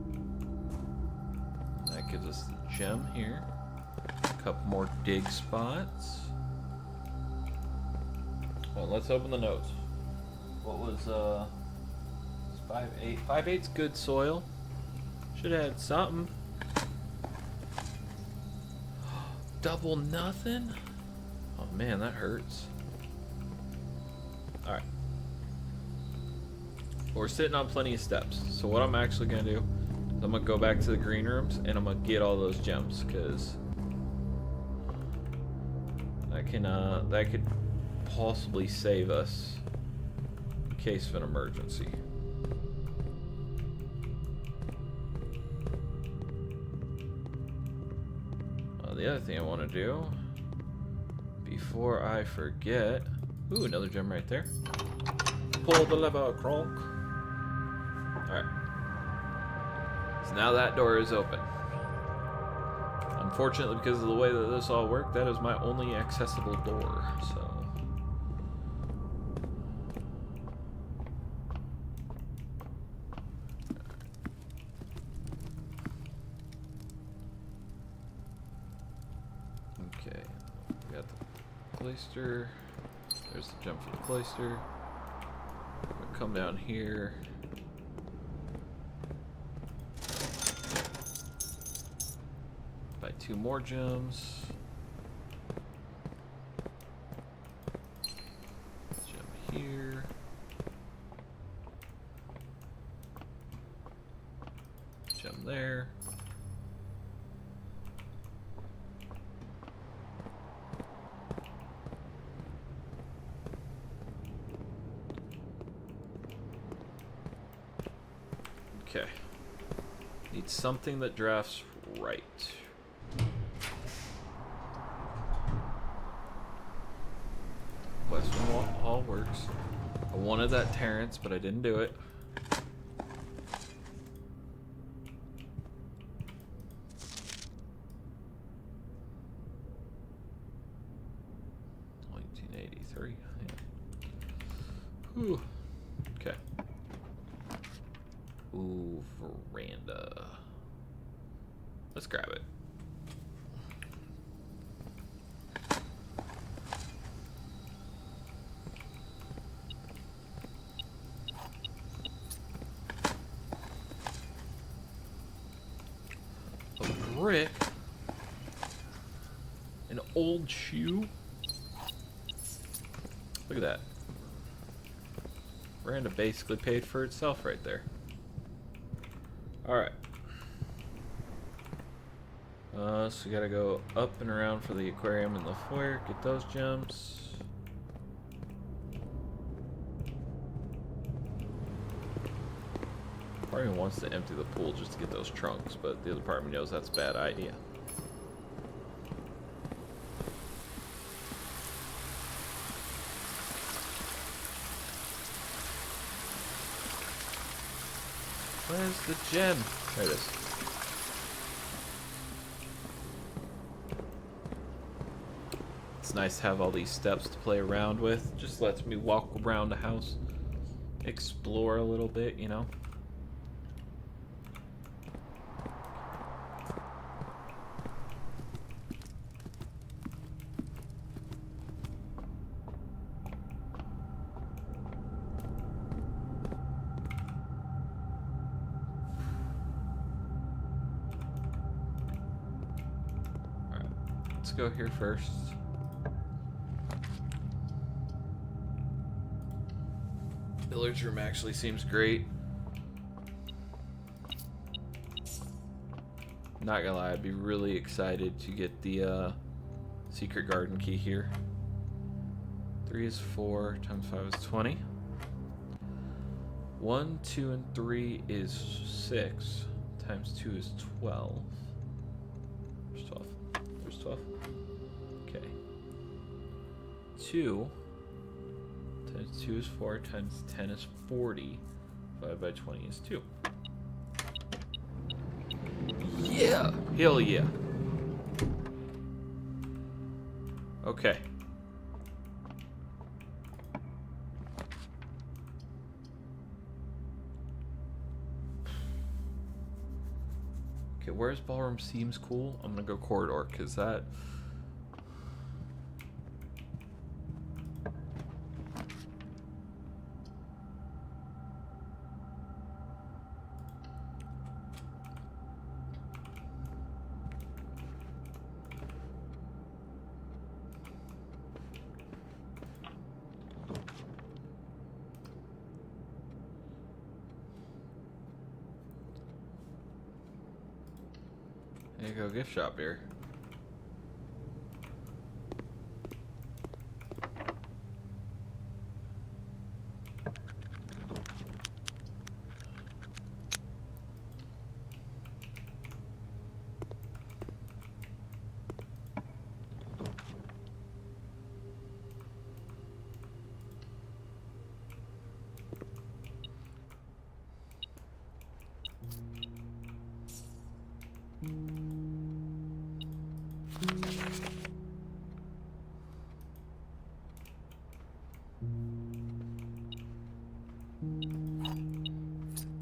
Speaker 1: That gives us the gem here. A couple more dig spots. Well, let's open the notes. What was 5/8? 5/8's good soil. Should have had something. Double nothing? Oh man, that hurts. Alright. We're sitting on plenty of steps. So what I'm actually going to do is I'm going to go back to the green rooms and I'm going to get all those gems because that could possibly save us in case of an emergency. The other thing I want to do before I forget, ooh, another gem right there. Pull the lever, Kronk. Alright. So now that door is open. Unfortunately, because of the way that this all worked, that is my only accessible door, so... Okay. We got the cloister. There's the jump for the cloister. I'm gonna come down here. Buy 2 more gems. Gem here. Gem there. Okay. Need something that drafts right. Western Hall works. I wanted that Terrence, but I didn't do it. $1983. Yeah. Whew. Okay. Ooh, veranda. Let's grab it. A brick? An old shoe? Look at that. Veranda basically paid for itself right there. Alright. So we gotta go up and around for the aquarium and the foyer, get those gems. Part of me wants to empty the pool just to get those trunks, but the other part of me knows that's a bad idea. Where's the gem? There it is. It's nice to have all these steps to play around with. Just lets me walk around the house, explore a little bit, you know? Alright, let's go here first. Billiards room actually seems great. Not gonna lie, I'd be really excited to get the secret garden key here. 3 is 4, times 5 is 20. 1, 2, and 3 is 6, times 2 is 12. There's 12. There's 12. Okay. 2 times 2 is 4, times 10 is 40. 5 by 20 is 2. Yeah! Hell yeah. Okay. Okay, where's ballroom seems cool? I'm gonna go corridor, because that... There you go, gift shop here.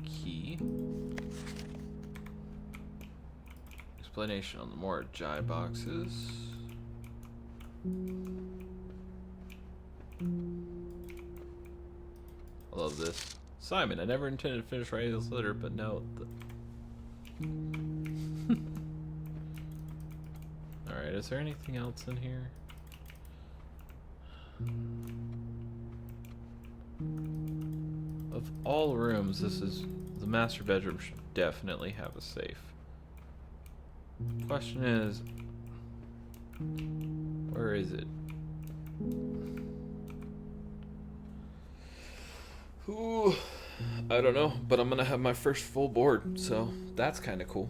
Speaker 1: Key. Explanation on the more Jai boxes. I love this. Simon, I never intended to finish writing this letter, but no. Alright, is there anything else in here? Of all rooms, this is the master bedroom should definitely have a safe. Question is, where is it? Ooh, I don't know, but I'm gonna have my first full board, so that's kind of cool.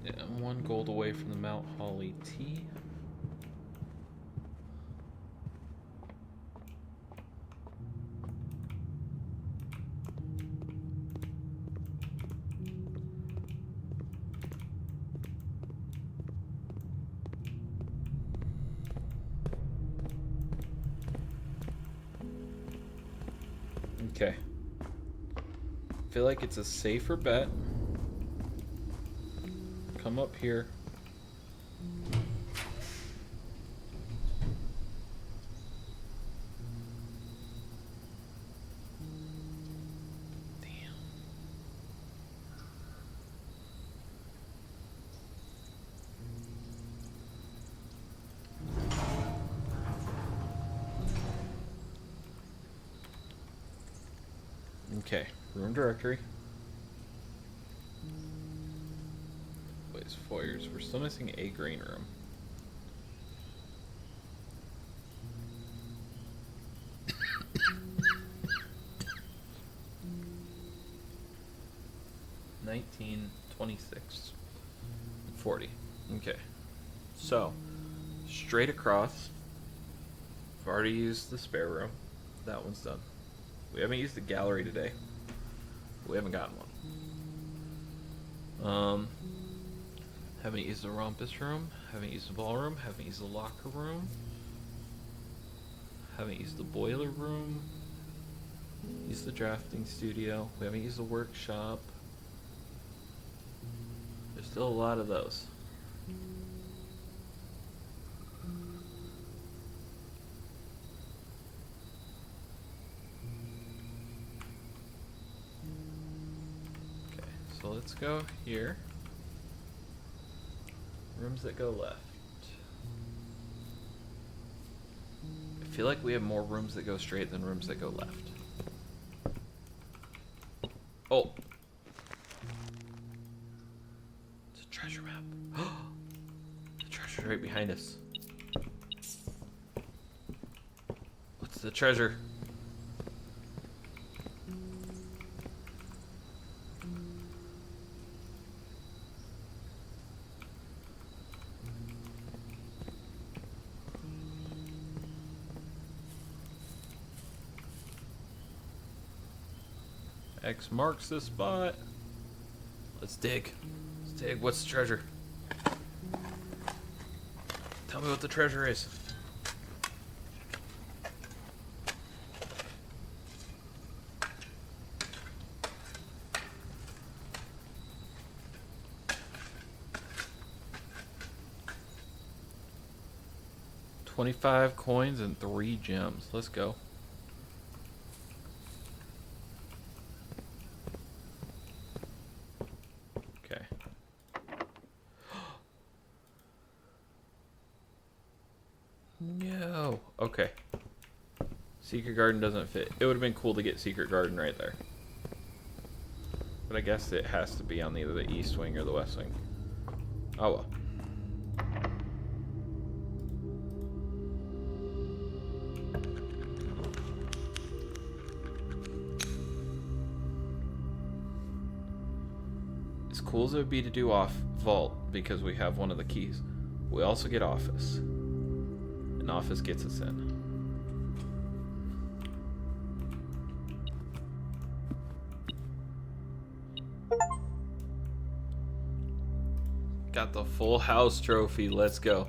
Speaker 1: Yeah, I'm 1 gold away from the Mount Holly tea. Okay. Feel like it's a safer bet. Come up here. Damn. Okay, room directory. Place foyers. We're still missing a green room. 26, 40. Okay. So, straight across. I've already used the spare room. That one's done. We haven't used the gallery today. We haven't gotten one. Haven't used the rumpus room. Haven't used the ballroom. Haven't used the locker room. Haven't used the boiler room. Used the drafting studio. We haven't used the workshop. There's still a lot of those. Okay, so let's go here. Rooms that go left. I feel like we have more rooms that go straight than rooms that go left. Oh! It's a treasure map. The treasure's right behind us. What's the treasure? X marks the spot. Let's dig. Let's dig. What's the treasure? Tell me what the treasure is. $25 coins and 3 gems. Let's go. Okay. No. Okay. Secret Garden doesn't fit. It would have been cool to get Secret Garden right there. But I guess it has to be on either the east wing or the west wing. Oh well. As cool as it would be to do off vault because we have one of the keys, we also get office. And office gets us in. Got the full house trophy. Let's go.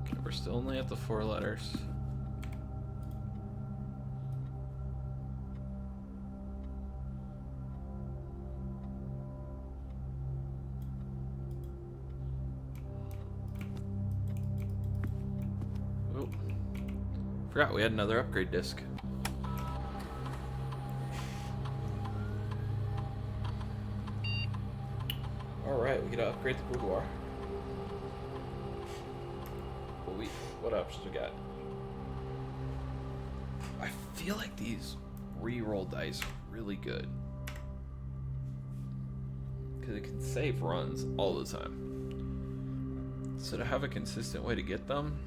Speaker 1: Okay, we're still only at the 4 letters. Forgot we had another upgrade disc. Alright, we gotta upgrade the boudoir. What options we got? I feel like these re-roll dice are really good. Because it can save runs all the time. So to have a consistent way to get them,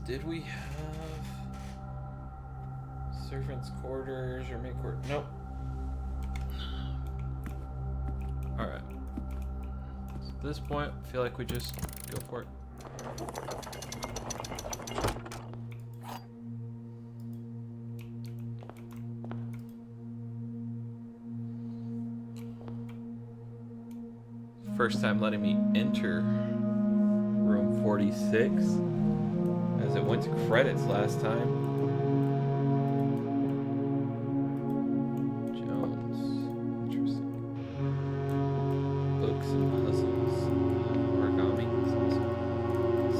Speaker 1: did we have servants' quarters or maid quarters? Nope. Alright. So at this point, I feel like we just go for it. First time letting me enter room 46. As it went to credits last time. Jones. Interesting. Books and puzzles. Origami.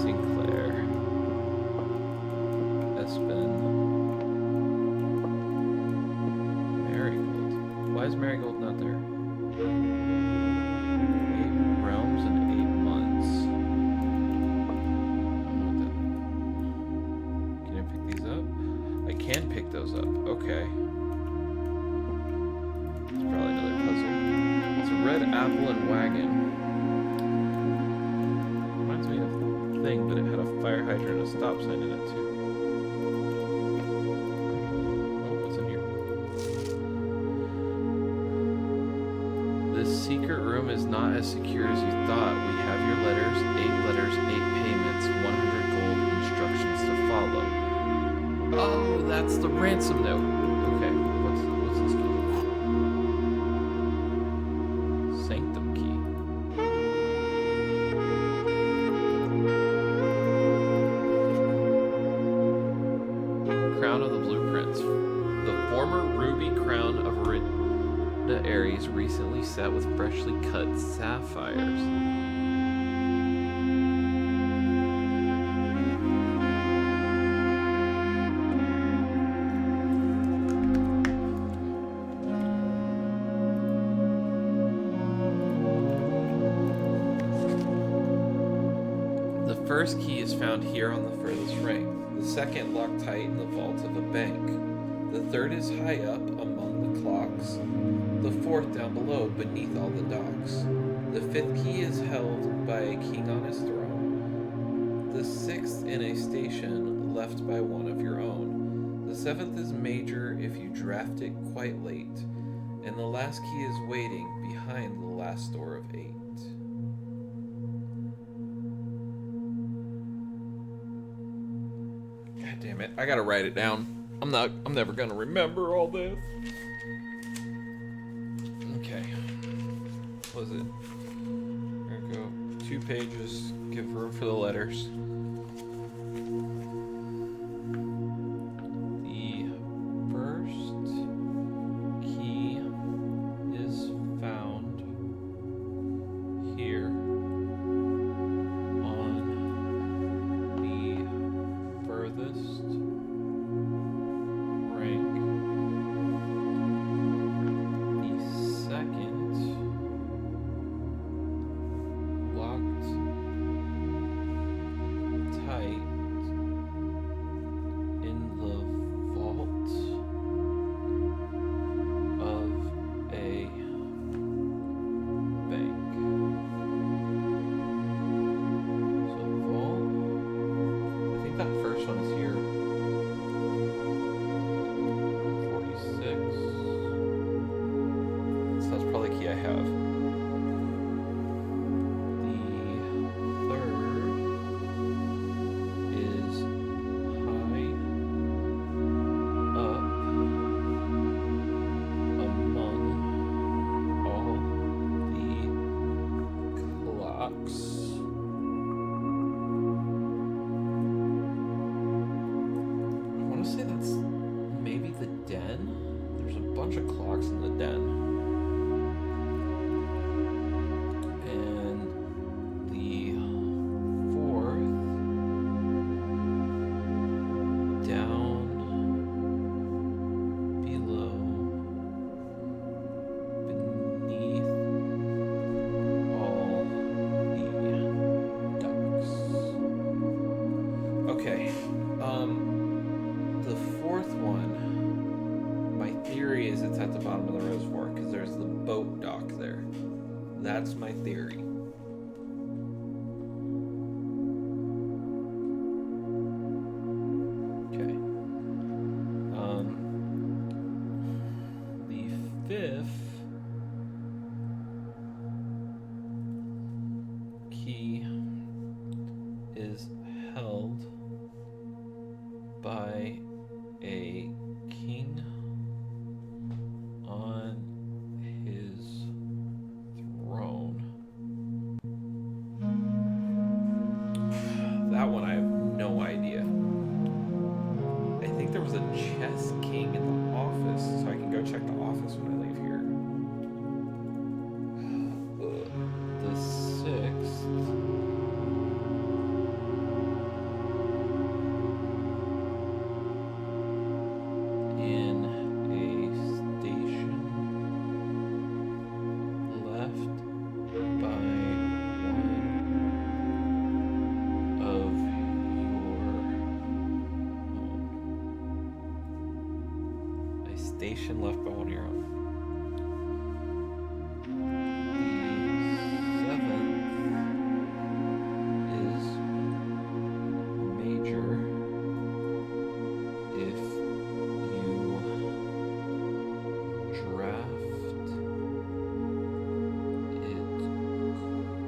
Speaker 1: Sinclair. Marigold not there? 8 realms and 8 months. I don't know what that. Can I pick these up? I can pick those up. Okay. It's probably another puzzle. It's a red apple and wagon. Reminds me of the thing, but it had a fire hydrant and a stop sign in it too. Secret room is not as secure as you thought. We have your letters, 8 payments, 100 gold, instructions to follow. Oh, that's the ransom note. Okay, what's this key? Sanctum key. Crown of the blueprints. The former ruby crown of Ares recently set with freshly cut sapphires. The first key is found here on the furthest ring. The second locked tight in the vault of a bank. The third is high up among the clocks. The fourth down below, beneath all the docks. The fifth key is held by a king on his throne. The sixth in a station left by one of your own. The seventh is major if you draft it quite late. And the last key is waiting behind the last door of 8. God damn it, I gotta write it down. I'm never gonna remember all this. Okay. What was it? We're gonna go 2 pages, give room for the letters. The first key is found here on the furthest rank. The second locked tight in the vault of a bank. So vault, I think that first one is here. 46. So that's probably the key I have. The third is high up among all the clocks. I want to say that's maybe the den. There's a bunch of clocks in the den. And the fourth down below beneath all the docks. Okay. The fourth one, my theory is it's at the bottom of the reservoir because there's the boat dock there. That's my theory. Okay. The fifth key is held by a king on his throne. That one I have no idea. I think there was a chess king in the office, so I can go check the office when I leave here. The sixth in a station action left by one of your own. The seventh is major if you draft it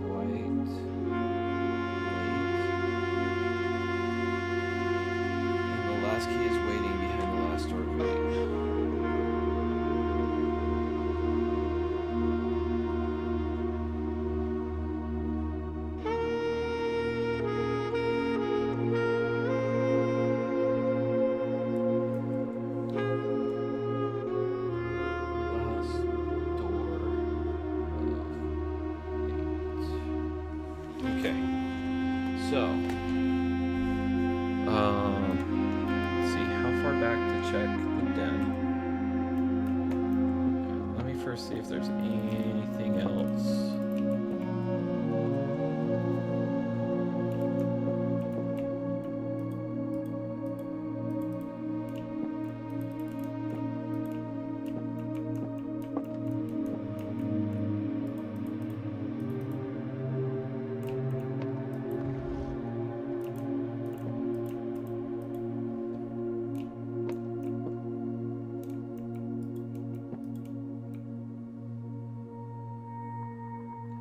Speaker 1: quite late. And the last key is waiting behind the last door of 8. Last door of 8. Okay. So, let's see how far back to check the den. Let me first see if there's anything else.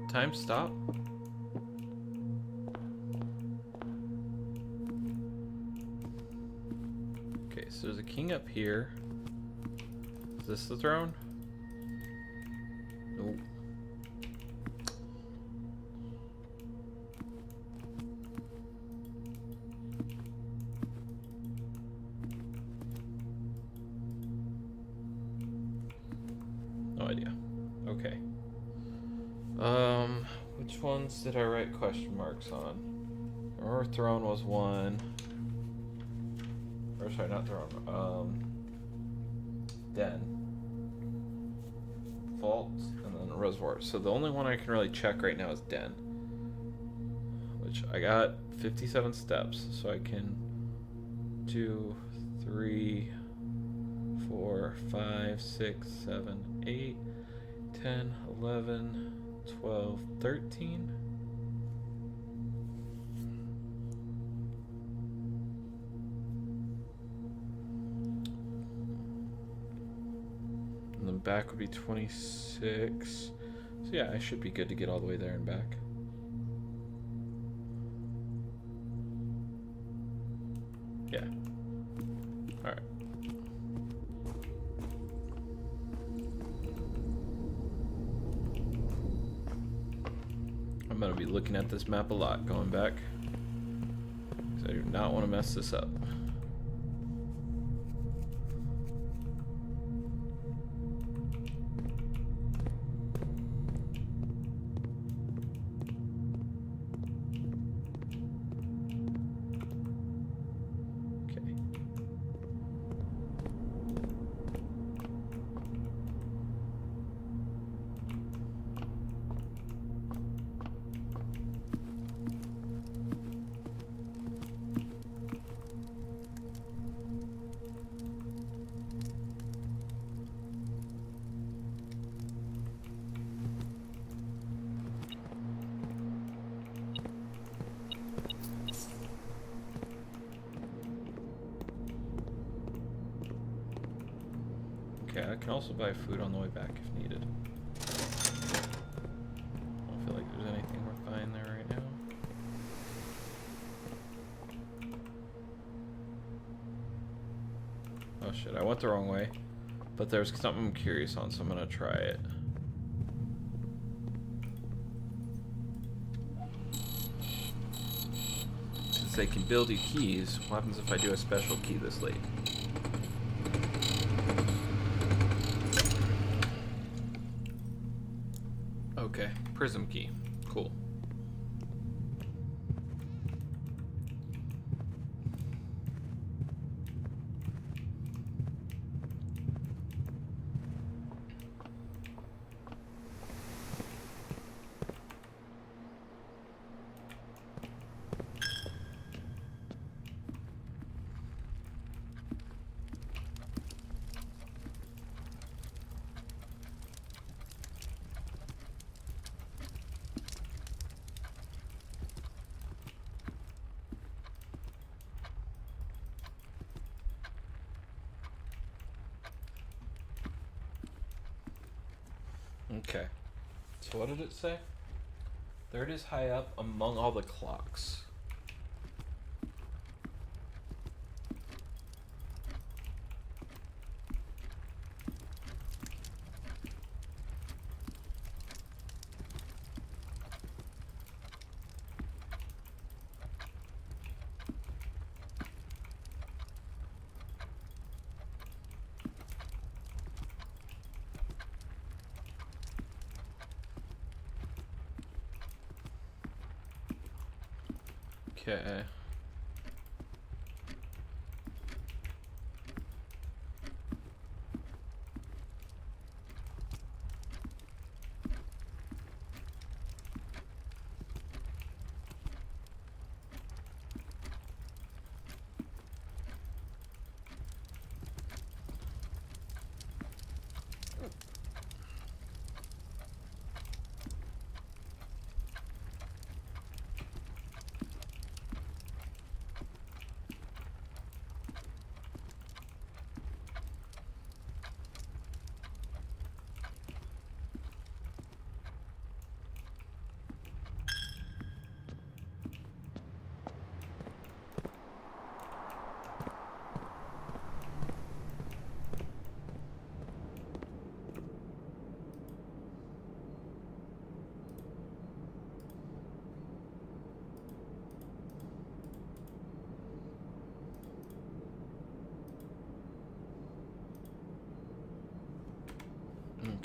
Speaker 1: Time stop. Okay, so there's a king up here. Is this the throne? Nope. No idea. Okay. Which ones did I write question marks on? Our throne was one. Or sorry, not throne. Den. Vault, and then reservoir. So the only one I can really check right now is den. Which I got 57 steps, so I can 2, 3, 4, 5, 6, 7, 8, 10, 11, 12, 13. And then back would be 26. So yeah, I should be good to get all the way there and back. Yeah. Alright. I'm going to be looking at this map a lot going back, because I do not want to mess this up. Okay. Okay, I can also buy food on the way back if needed. I don't feel like there's anything worth buying there right now. Oh shit, I went the wrong way. But there's something I'm curious on, so I'm gonna try it. Since they can build you keys, what happens if I do a special key this late? Okay, prism key. Cool. Okay. So what did it say? There it is high up among all the clocks. Okay.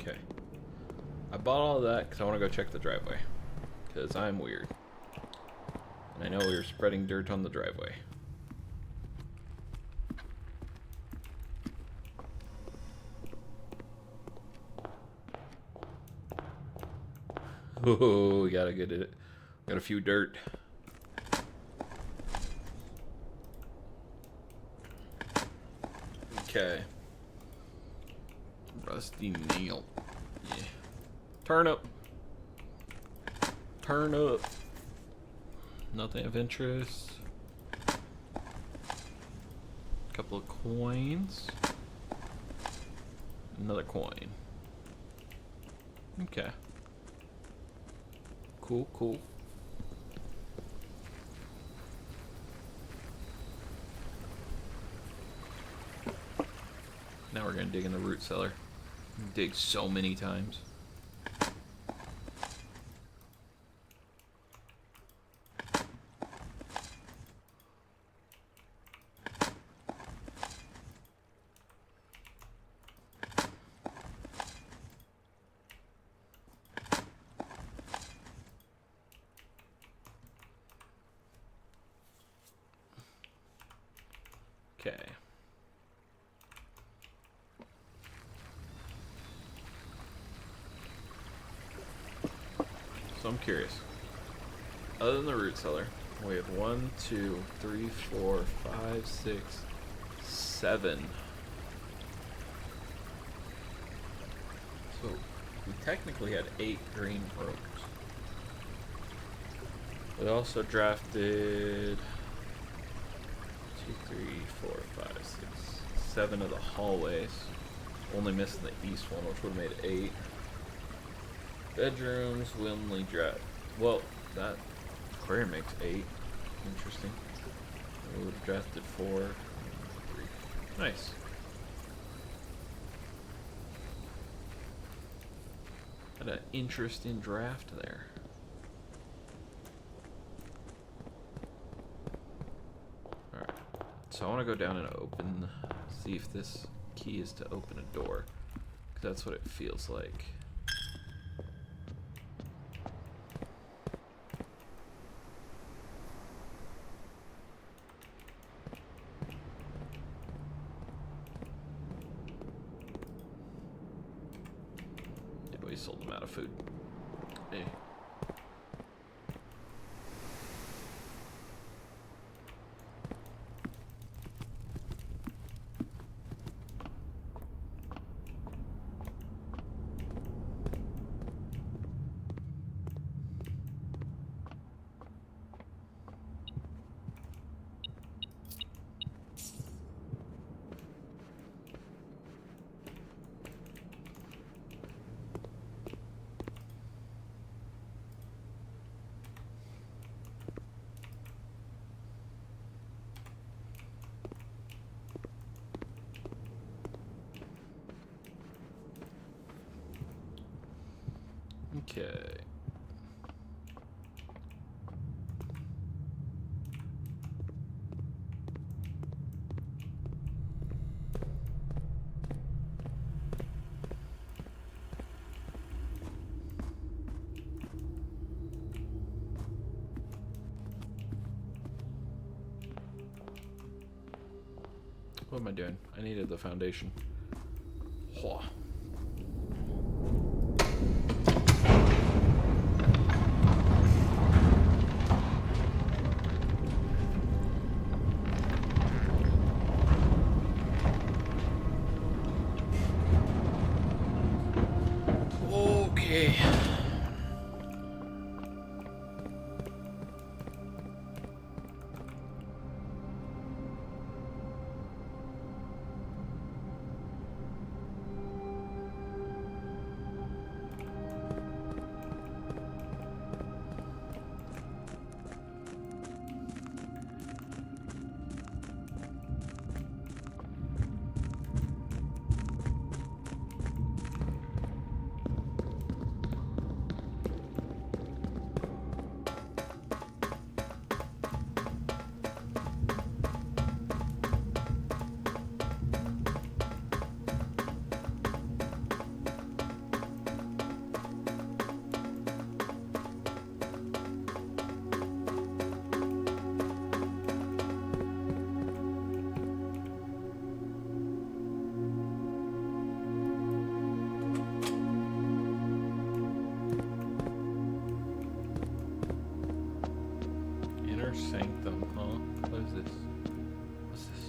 Speaker 1: Okay. I bought all of that because I want to go check the driveway. Because I'm weird. And I know we were spreading dirt on the driveway. Oh, we gotta get it. Got a few dirt. Okay. Rusty nail. Yeah. Turnip. Turnip. Nothing of interest. Couple of coins. Another coin. Okay. Cool, cool. Now we're gonna dig in the root cellar. Dig so many times. Okay. So I'm curious. Other than the root cellar, we have 1, 2, 3, 4, 5, 6, 7. So we technically had 8 green robes. We also drafted 2, 3, 4, 5, 6, 7 of the hallways. Only missing the east one, which would have made 8. Bedrooms, we only draft. Well, that aquarium makes 8. Interesting. We would have drafted 4. 3. Nice. Had an interesting draft there. Alright. So I want to go down and open, see if this key is to open a door. Because that's what it feels like. Yeah, we sold them out of food. Hey. Okay. What am I doing? I needed the foundation. Whoa. Okay. Inner sanctum, huh? What is this? What's this?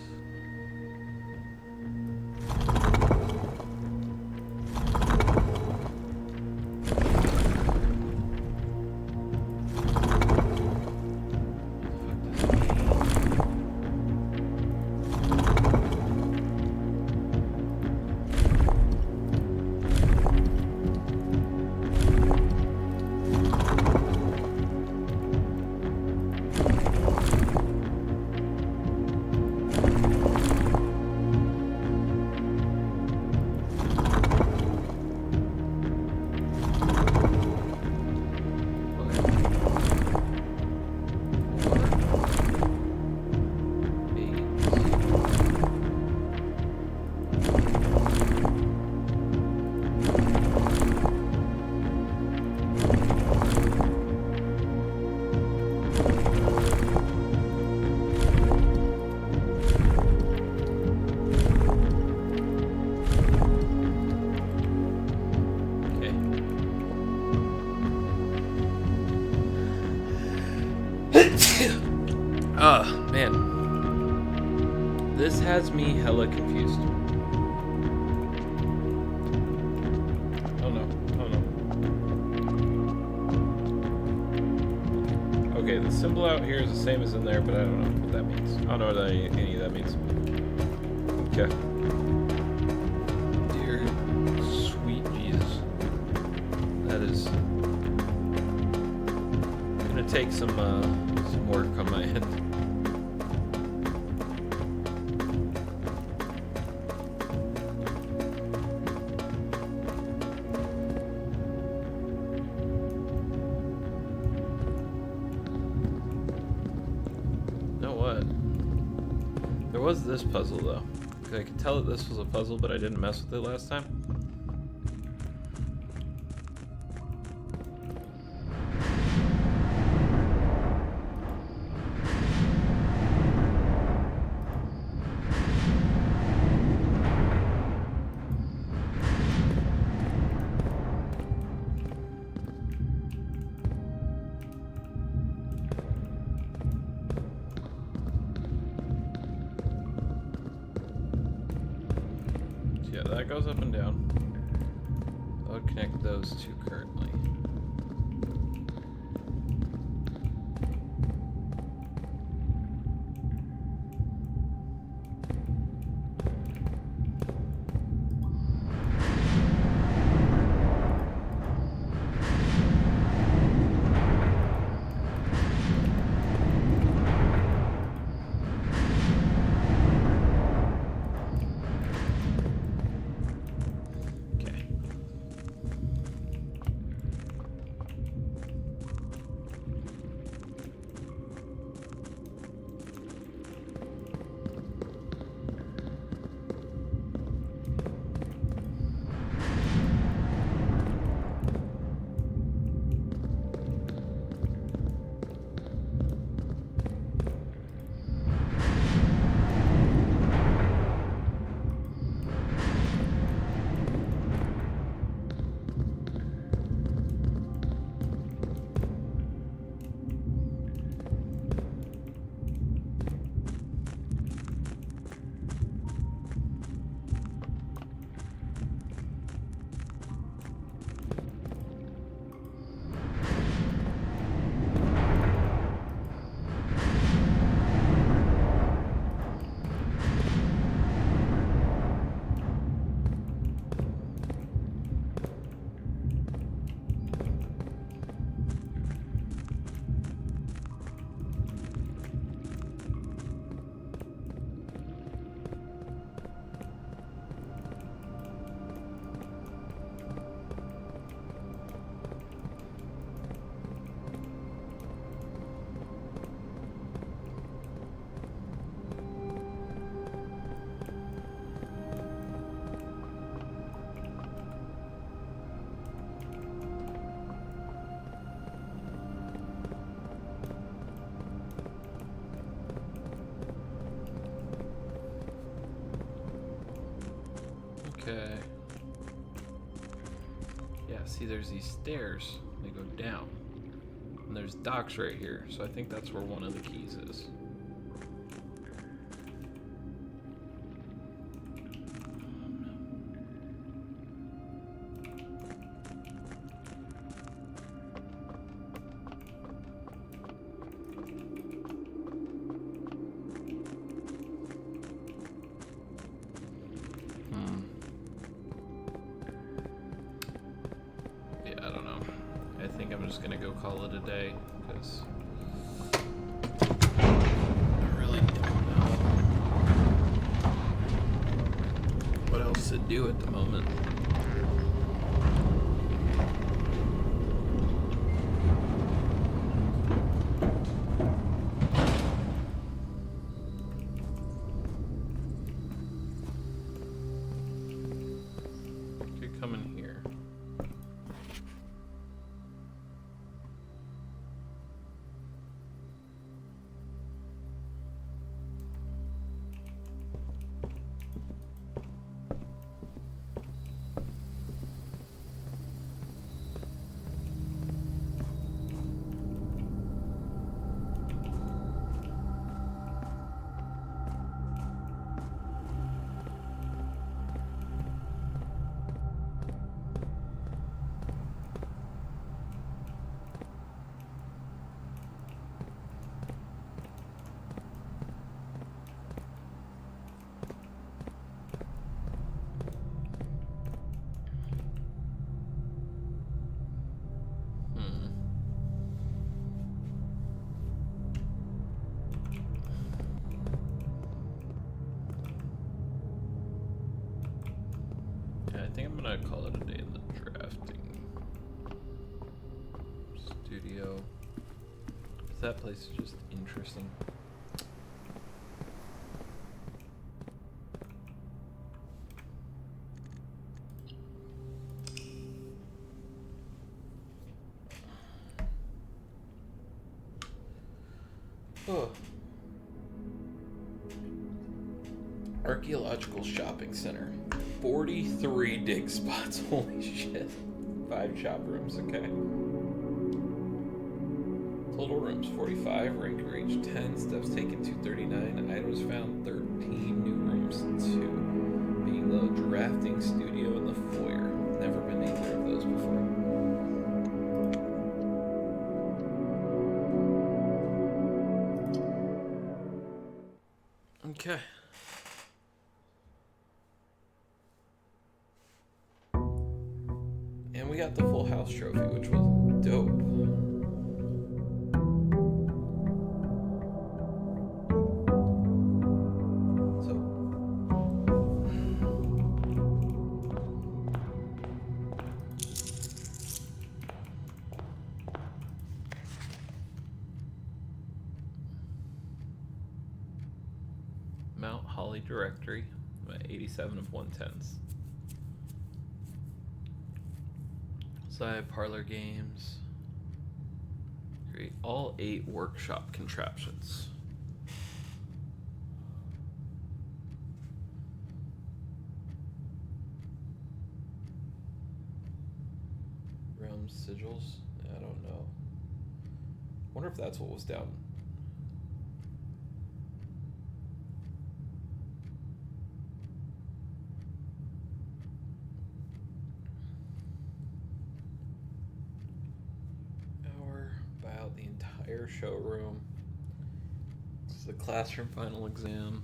Speaker 1: Man. This has me hella confused. Oh no. Oh no. Okay, the symbol out here is the same as in there, but I don't know what that means. I don't know what any of that means. Okay. Dear sweet Jesus. That is gonna take some work on my end. There was this puzzle though. I could tell that this was a puzzle, but I didn't mess with it last time. Yeah, that goes up and down. I would connect those two currently. see, there's these stairs. They go down. And there's docks right here, so I think that's where one of the keys is. Call it a day, because I really don't know what else to do at the moment. Could come in here. I think I'm gonna call it a day in the drafting studio. That place is just interesting. Oh. Archaeological shopping center. 43 dig spots. Holy shit. 5 shop rooms, okay. Total rooms 45, rank reached 10, steps taken 239, items found 13, new rooms 2. Being the drafting studio and the foyer. Never been either of those before. Okay. And we got the full house trophy, which was dope. Mount Holly directory. I'm at 87 of 110s. So I have parlor games. Create all 8 workshop contraptions. Realm sigils? I don't know. Wonder if that's what was down. The entire showroom. This is the classroom final exam.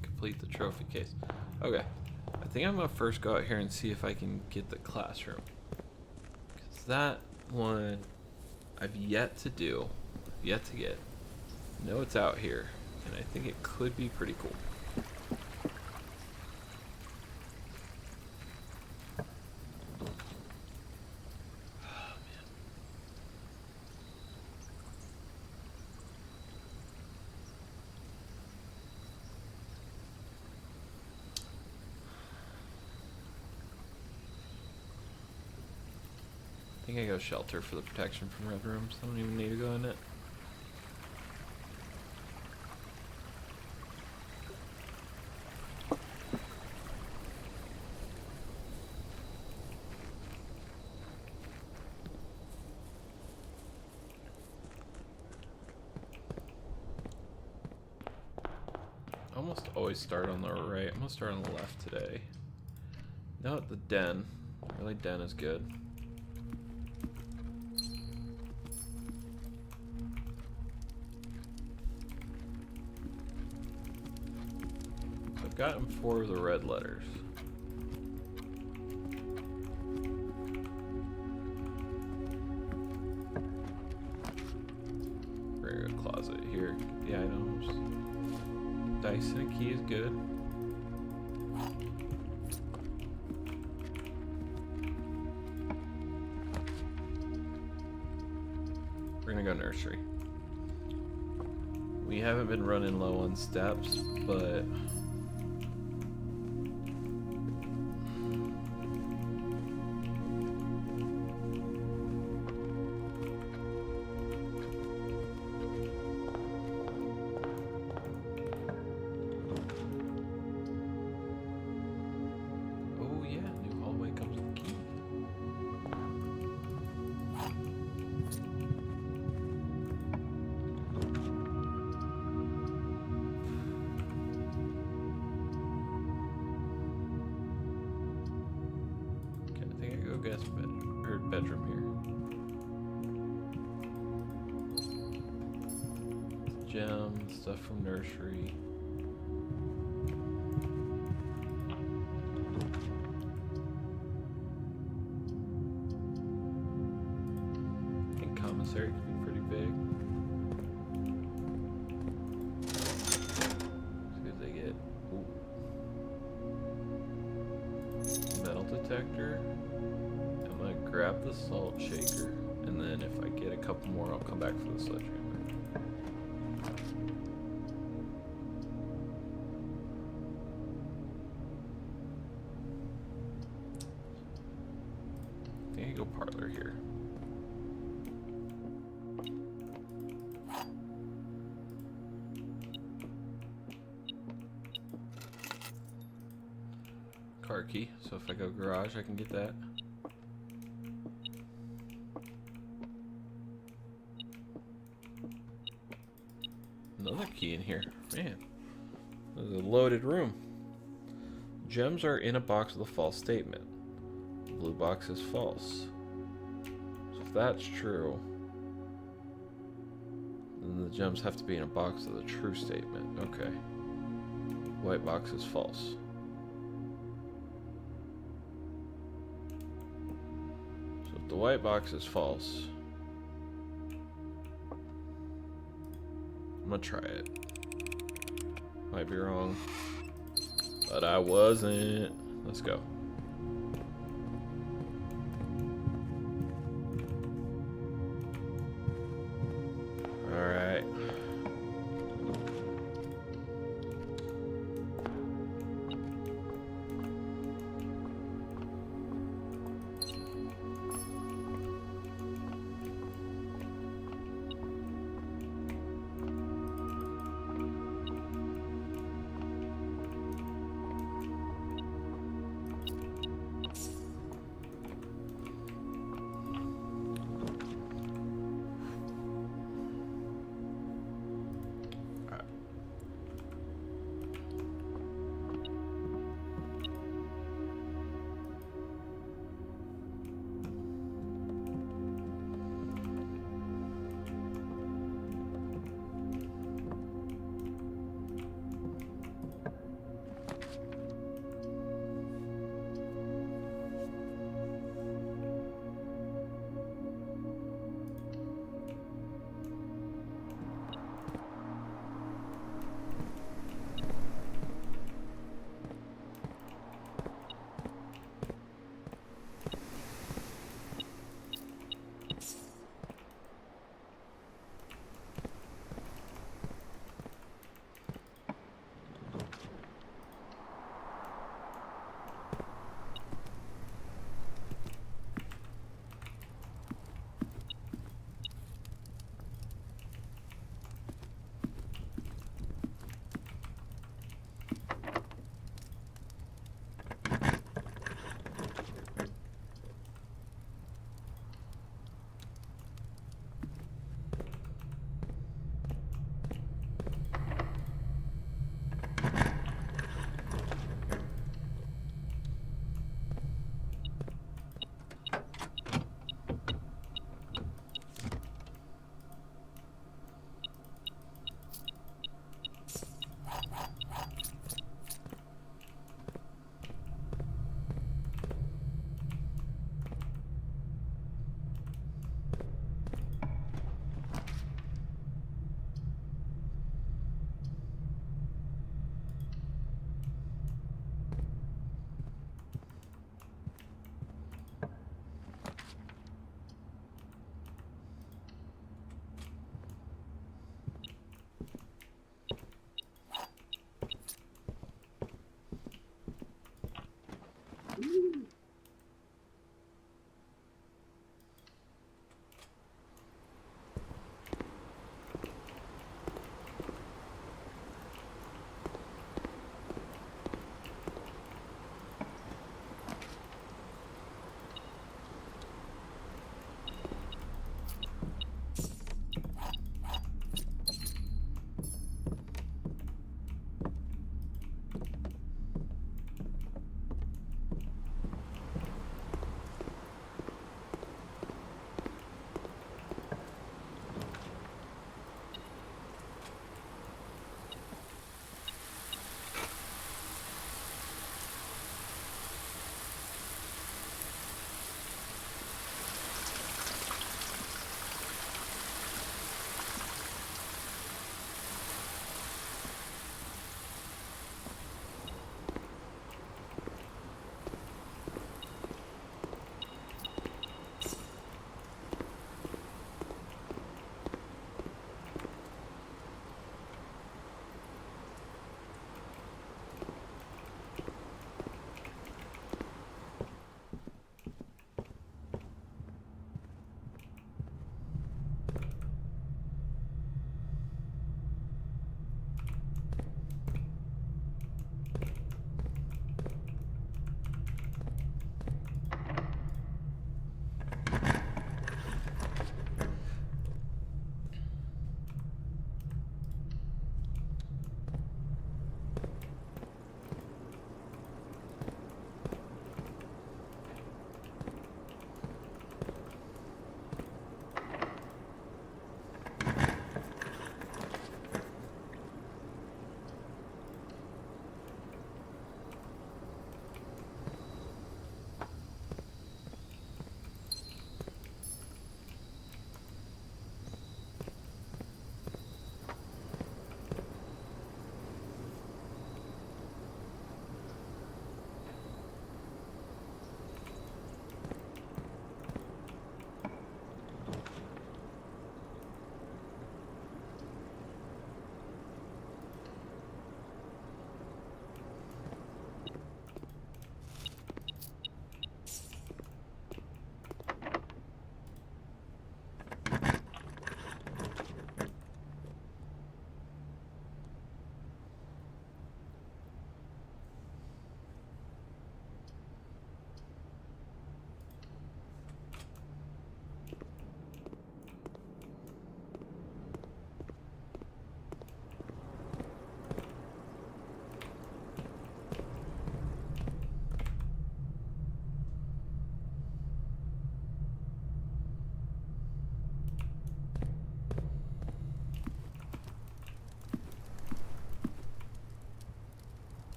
Speaker 1: Complete the trophy case. Okay. I think I'm gonna first go out here and see if I can get the classroom. Because that one I've yet to do. Yet to get. I know it's out here. And I think it could be pretty cool. I think I go shelter for the protection from red rooms. I don't even need to go in it. almost always start on the right. I'm gonna start on the left today. No, the den. Really, den is good. So I've gotten 4 of the red letters. Bring a closet here. Get the items. Dice and a key is good. We're gonna go nursery. We haven't been running low on steps, but oh yeah, new hallway comes with key. Okay, I think I go guest bedroom here. Gem, stuff from nursery. I think commissary could be pretty big. See what they get. Ooh. Metal detector. I'm gonna grab the salt shaker, and then if I get a couple more, I'll come back for the sledgehammer. I think I go parlor here. Car key, so if I go garage, I can get that. Another key in here. Man, this is a loaded room. Gems are in a box with a false statement. The blue box is false. So if that's true, then the gems have to be in a box with a true statement. Okay. White box is false. So if the white box is false, I'm gonna try it. Might be wrong, but I wasn't. Let's go. All right.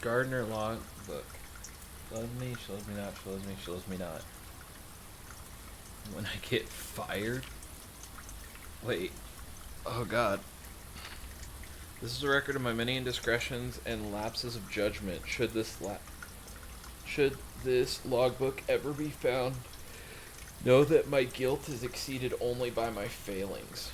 Speaker 1: Gardener log book. She loves me, she loves me not, she loves me, she loves me not. When I get fired? Wait. Oh god. This is a record of my many indiscretions and lapses of judgment. Should this logbook ever be found, know that my guilt is exceeded only by my failings.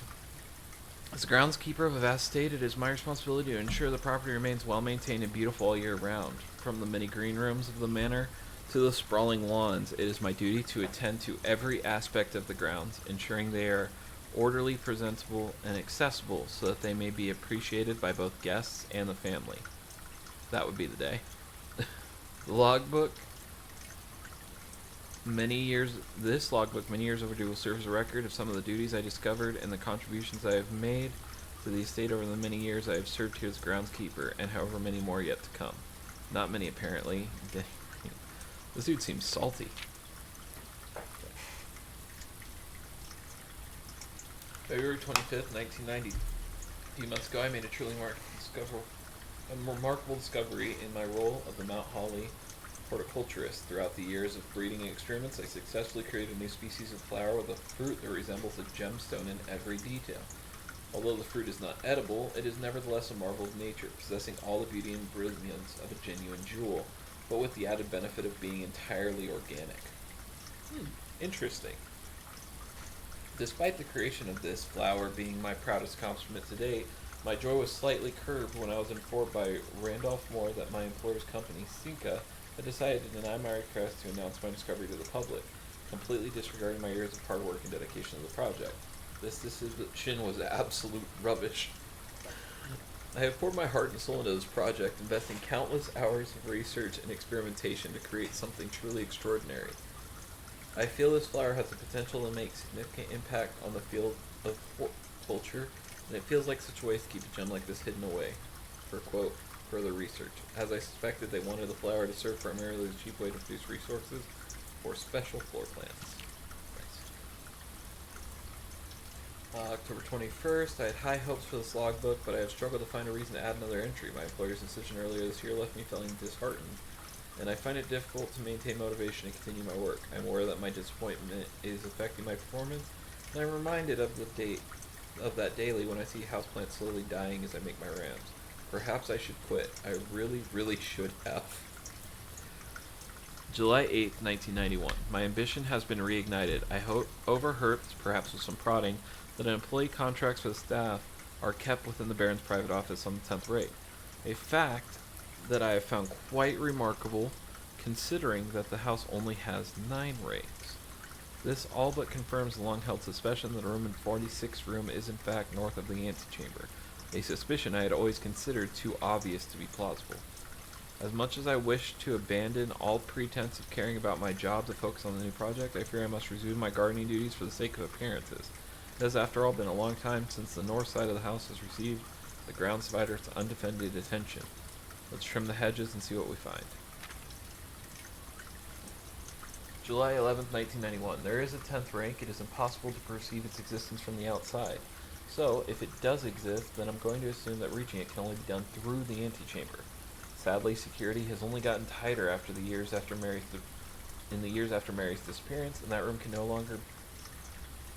Speaker 1: As groundskeeper of a vast estate, it is my responsibility to ensure the property remains well maintained and beautiful all year round. From the many green rooms of the manor to the sprawling lawns, it is my duty to attend to every aspect of the grounds, ensuring they are orderly, presentable, and accessible so that they may be appreciated by both guests and the family. That would be the day. The logbook, this logbook, many years overdue, will serve as a record of some of the duties I discovered and the contributions I have made to the estate over the many years I have served here as groundskeeper, and however many more yet to come. Not many, apparently. This dude seems salty. February 25th, 1990. A few months ago, I made a truly remarkable discovery in my role of the Mount Holly horticulturist. Throughout the years of breeding experiments, I successfully created a new species of flower with a fruit that resembles a gemstone in every detail. Although the fruit is not edible, it is nevertheless a marvel of nature, possessing all the beauty and brilliance of a genuine jewel, but with the added benefit of being entirely organic. Interesting. Despite the creation of this flower being my proudest accomplishment to date, my joy was slightly curbed when I was informed by Randolph Moore that my employer's company, Cinca, had decided to deny my request to announce my discovery to the public, completely disregarding my years of hard work and dedication to the project. This decision was absolute rubbish. I have poured my heart and soul into this project, investing countless hours of research and experimentation to create something truly extraordinary. I feel this flower has the potential to make significant impact on the field of horticulture, and it feels like such a waste to keep a gem like this hidden away for, quote, further research. As I suspected, they wanted the flower to serve primarily as a cheap way to produce resources for special floor plans. October 21st, I had high hopes for this logbook, but I have struggled to find a reason to add another entry. My employer's decision earlier this year left me feeling disheartened, and I find it difficult to maintain motivation to continue my work. I'm aware that my disappointment is affecting my performance, and I'm reminded of that daily when I see houseplants slowly dying as I make my rounds. Perhaps I should quit. I really, really should have. July 8th, 1991. My ambition has been reignited. I overheard, perhaps with some prodding, that employee contracts for the staff are kept within the Baron's private office on the 10th rate. A fact that I have found quite remarkable, considering that the house only has 9 rates. This all but confirms the long-held suspicion that a room in 46th room is in fact north of the antechamber, a suspicion I had always considered too obvious to be plausible. As much as I wish to abandon all pretense of caring about my job to focus on the new project, I fear I must resume my gardening duties for the sake of appearances. It has, after all, been a long time since the north side of the house has received the ground spider's undefended attention. Let's trim the hedges and see what we find. July 11th, 1991. There is a 10th rank. It is impossible to perceive its existence from the outside. So, if it does exist, then I'm going to assume that reaching it can only be done through the antechamber. Sadly, security has only gotten tighter after the years after Mary's disappearance, and that room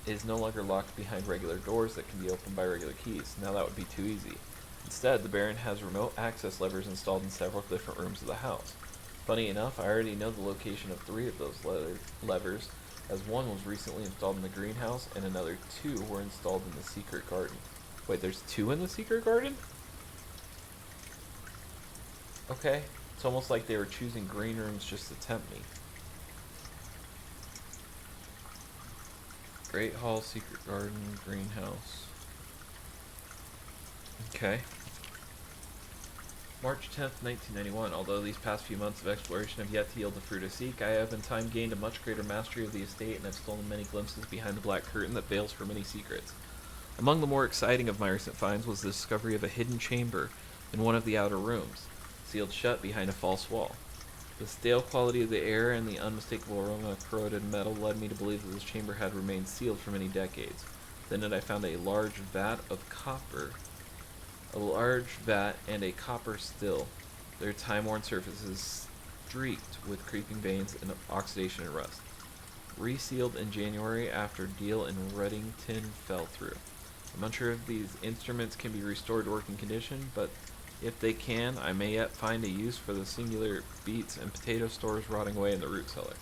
Speaker 1: is no longer locked behind regular doors that can be opened by regular keys. Now that would be too easy. Instead, the Baron has remote access levers installed in several different rooms of the house. Funny enough, I already know the location of 3 of those levers, as one was recently installed in the greenhouse, and another 2 were installed in the secret garden. Wait, there's 2 in the secret garden? Okay, it's almost like they were choosing green rooms just to tempt me. Great Hall, secret garden, greenhouse. Okay. March 10th, 1991. Although these past few months of exploration have yet to yield the fruit I seek, I have in time gained a much greater mastery of the estate and have stolen many glimpses behind the black curtain that veils her many secrets. Among the more exciting of my recent finds was the discovery of a hidden chamber in one of the outer rooms, sealed shut behind a false wall. The stale quality of the air and the unmistakable aroma of corroded metal led me to believe that this chamber had remained sealed for many decades. Then I found a large vat and a copper still. their time-worn surfaces streaked with creeping veins and oxidation and rust. Resealed in January after deal in Reddington fell through. I'm unsure if these instruments can be restored to working condition, but if they can, I may yet find a use for the singular beets and potato stores rotting away in the root cellar.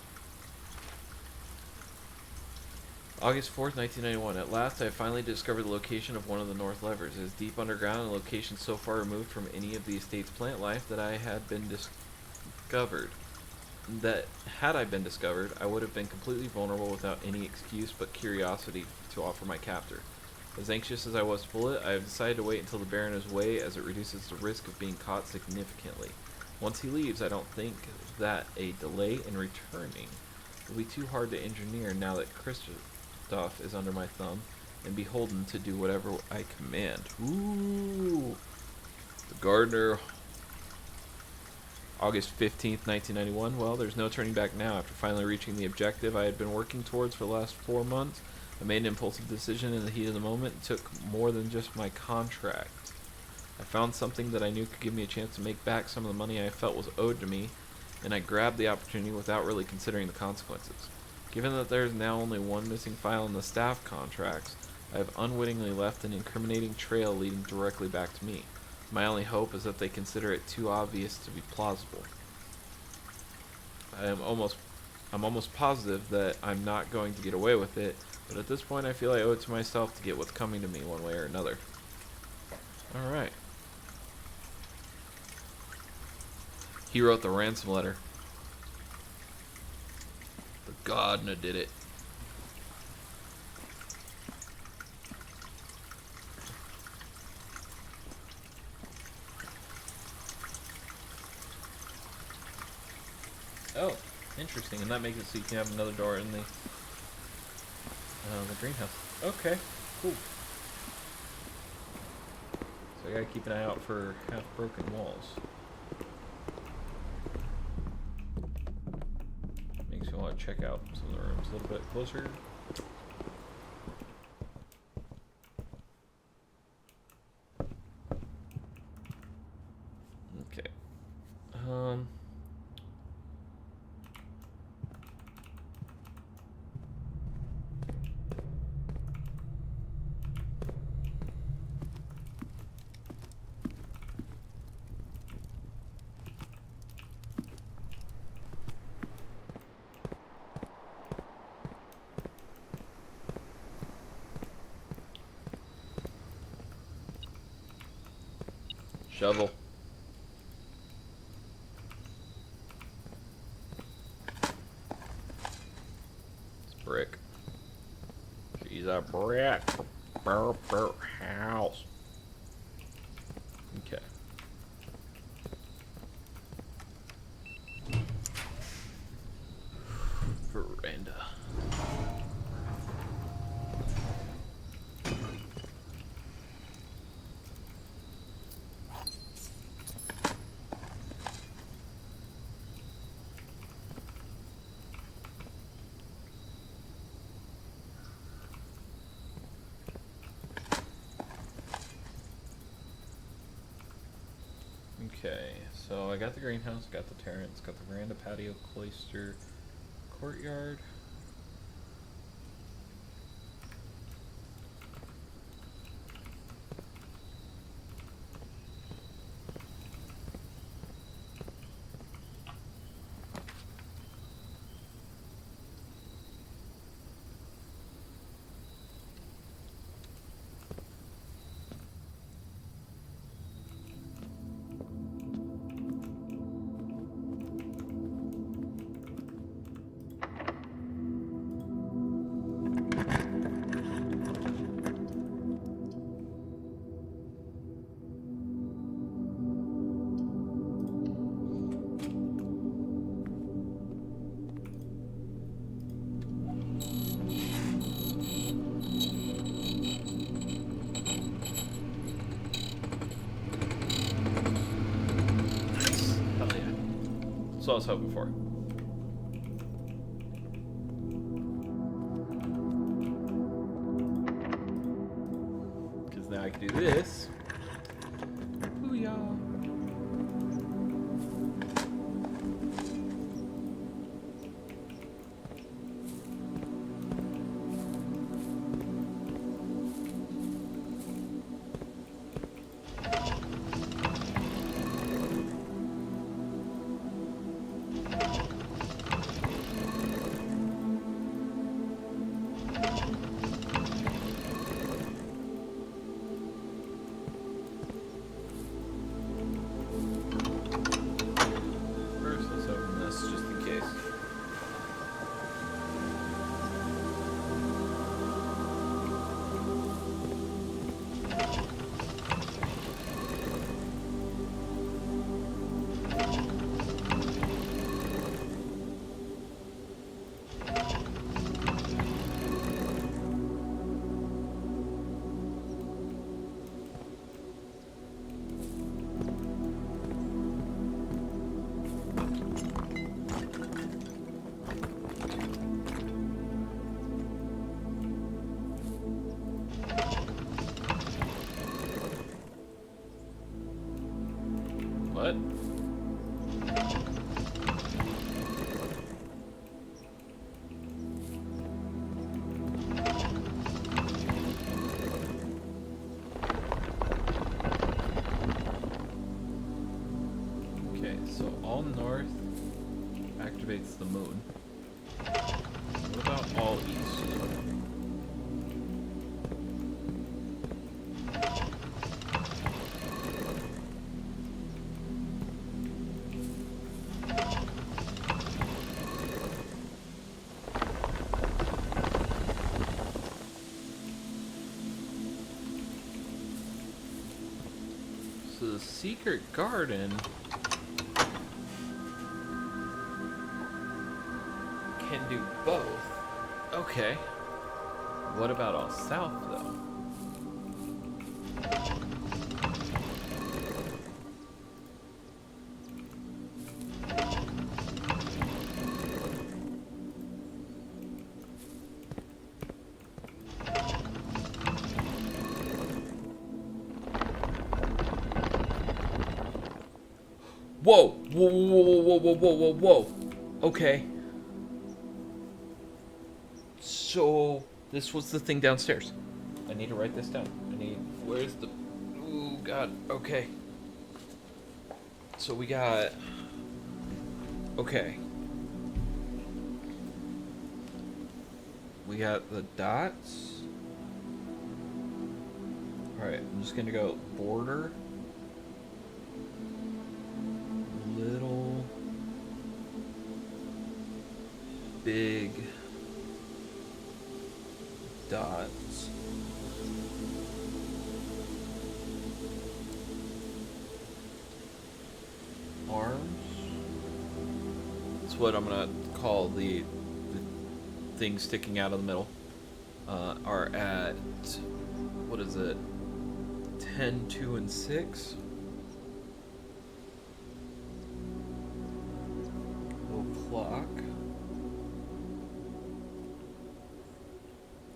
Speaker 1: August 4th, 1991. At last, I have finally discovered the location of one of the north levers. It is deep underground and a location so far removed from any of the estate's plant life that I had been discovered. That had I been discovered, I would have been completely vulnerable without any excuse but curiosity to offer my captor. As anxious as I was to pull it, I have decided to wait until the Baron is away, as it reduces the risk of being caught significantly. Once he leaves, I don't think that a delay in returning will be too hard to engineer now that Christoph is under my thumb and beholden to do whatever I command. Ooh! The Gardener. August 15th, 1991. Well, there's no turning back now. After finally reaching the objective I had been working towards for the last 4 months, I made an impulsive decision in the heat of the moment. It took more than just my contract. I found something that I knew could give me a chance to make back some of the money I felt was owed to me, and I grabbed the opportunity without really considering the consequences. Given that there is now only one missing file in the staff contracts, I have unwittingly left an incriminating trail leading directly back to me. My only hope is that they consider it too obvious to be plausible. I'm almost positive that I'm not going to get away with it, but at this point I feel I owe it to myself to get what's coming to me one way or another. Alright. He wrote the ransom letter. The Gardener did it. Oh, interesting. And that makes it so you can have another door in the greenhouse. Okay, cool. So I gotta keep an eye out for half-broken walls. Makes me want to check out some of the rooms a little bit closer. Okay. Shovel. It's brick. She's a brick. Burr, burr, house. Okay. Veranda. Okay, so I got the greenhouse, got the terrace, got the veranda, patio, cloister, courtyard. That's what I was hoping for. Because now I can do this. Booyah. what? Okay, so all north activates the moon. What about all east? So the secret garden can do both. Okay. What about all south, though? Whoa! Whoa! Whoa! Whoa! Whoa! Whoa! Whoa! Whoa! Okay. So this was the thing downstairs. I need to write this down. Where's the? Oh God. Okay. So we got. Okay. We got the dots. All right. I'm just gonna go border. Little. Big. Dots. Arms. That's what I'm gonna call the thing sticking out of the middle. Are at what is it? 10, 2, and 6. Little clock.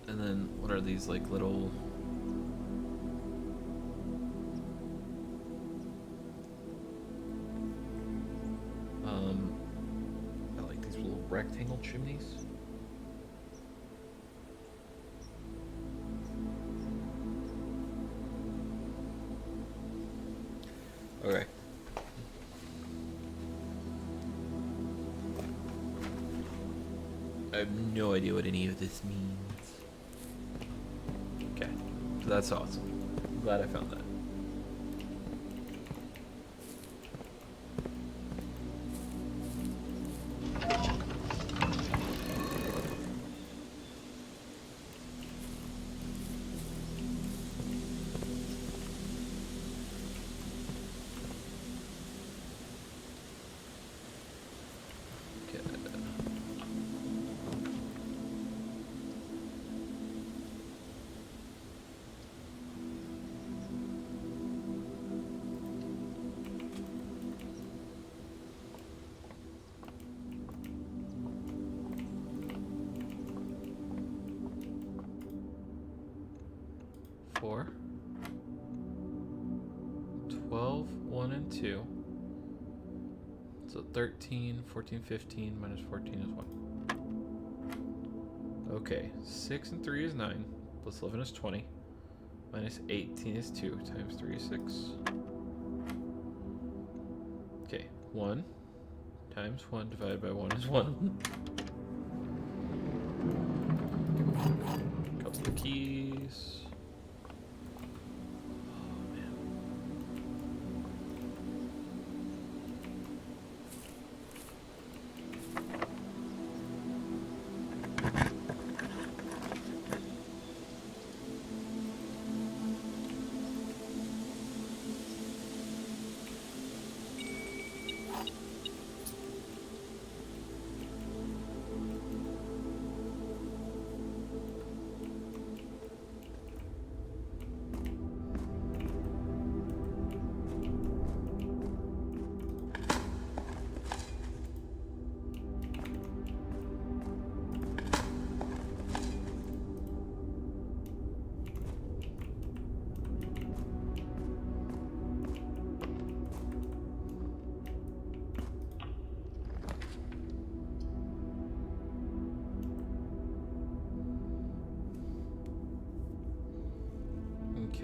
Speaker 1: And then what are these like little I like these little rectangle chimneys. Okay. I have no idea what any of this means. Okay, that's awesome. I'm glad I found that. Four. 12, 1, and 2. So 13, 14, 15, minus 14 is 1. Okay, 6 and 3 is 9, plus 11 is 20, minus 18 is 2, times 3 is 6. Okay, 1 times 1 divided by 1 is 1. Comes the keys.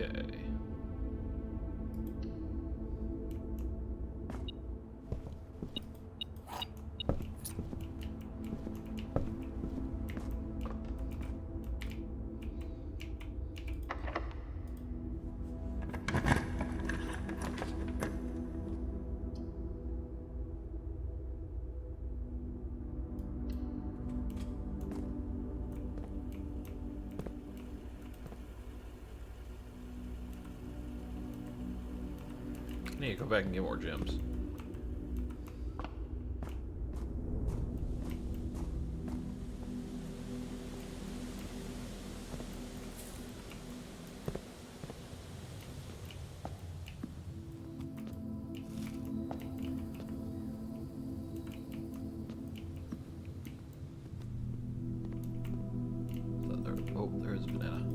Speaker 1: Okay. I need to go back and get more gems. Oh, there's a banana.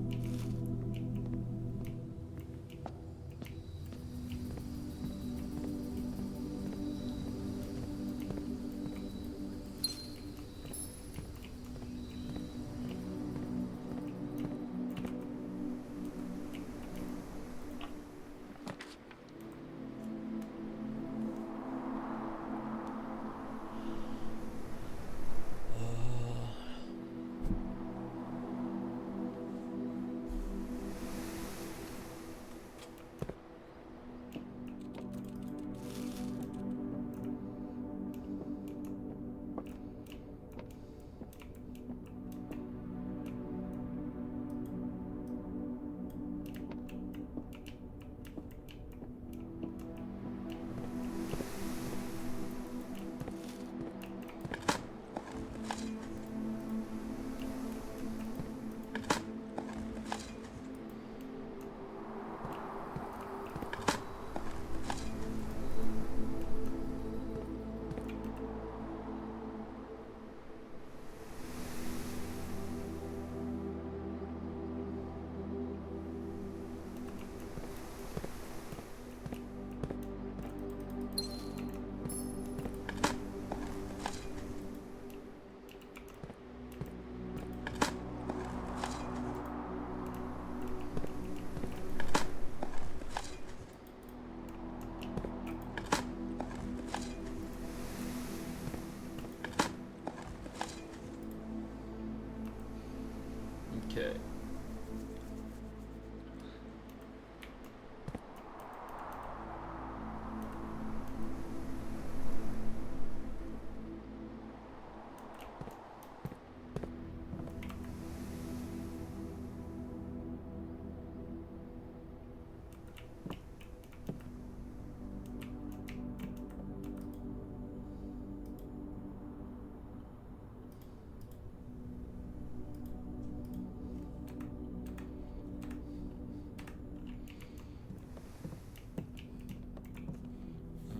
Speaker 1: Okay.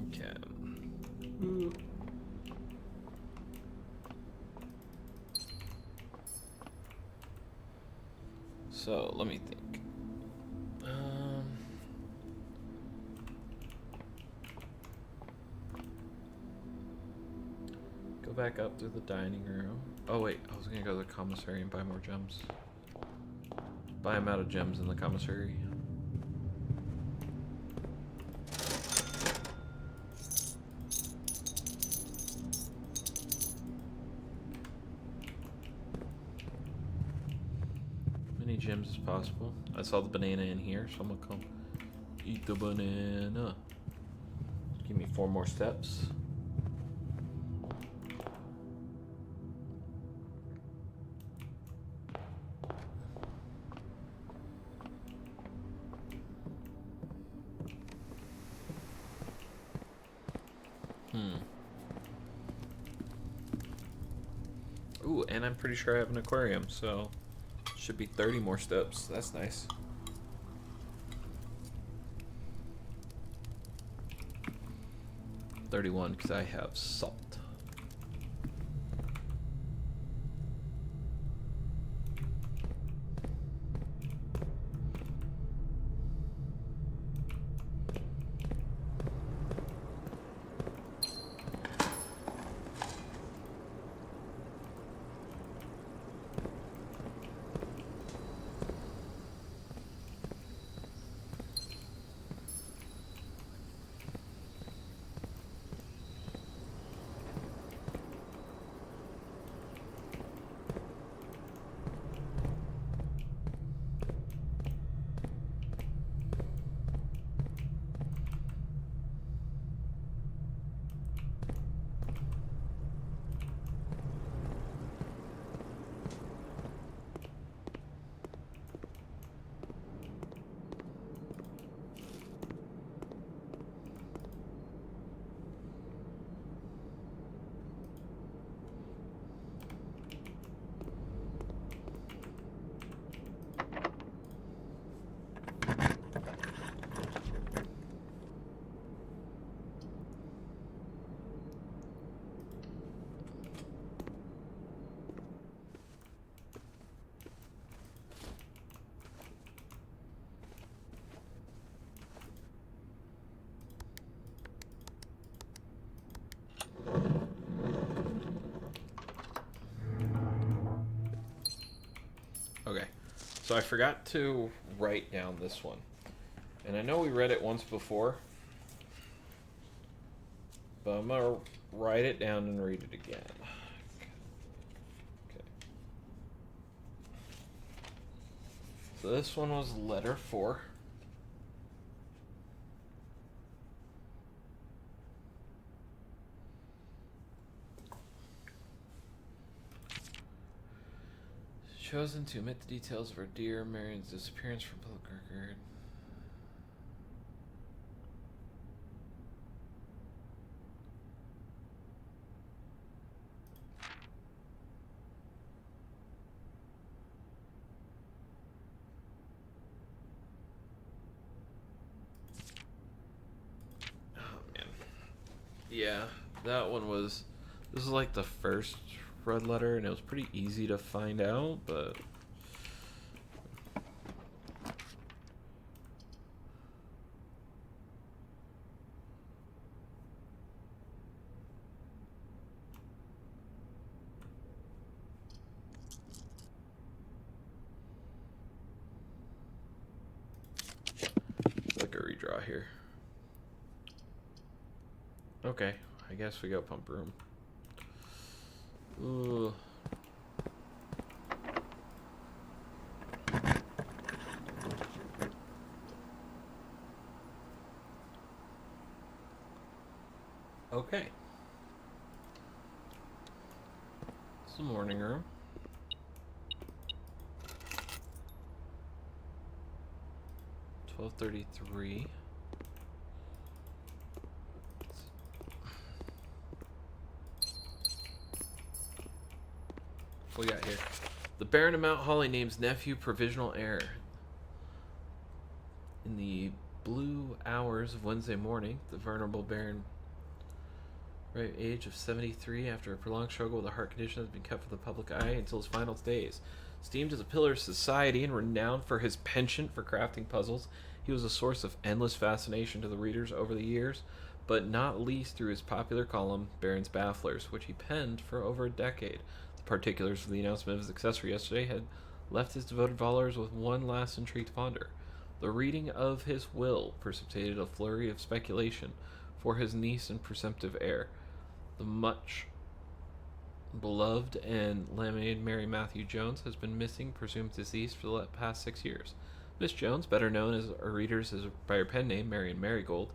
Speaker 1: Okay. Ooh. So let me think. Go back up through the dining room. Oh wait, I was gonna go to the commissary and buy more gems. Buy them out of gems in the commissary. Many gems as possible. I saw the banana in here, so I'm gonna come eat the banana. Give me 4 more steps. Ooh, and I'm pretty sure I have an aquarium, so should be 30 more steps. That's nice. $31 because I have salt. So I forgot to write down this one. And I know we read it once before. But I'm going to write it down and read it again. Okay. So this one was letter 4. Chosen to omit the details of our dear Marion's disappearance from public record. Oh man. Yeah, that one was. This is like the first red letter, and it was pretty easy to find out, but. Like a redraw here. Okay, I guess we go pump room. Ooh. Okay. It's the morning room. $12:33. What we got here? The Baron of Mount Holly names nephew provisional heir. In the blue hours of Wednesday morning, the venerable Baron, ripe age of 73, after a prolonged struggle with a heart condition, has been kept from the public eye until his final days. Esteemed as a pillar of society and renowned for his penchant for crafting puzzles, he was a source of endless fascination to the readers over the years, but not least through his popular column, Baron's Bafflers, which he penned for over a decade. The particulars of the announcement of his successor yesterday had left his devoted followers with one last intrigue to ponder. The reading of his will precipitated a flurry of speculation for his niece and presumptive heir, the much beloved and laminated Mary Matthew Jones, has been missing, presumed deceased, for the past 6 years. Miss Jones, better known as our readers by her pen name, Marion Marigold,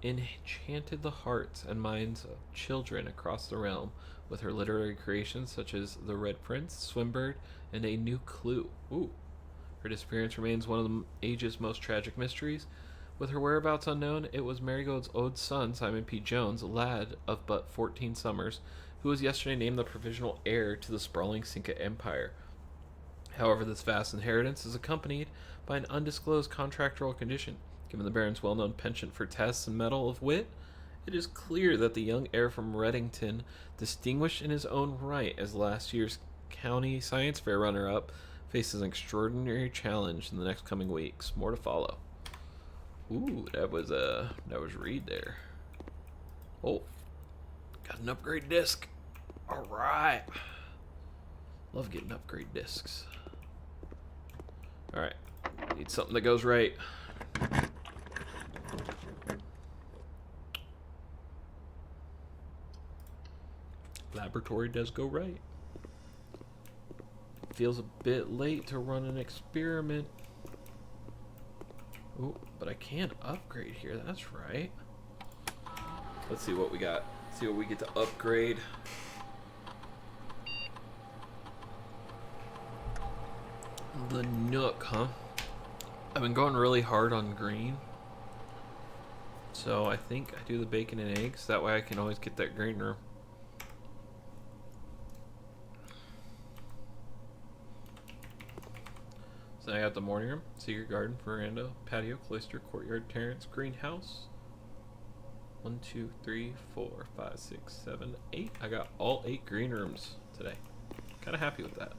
Speaker 1: enchanted the hearts and minds of children across the realm with her literary creations such as The Red Prince, Swinburne, and A New Clue. Ooh. Her disappearance remains one of the age's most tragic mysteries. With her whereabouts unknown, it was Marigold's old son, Simon P. Jones, a lad of but 14 summers, who was yesterday named the provisional heir to the sprawling Cinca Empire. However, this vast inheritance is accompanied by an undisclosed contractual condition. Given the Baron's well-known penchant for tests and medal of wit, it is clear that the young heir from Reddington, distinguished in his own right as last year's county science fair runner-up, faces an extraordinary challenge in the next coming weeks. More to follow. Ooh, that was Reed there. Oh, got an upgrade disc. All right. Love getting upgrade discs. All right, need something that goes right. Laboratory does go right. Feels a bit late to run an experiment. Oh, but I can't upgrade here. That's right. Let's see what we got. See what we get to upgrade. The Nook, huh? I've been going really hard on green. So I think I do the bacon and eggs. That way I can always get that green room. So I got the morning room, secret garden, veranda, patio, cloister, courtyard, terrace, greenhouse. 1, 2, 3, 4, 5, 6, 7, 8. I got all 8 green rooms today. Kind of happy with that.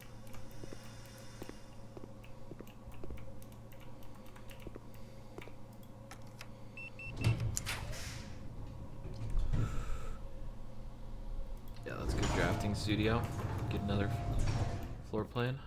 Speaker 1: Yeah, let's go drafting studio. Get another floor plan.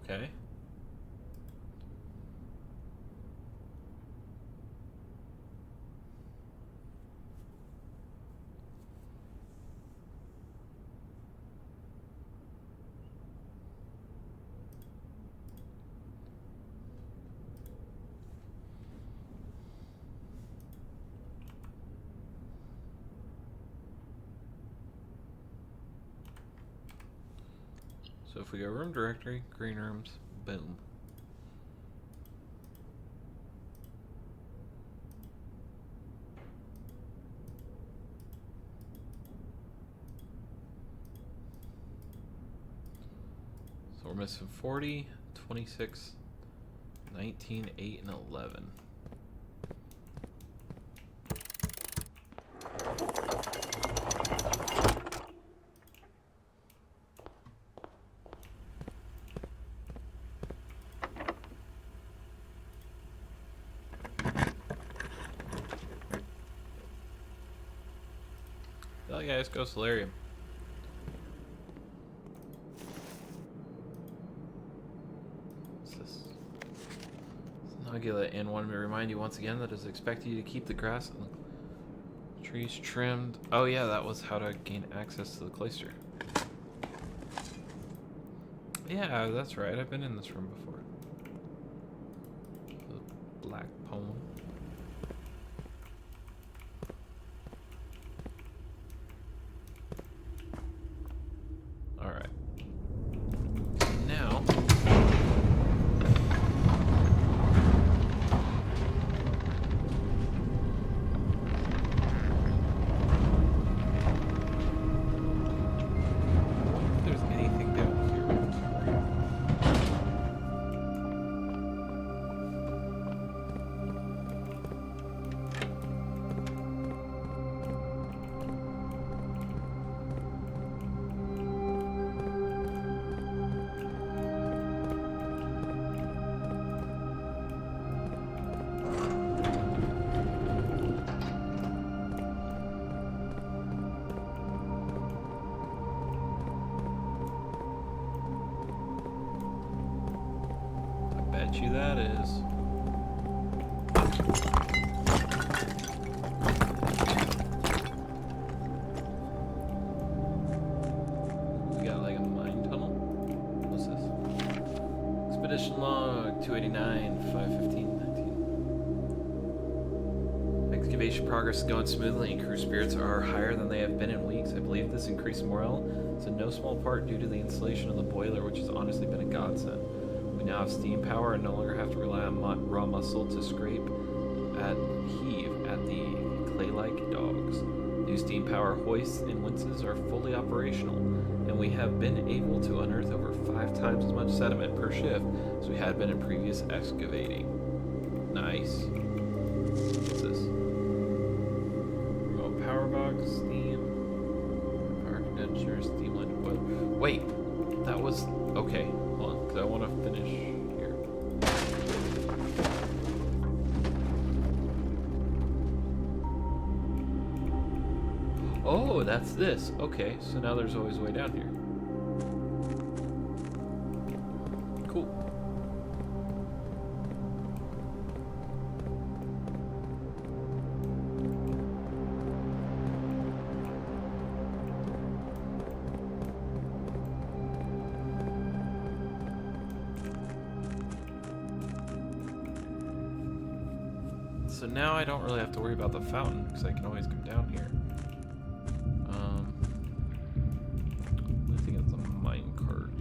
Speaker 1: Okay. So if we go room directory, green rooms, boom. So we're missing 40, 26, 19, 8, and 11. Oh yeah, let's go Solarium. What's this? Nugula Inn wanted me to remind you once again that it is expected you to keep the grass and the trees trimmed. Oh yeah, that was how to gain access to the cloister. Yeah, that's right. I've been in this room before. The black poem. Alright. Now... if there's anything down bet you that is. We got like a mine tunnel. What's this? Expedition log 289, 515, 19. Excavation progress is going smoothly and crew spirits are higher than they have been in weeks. I believe this increased morale is in no small part due to the installation of the boiler, which has honestly been a godsend. We now have steam power and no longer have to rely on raw muscle to scrape and heave at the clay-like dogs. New steam power hoists and winches are fully operational, and we have been able to unearth over 5 times as much sediment per shift as we had been in previous excavating. Nice. What's this? Remote power box, steam, power condenser, steam line oil. Wait, that was... okay. I want to finish here. Oh, that's this. Okay, so now there's always a way down here. Cool. So now I don't really have to worry about the fountain because I can always come down here. I think it's a mine cart.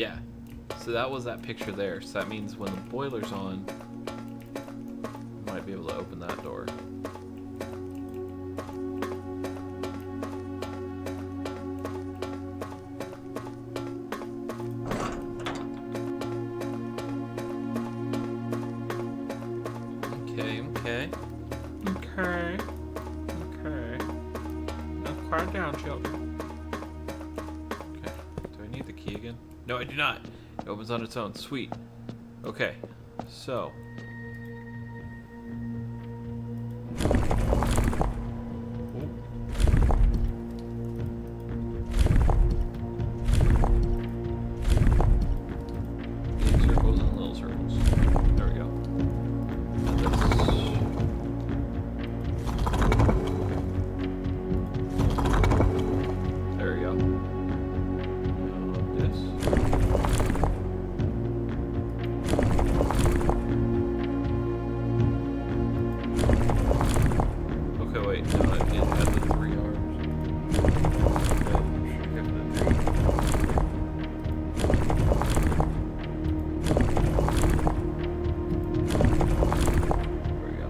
Speaker 1: Yeah. So that was that picture there. So that means when the boiler's on, I might be able to open that door. Okay. Now quiet down, children. Okay. Do I need the key again? No, I do not. It opens on its own. Sweet. Okay. So. Big circles and little circles. There we go. And there we go. Now this. Okay, wait. No, it had the 3 arms. Okay, should get the 3. There we go.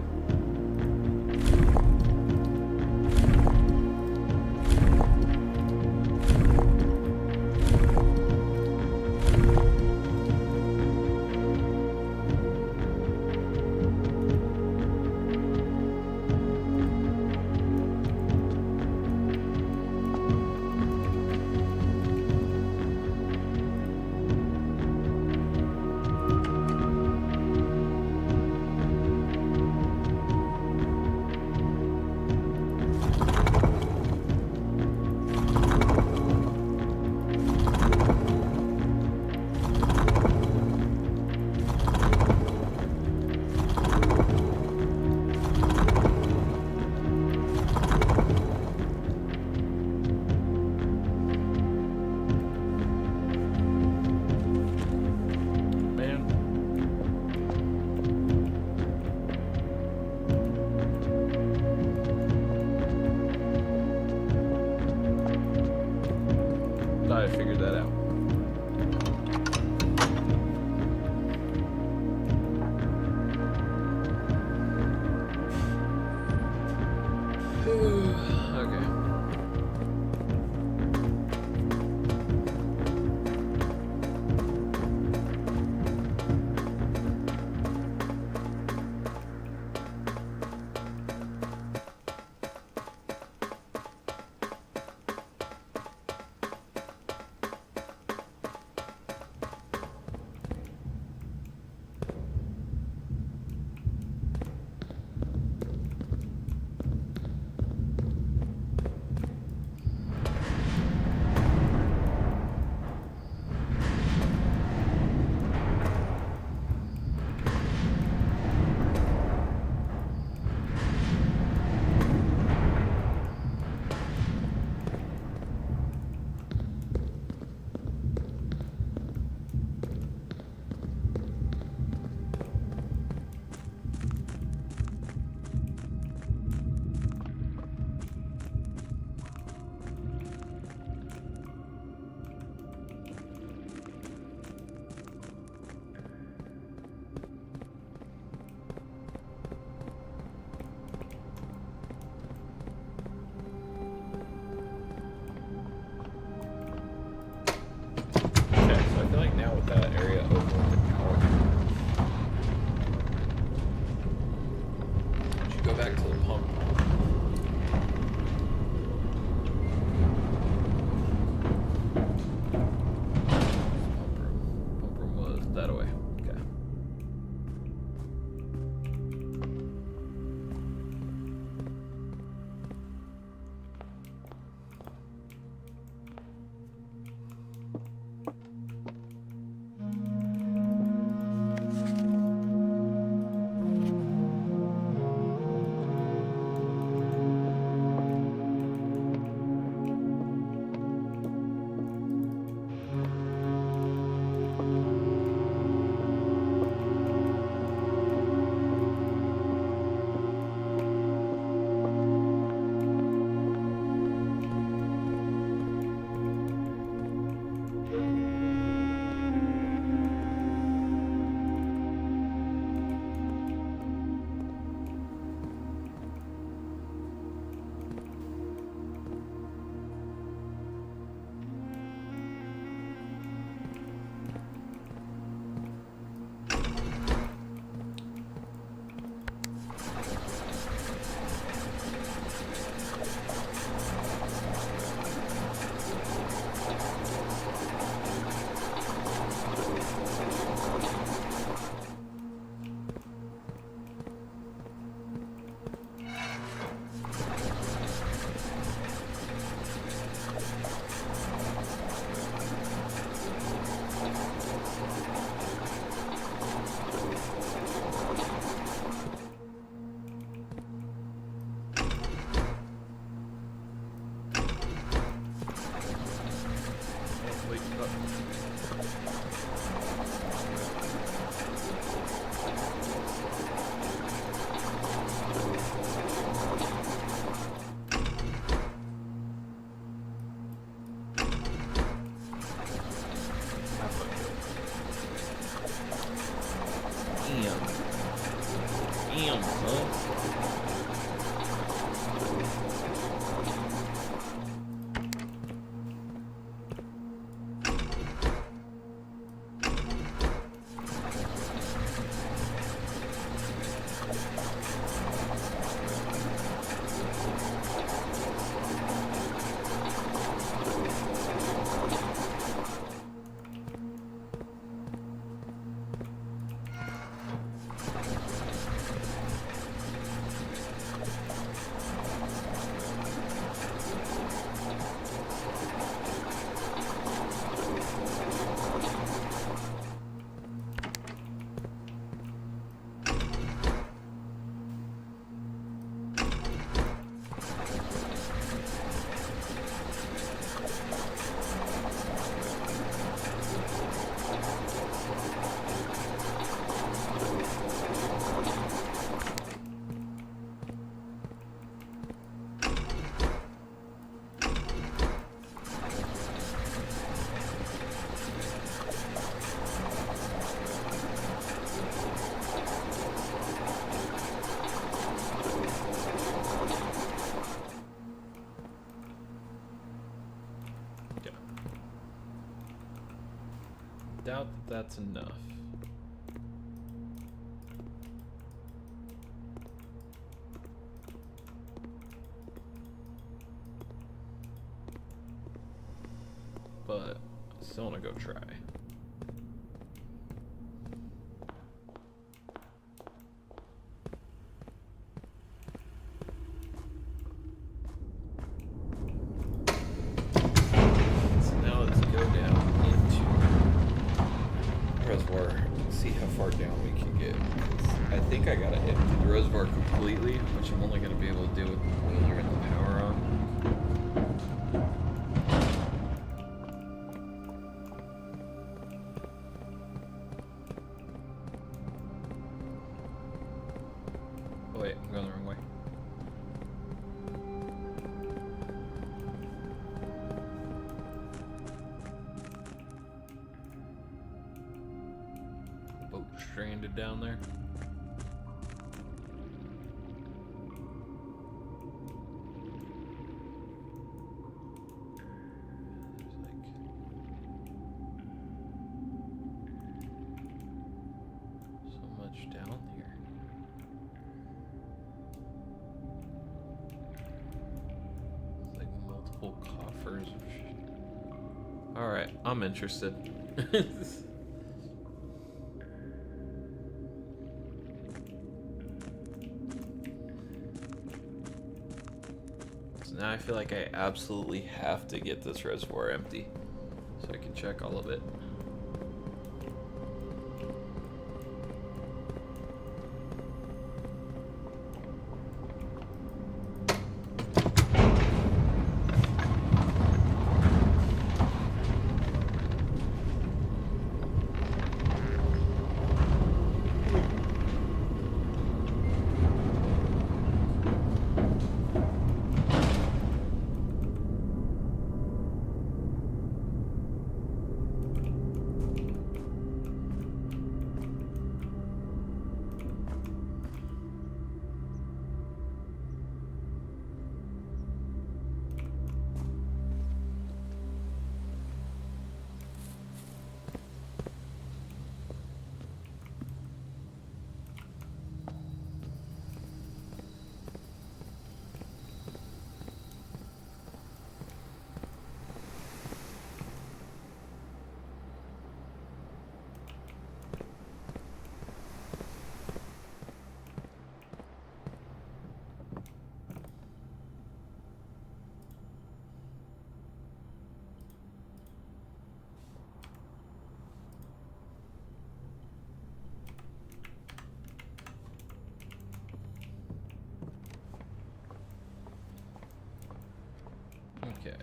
Speaker 1: Man. Thought I figured that out. Okay. Okay, so I feel like now with that area open with the power, I should go back to the pump. Pump room was that way. Okay. doubt that that's enough. But I still want to go try. So now let's go down into reservoir, see how far down we can get. I think I gotta empty the reservoir completely, which I'm only gonna be able to do when you're in the power on. Oh wait, I'm going the wrong way. Boat stranded down there. There's like so much down here. It's like multiple coffers of shit. Alright, I'm interested. So now I feel like I absolutely have to get this reservoir empty so I can check all of it. Okay.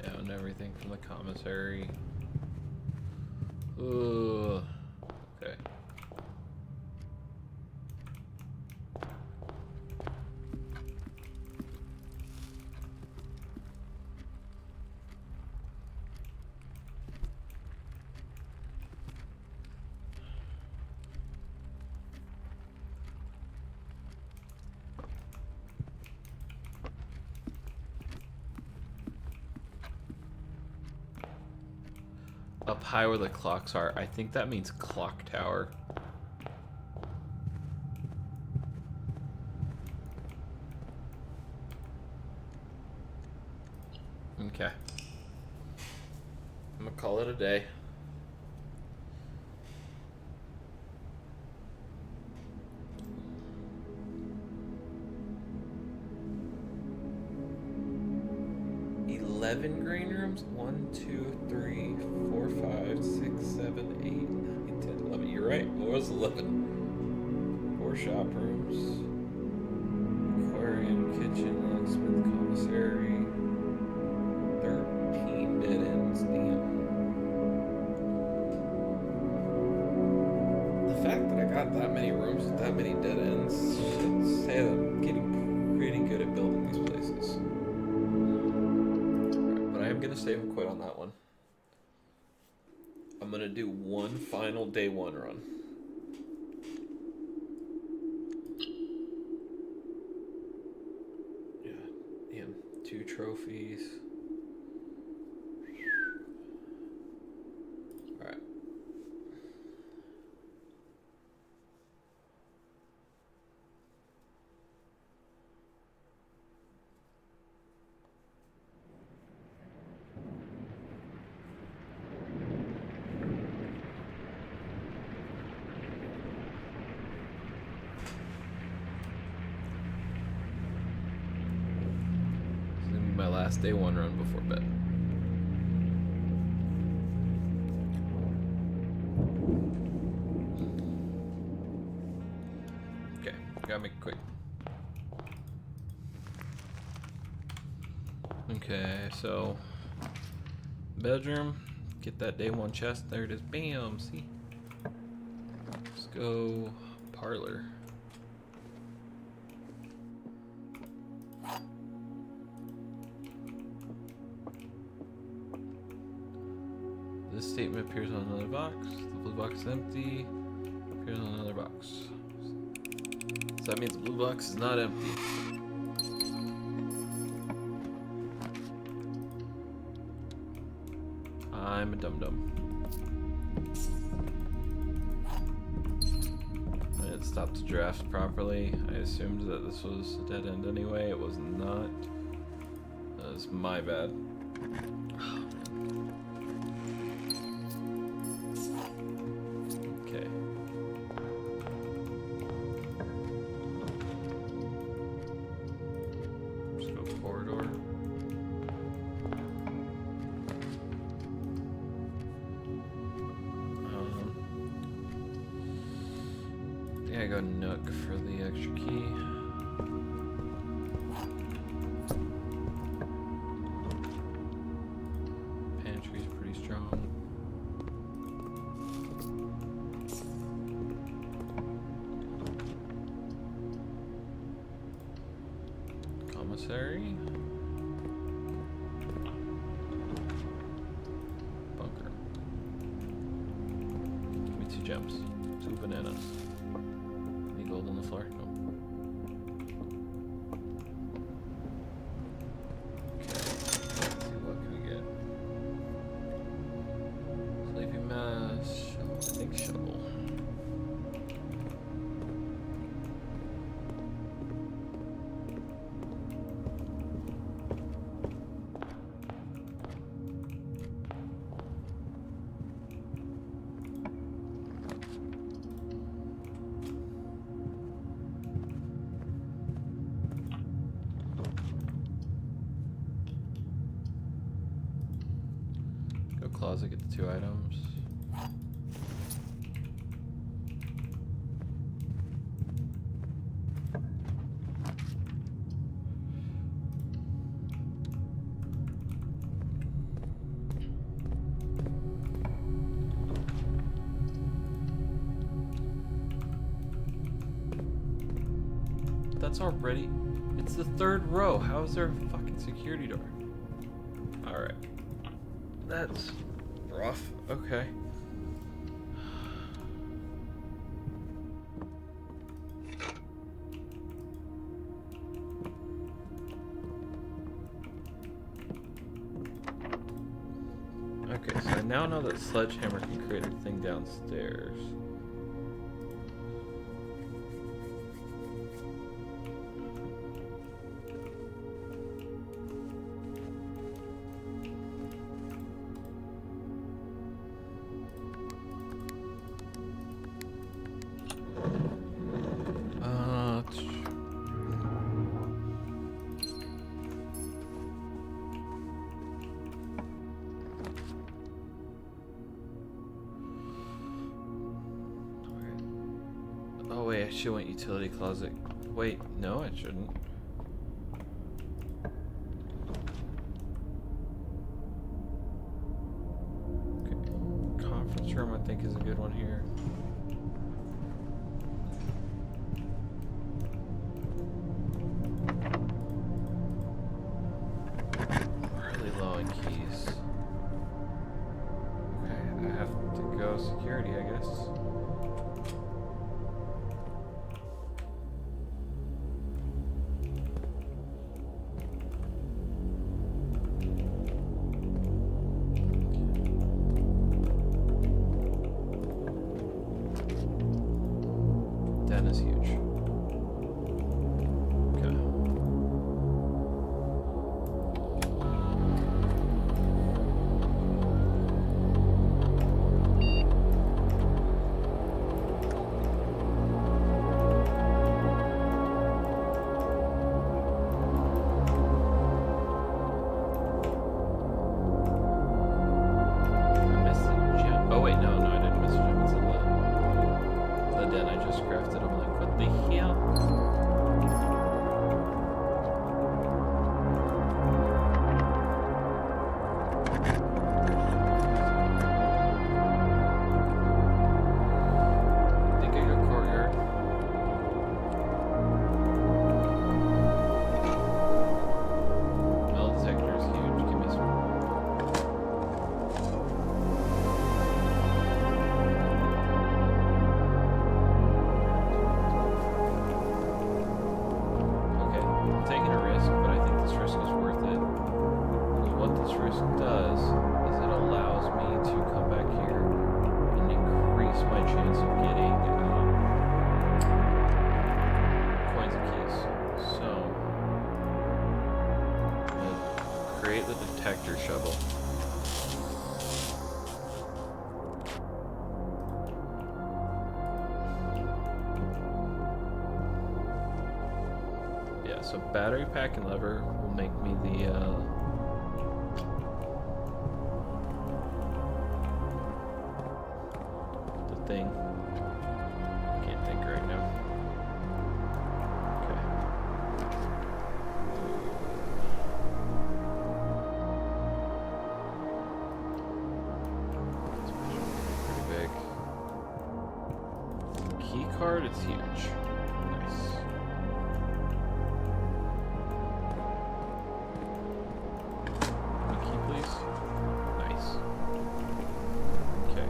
Speaker 1: Yeah, and everything from the commissary. Ugh. Okay. Up high where the clocks are. I think that means clock tower. Okay. I'm gonna call it a day. Green rooms? 1, 2, 3, 4, 5, 6, 7, 8, 9, 10, 11. You're right. What was 11? 4 shop rooms. Aquarium, kitchen, locksmith, commissary. 13 dead ends. Damn. The fact that I got that many rooms with that many dead ends should say that I'm getting pretty good at building these places. I'm gonna save and quit on that one. I'm gonna do one final day one run. trophies. Alright. My last day one run before bed. Okay, gotta make it quick. Okay, so bedroom, get that day one chest. There it is. Bam. See. Let's go parlor. This statement appears on another box. The blue box is empty. Appears on another box. So that means the blue box is not empty. I'm a dum-dum. I didn't stop the draft properly. I assumed that this was a dead end anyway. It was not. That was my bad. Okay. Just go corridor. Yeah, I go Nook for the extra key. Pantry's pretty strong. Commissary. Bunker. Give me 2 gems. 2 bananas. Any gold on the floor? No. Okay. Let's see, what can we get? Sleepy mask. Shovel. I think shovel. Go closet, get the 2 items. That's already. It's the 3rd row. How is there a fucking security door? Alright. That's rough. Okay. Okay, so I now know that Sledgehammer can create a thing downstairs. Oh wait, I should want utility closet. Wait, no, I shouldn't. Okay. Conference room, I think, is a good one here. Really low in keys. Okay, I have to go security, I guess. is it allows me to come back here and increase my chance of getting coins and keys. So, I'm gonna create the detector shovel. Yeah, so battery pack and lever will make me the thing. Can't think right now. Okay. It's pretty big. Key card, it's huge. Nice. One key, please. Nice. Okay.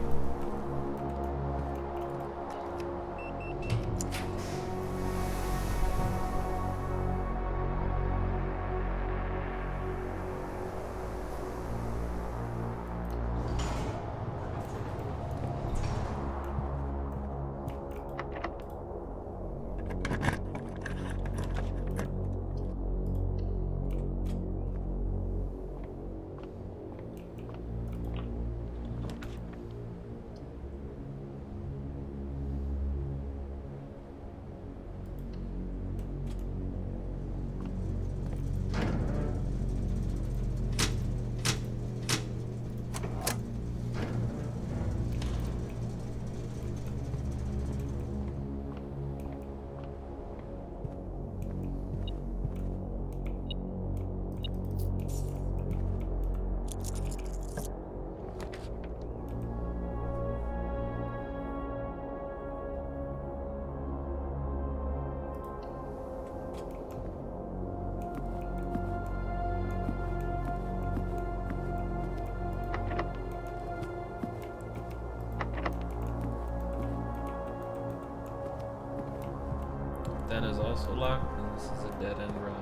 Speaker 1: That is also locked, and this is a dead end run.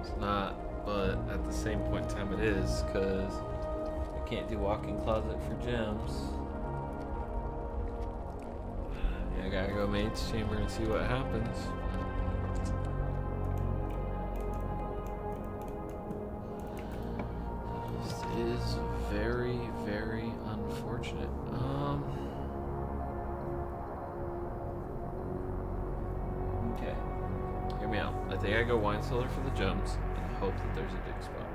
Speaker 1: It's not, but at the same point in time it is, because I can't do walk-in closet for gems. Yeah, I gotta go maid's chamber and see what happens. This is very, very unfortunate. Okay. Hear me out. I think I go wine cellar for the gems and hope that there's a dig spot.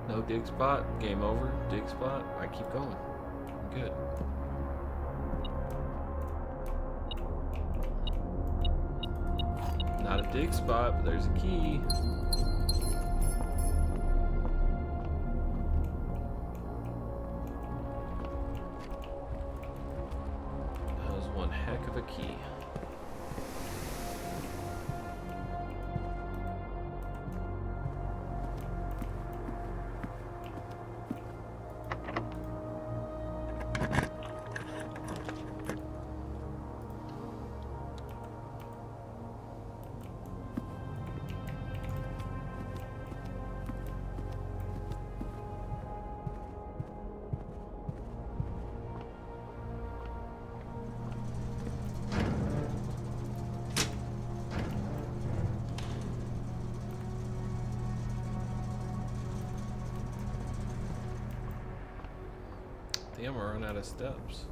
Speaker 1: No dig spot, game over. Dig spot, I keep going. I'm good. Not a dig spot, but there's a key. One heck of a key. Damn, we're running out of steps.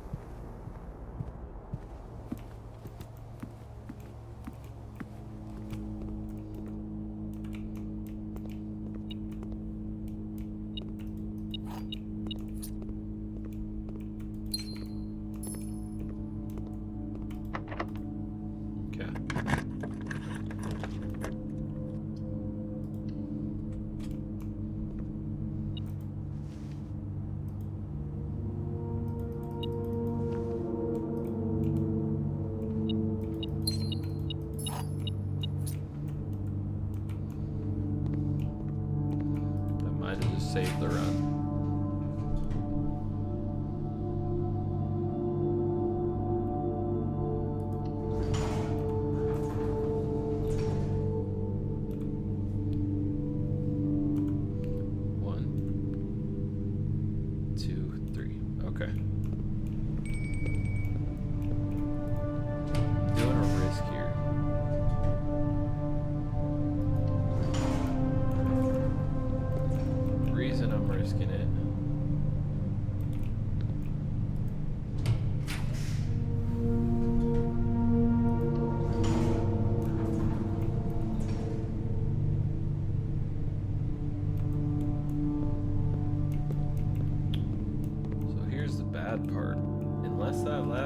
Speaker 1: Save the run.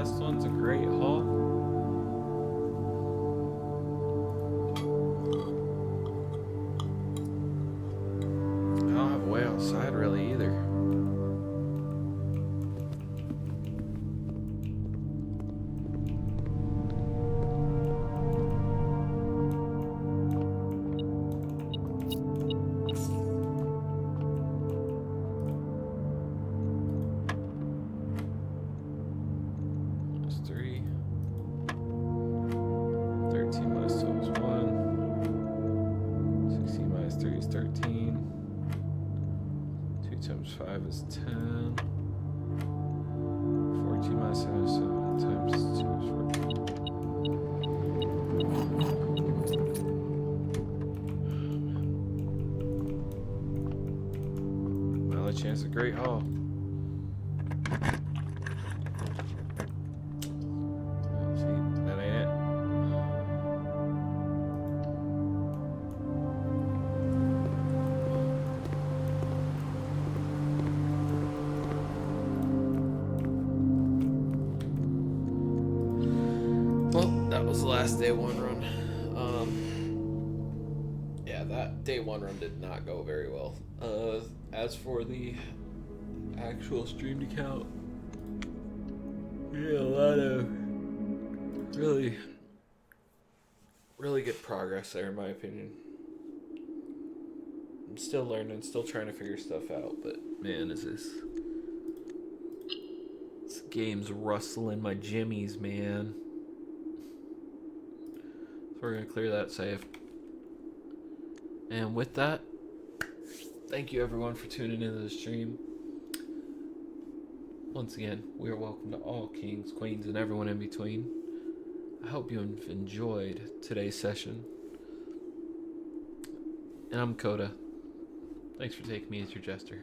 Speaker 1: last one's a great haul. I don't have a way outside really either. Minus 3. 13 minus 2 is 1. 16 minus 3 is 13. 2 times 5 is 10. 14 minus 7 is 7 times 2 is 14. Another chance at great haul. See, that ain't it. Well, that was the last day one run. Yeah, that day one run did not go very well. As for the actual streamed account, yeah, a lot of really good progress there, in my opinion. I'm still learning, still trying to figure stuff out, but man, this game's rustling my jimmies, man. So we're gonna clear that save. And with that, thank you everyone for tuning into the stream. Once again, we are welcome to all kings, queens, and everyone in between. I hope you have enjoyed today's session. And I'm Coda. Thanks for taking me as your jester.